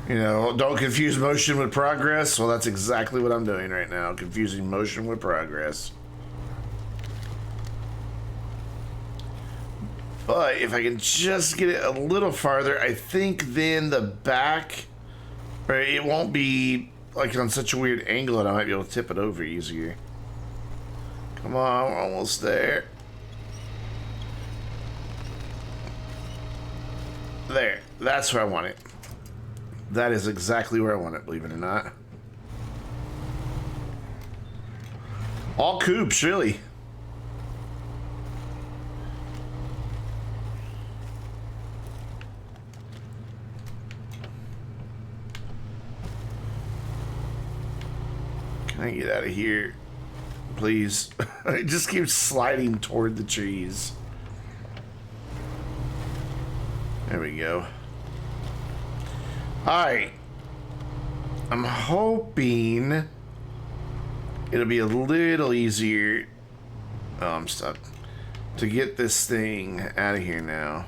You know, don't confuse motion with progress. Well, that's exactly what I'm doing right now. Confusing motion with progress. But if I can just get it a little farther, I think then the back, or it won't be like on such a weird angle that I might be able to tip it over easier. Come on, we're almost there. There, that's where I want it. That is exactly where I want it, believe it or not. All coupes, really. Can I get out of here, please? It just keeps sliding toward the trees. There we go. Alright. I'm hoping it'll be a little easier. Oh, I'm stuck. To get this thing out of here now.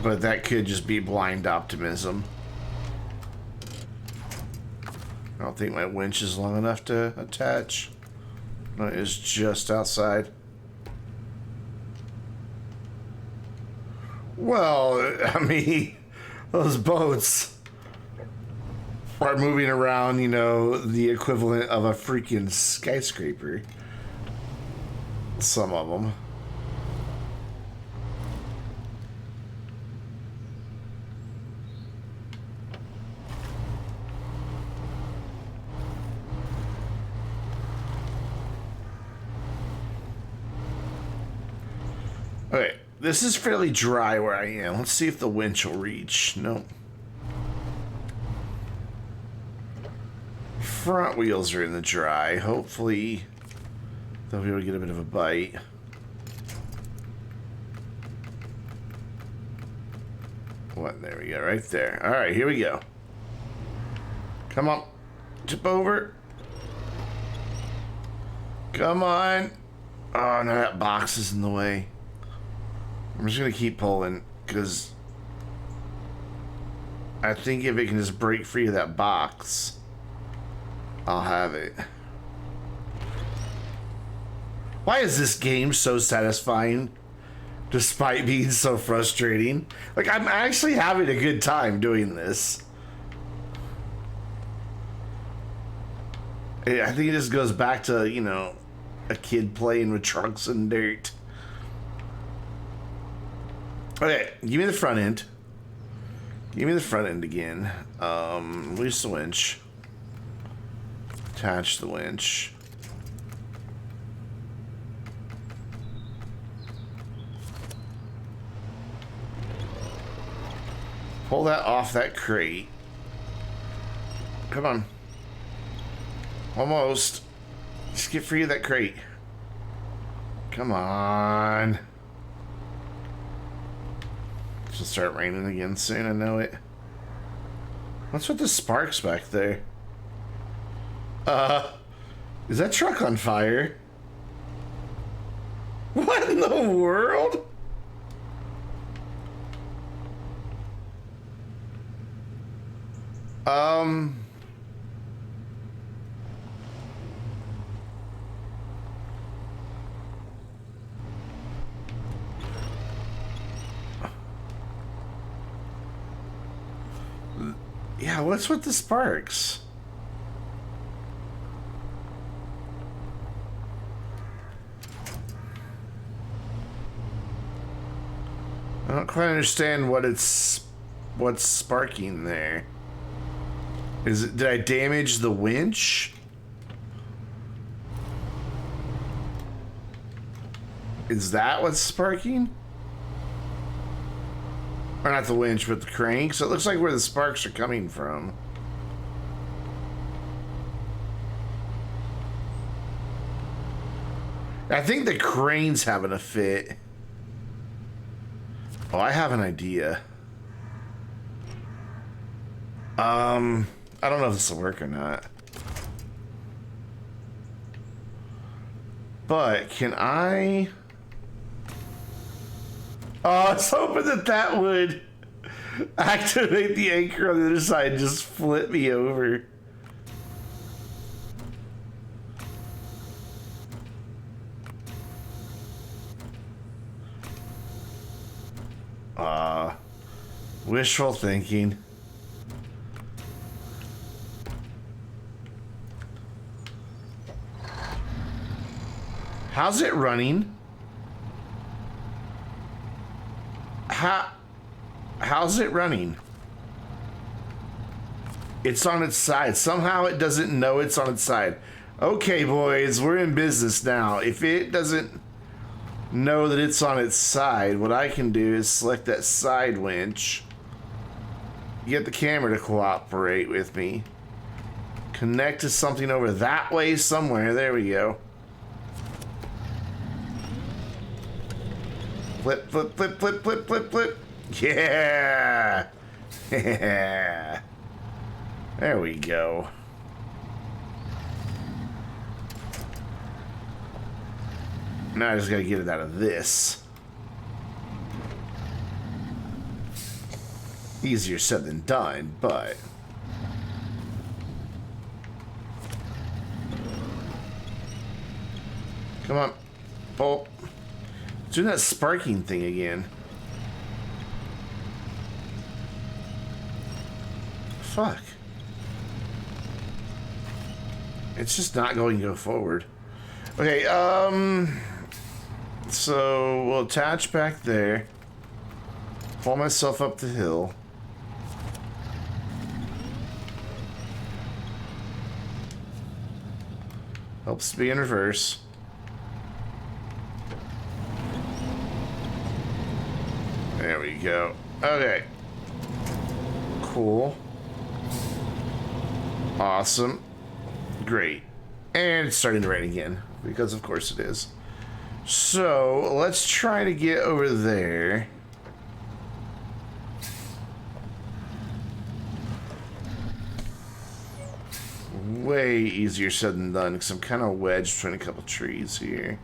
But that could just be blind optimism. I don't think my winch is long enough to attach. No, it is just outside. Well, I mean, those boats are moving around, you know, the equivalent of a freaking skyscraper. Some of them. Okay, this is fairly dry where I am. Let's see if the winch will reach. Nope. Front wheels are in the dry. Hopefully they'll be able to get a bit of a bite. What? There we go, right there. All right, here we go. Come on. Tip over. Come on. Oh, no, that box is in the way. I'm just going to keep pulling, because I think if it can just break free of that box, I'll have it. Why is this game so satisfying, despite being so frustrating? Like, I'm actually having a good time doing this. I think it just goes back to, you know, a kid playing with trucks and dirt. Okay, give me the front end. Give me the front end again. Release the winch. Attach the winch. Pull that off that crate. Come on. Almost. Just get free of that crate. Come on. It'll start raining again soon, I know it. What's with the sparks back there? Is that truck on fire? What in the world? Yeah, what's with the sparks? I don't quite understand what's sparking there. Did I damage the winch? Is that what's sparking? Or not the winch, but the crank. So it looks like where the sparks are coming from. I think the crane's having a fit. Oh, I have an idea. I don't know if this will work or not. But can I... Oh, I was hoping that would activate the anchor on the other side and just flip me over. Wishful thinking. How's it running? How's it running? It's on its side. Somehow it doesn't know it's on its side. Okay, boys, we're in business now. If it doesn't know that it's on its side, what I can do is select that side winch. Get the camera to cooperate with me. Connect to something over that way somewhere. There we go. Flip, flip, flip, flip, flip, flip, flip. Yeah. Yeah. There we go. Now I just gotta get it out of this. Easier said than done, but... Come on. Oh. It's doing that sparking thing again. Fuck. It's just not going to go forward. Okay, so we'll attach back there. Pull myself up the hill. Helps be in reverse. There we go. Okay. Cool. Awesome. Great. And it's starting to rain again, because of course it is. So, let's try to get over there. Way easier said than done, because I'm kind of wedged between a couple trees here.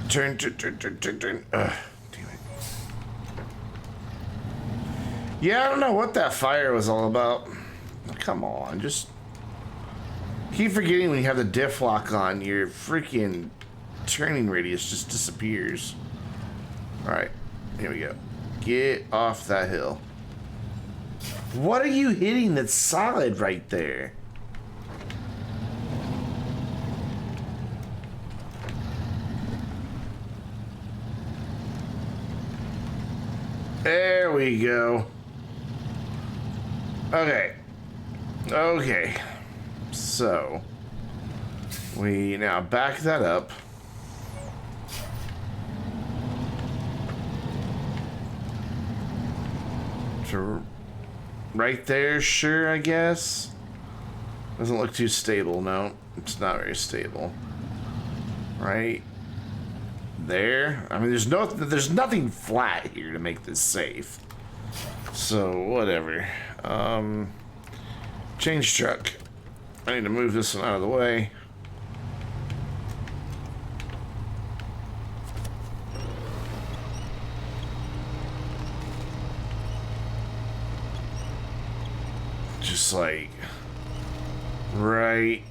Turn. Damn it. Yeah, I don't know what that fire was all about. Come on, just... Keep forgetting when you have the diff lock on, your freaking turning radius just disappears. Alright, here we go. Get off that hill. What are you hitting that's solid right there? There we go. Okay. Okay. So we now back that up. To right there, sure, I guess. Doesn't look too stable, no. It's not very stable. Right there. I mean, there's nothing flat here to make this safe. So, whatever. Change truck. I need to move this one out of the way. Just like right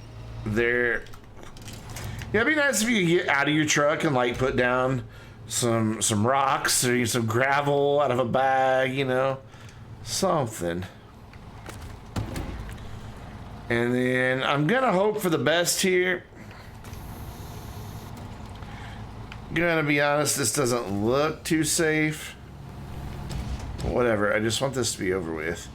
there. Yeah, it'd be nice if you could get out of your truck and like put down some rocks or some gravel out of a bag, you know, something. And then I'm gonna hope for the best here. Gonna be honest, this doesn't look too safe. Whatever, I just want this to be over with.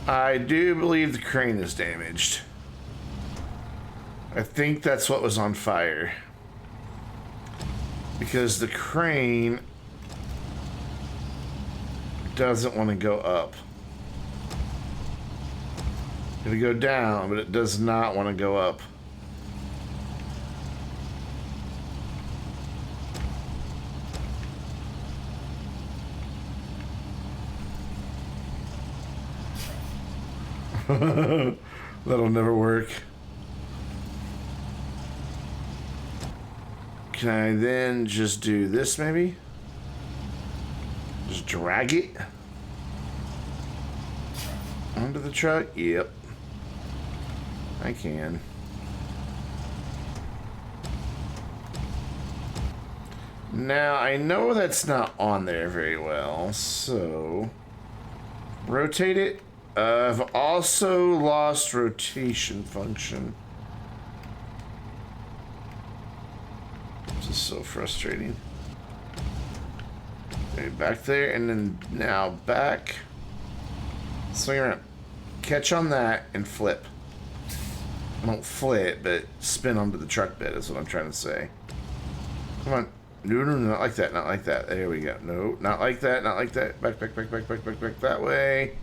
I do believe the crane is damaged. I think that's what was on fire. Because the crane doesn't want to go up. It'll go down, but it does not want to go up. That'll never work. Can I then just do this maybe? Just drag it onto the truck? Yep. I can. Now I know that's not on there very well, so rotate it. I've also lost rotation function. This is so frustrating. Okay, back there, and then now back. Swing around. Catch on that and flip. Don't flip, but spin onto the truck bed is what I'm trying to say. Come on. No, not like that, not like that. There we go. No, not like that, not like that. Back that way.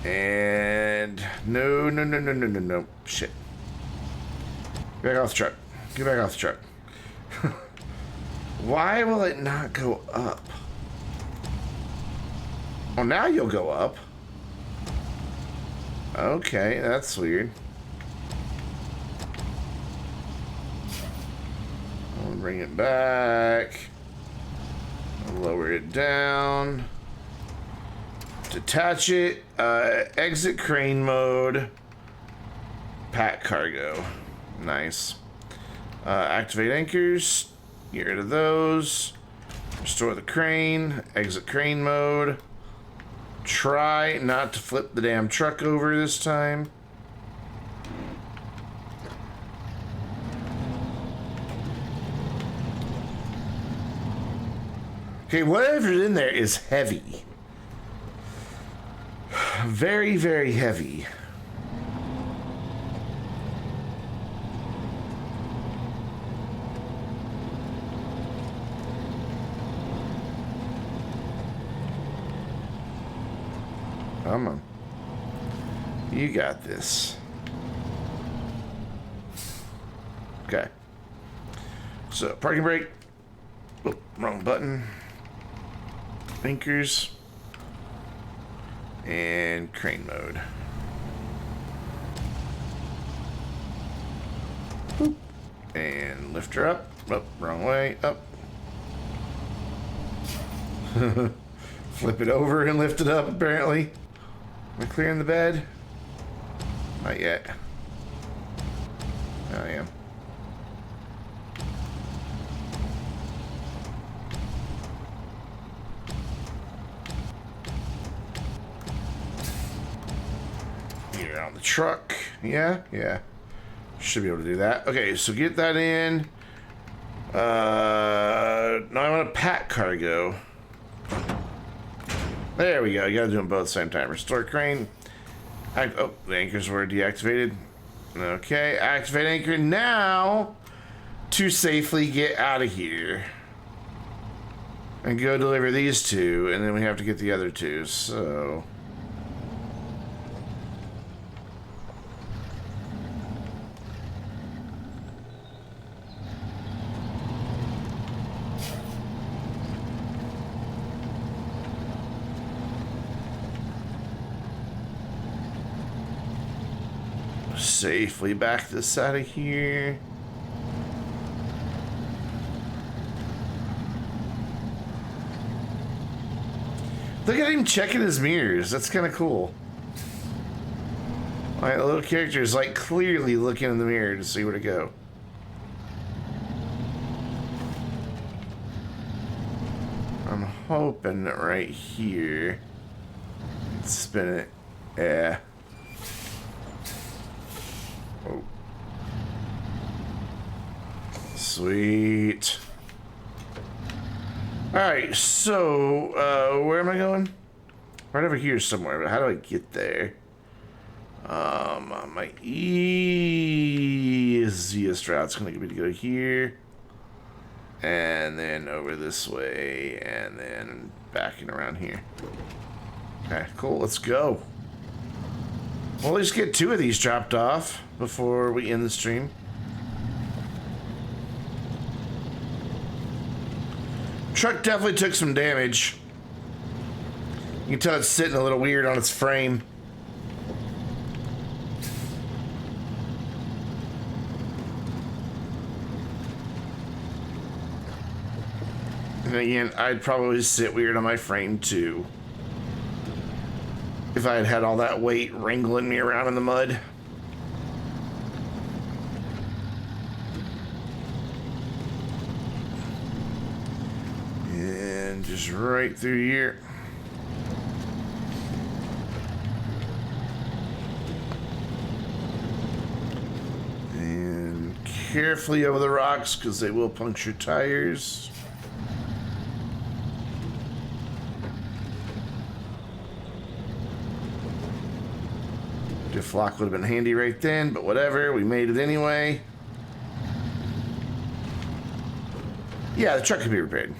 And no. Shit. Get back off the truck. Get back off the truck. Why will it not go up? Oh, now you'll go up. Okay, that's weird. I'll bring it back. I'll lower it down. Detach it. Exit crane mode. Pack cargo. Nice. Activate anchors. Get rid of those. Restore the crane. Exit crane mode. Try not to flip the damn truck over this time. Okay, whatever's in there is heavy. Very, very heavy. Come on. You got this. Okay. So, parking brake. Oh, wrong button. Anchors. And crane mode. Boop. And lift her up. Oh, wrong way. Up. Flip it over and lift it up, apparently. Am I clearing the bed? Not yet. I am. You're on the truck. Yeah. Should be able to do that. Okay, so get that in. Now I want to pack cargo. There we go. You gotta do them both at the same time. Restore crane. Oh, the anchors were deactivated. Okay, activate anchor now to safely get out of here. And go deliver these two, and then we have to get the other two, so... Safely back this out of here. Look at him checking his mirrors. That's kind of cool. Like, the little character is like clearly looking in the mirror to see where to go. I'm hoping that right here. Spin it. Yeah. Oh. Sweet. Alright, so, where am I going? Right over here somewhere, but how do I get there? My easiest route's gonna be to go here. And then over this way, and then back and around here. Okay, cool, let's go. We'll at least get 2 of these dropped off before we end the stream. Truck definitely took some damage. You can tell it's sitting a little weird on its frame. And again, I'd probably sit weird on my frame too. If I had had all that weight wrangling me around in the mud. And just right through here. And carefully over the rocks because they will puncture tires. Diff lock would have been handy right then, but whatever, we made it anyway. Yeah, the truck can be repaired.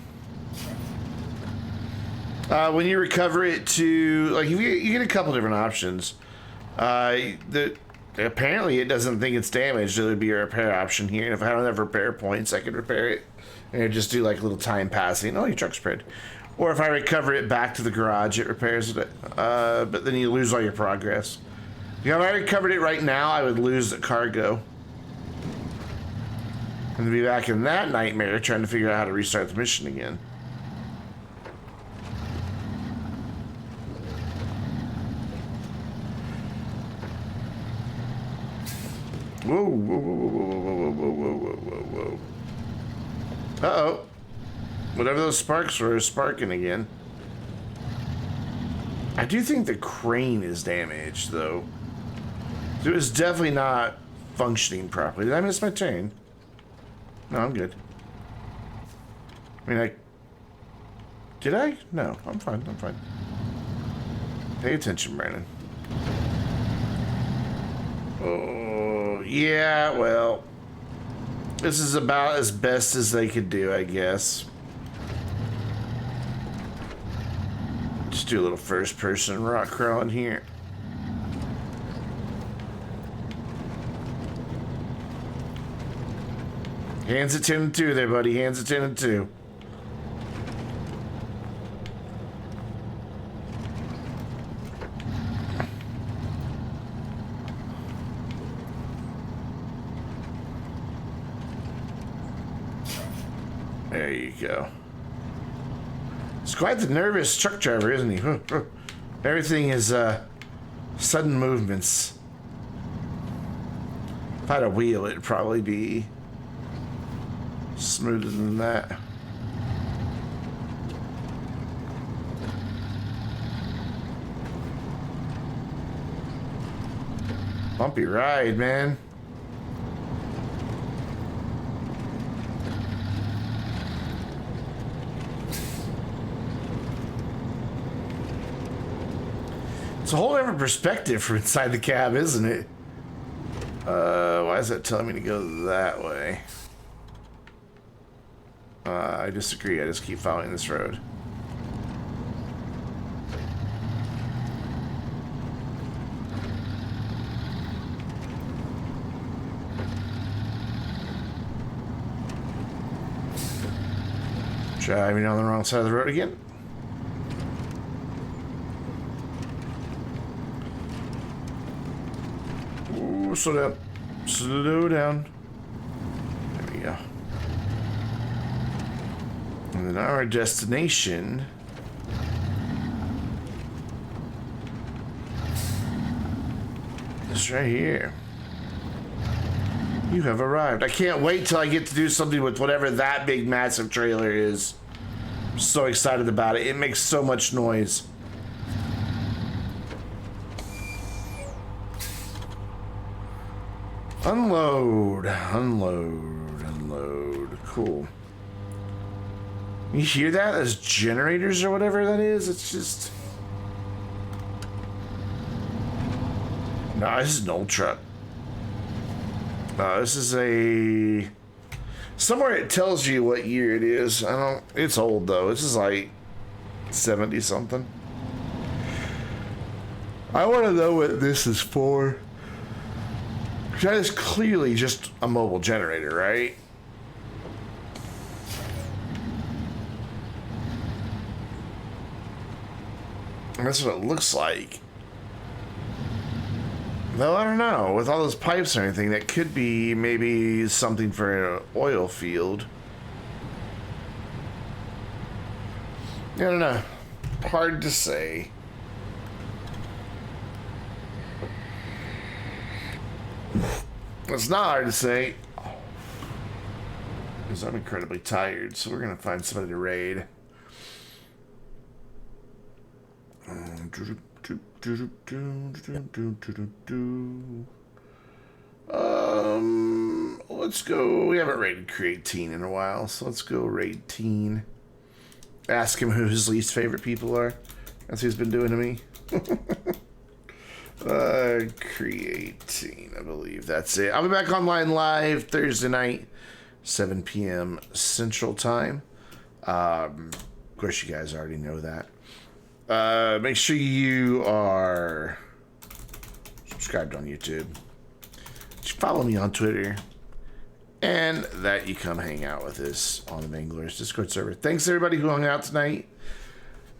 When you recover it to, like, you get a couple different options. Apparently it doesn't think it's damaged, so there'd be a repair option here, and if I don't have repair points, I could repair it. And it'd just do like a little time passing. Oh, your truck's repaired. Or if I recover it back to the garage, it repairs it. But then you lose all your progress. If I recovered it right now, I would lose the cargo. And to be back in that nightmare trying to figure out how to restart the mission again. Whoa, whoa, whoa, whoa, whoa, whoa, whoa, whoa, whoa, whoa. Uh-oh. Whatever those sparks were is sparking again. I do think the crane is damaged, though. It was definitely not functioning properly. Did I miss my turn? No, I'm good. I mean, did I? No, I'm fine. I'm fine. Pay attention, Brandon. Oh, yeah, well. This is about as best as they could do, I guess. Just do a little first-person rock crawling here. Hands at 10 and 2 there, buddy. Hands at 10 and 2. There you go. He's quite the nervous truck driver, isn't he? Everything is sudden movements. If I had a wheel, it'd probably be smoother than that. Bumpy ride, man. It's a whole different perspective from inside the cab, isn't it? Why is that telling me to go that way? I disagree. I just keep following this road. Driving on the wrong side of the road again. Ooh, slow down. Slow down. There we go. And then our destination is right here. You have arrived. I can't wait till I get to do something with whatever that big massive trailer is. I'm so excited about it. It makes so much noise. Unload, unload, unload. Cool. You hear that? Those generators or whatever that is? It's just... No, this is an old truck. This is a... Somewhere it tells you what year it is. I don't... It's old, though. This is like 70-something. I want to know what this is for. That is clearly just a mobile generator, right? And that's what it looks like. Though I don't know, with all those pipes and everything, that could be maybe something for an oil field. I don't know. Hard to say. It's not hard to say. Because I'm incredibly tired, so we're going to find somebody to raid. Let's go. We haven't raided Create Teen in a while, so let's go raid Teen. Ask him who his least favorite people are. That's what he's been doing to me. Create Teen, I believe that's it. I'll be back online live Thursday night, 7 p.m. Central Time. Of course, you guys already know that. Make sure you are subscribed on YouTube. Follow me on Twitter. And that you come hang out with us on the Vainglorious Discord server. Thanks everybody who hung out tonight.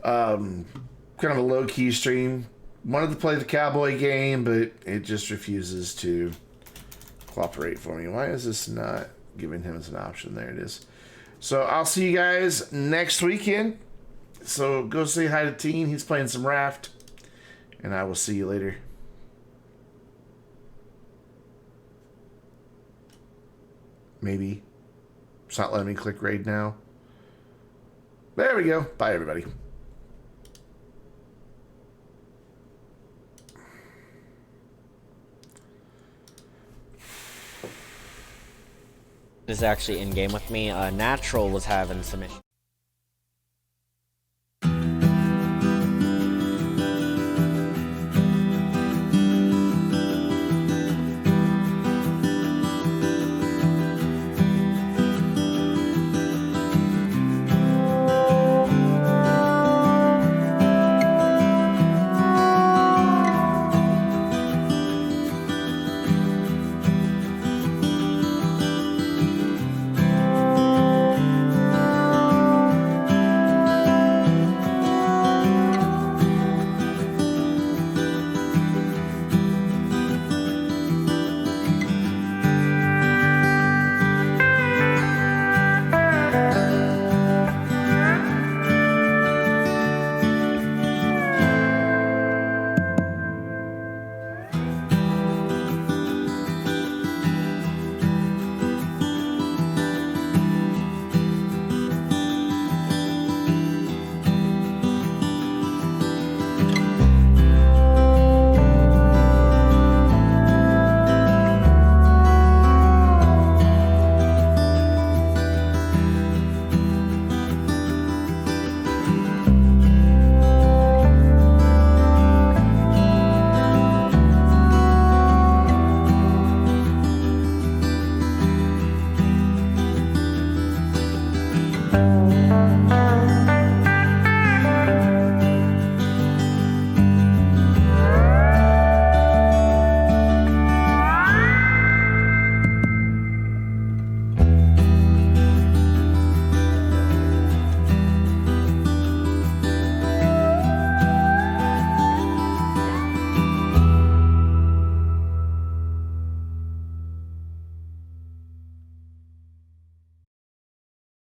Kind of a low-key stream. Wanted to play the cowboy game, but it just refuses to cooperate for me. Why is this not giving him as an option? There it is. So I'll see you guys next weekend. So go say hi to Teen. He's playing some Raft. And I will see you later. Maybe. It's not letting me click raid now. There we go. Bye, everybody. Is actually in game with me. Natural was having some issues.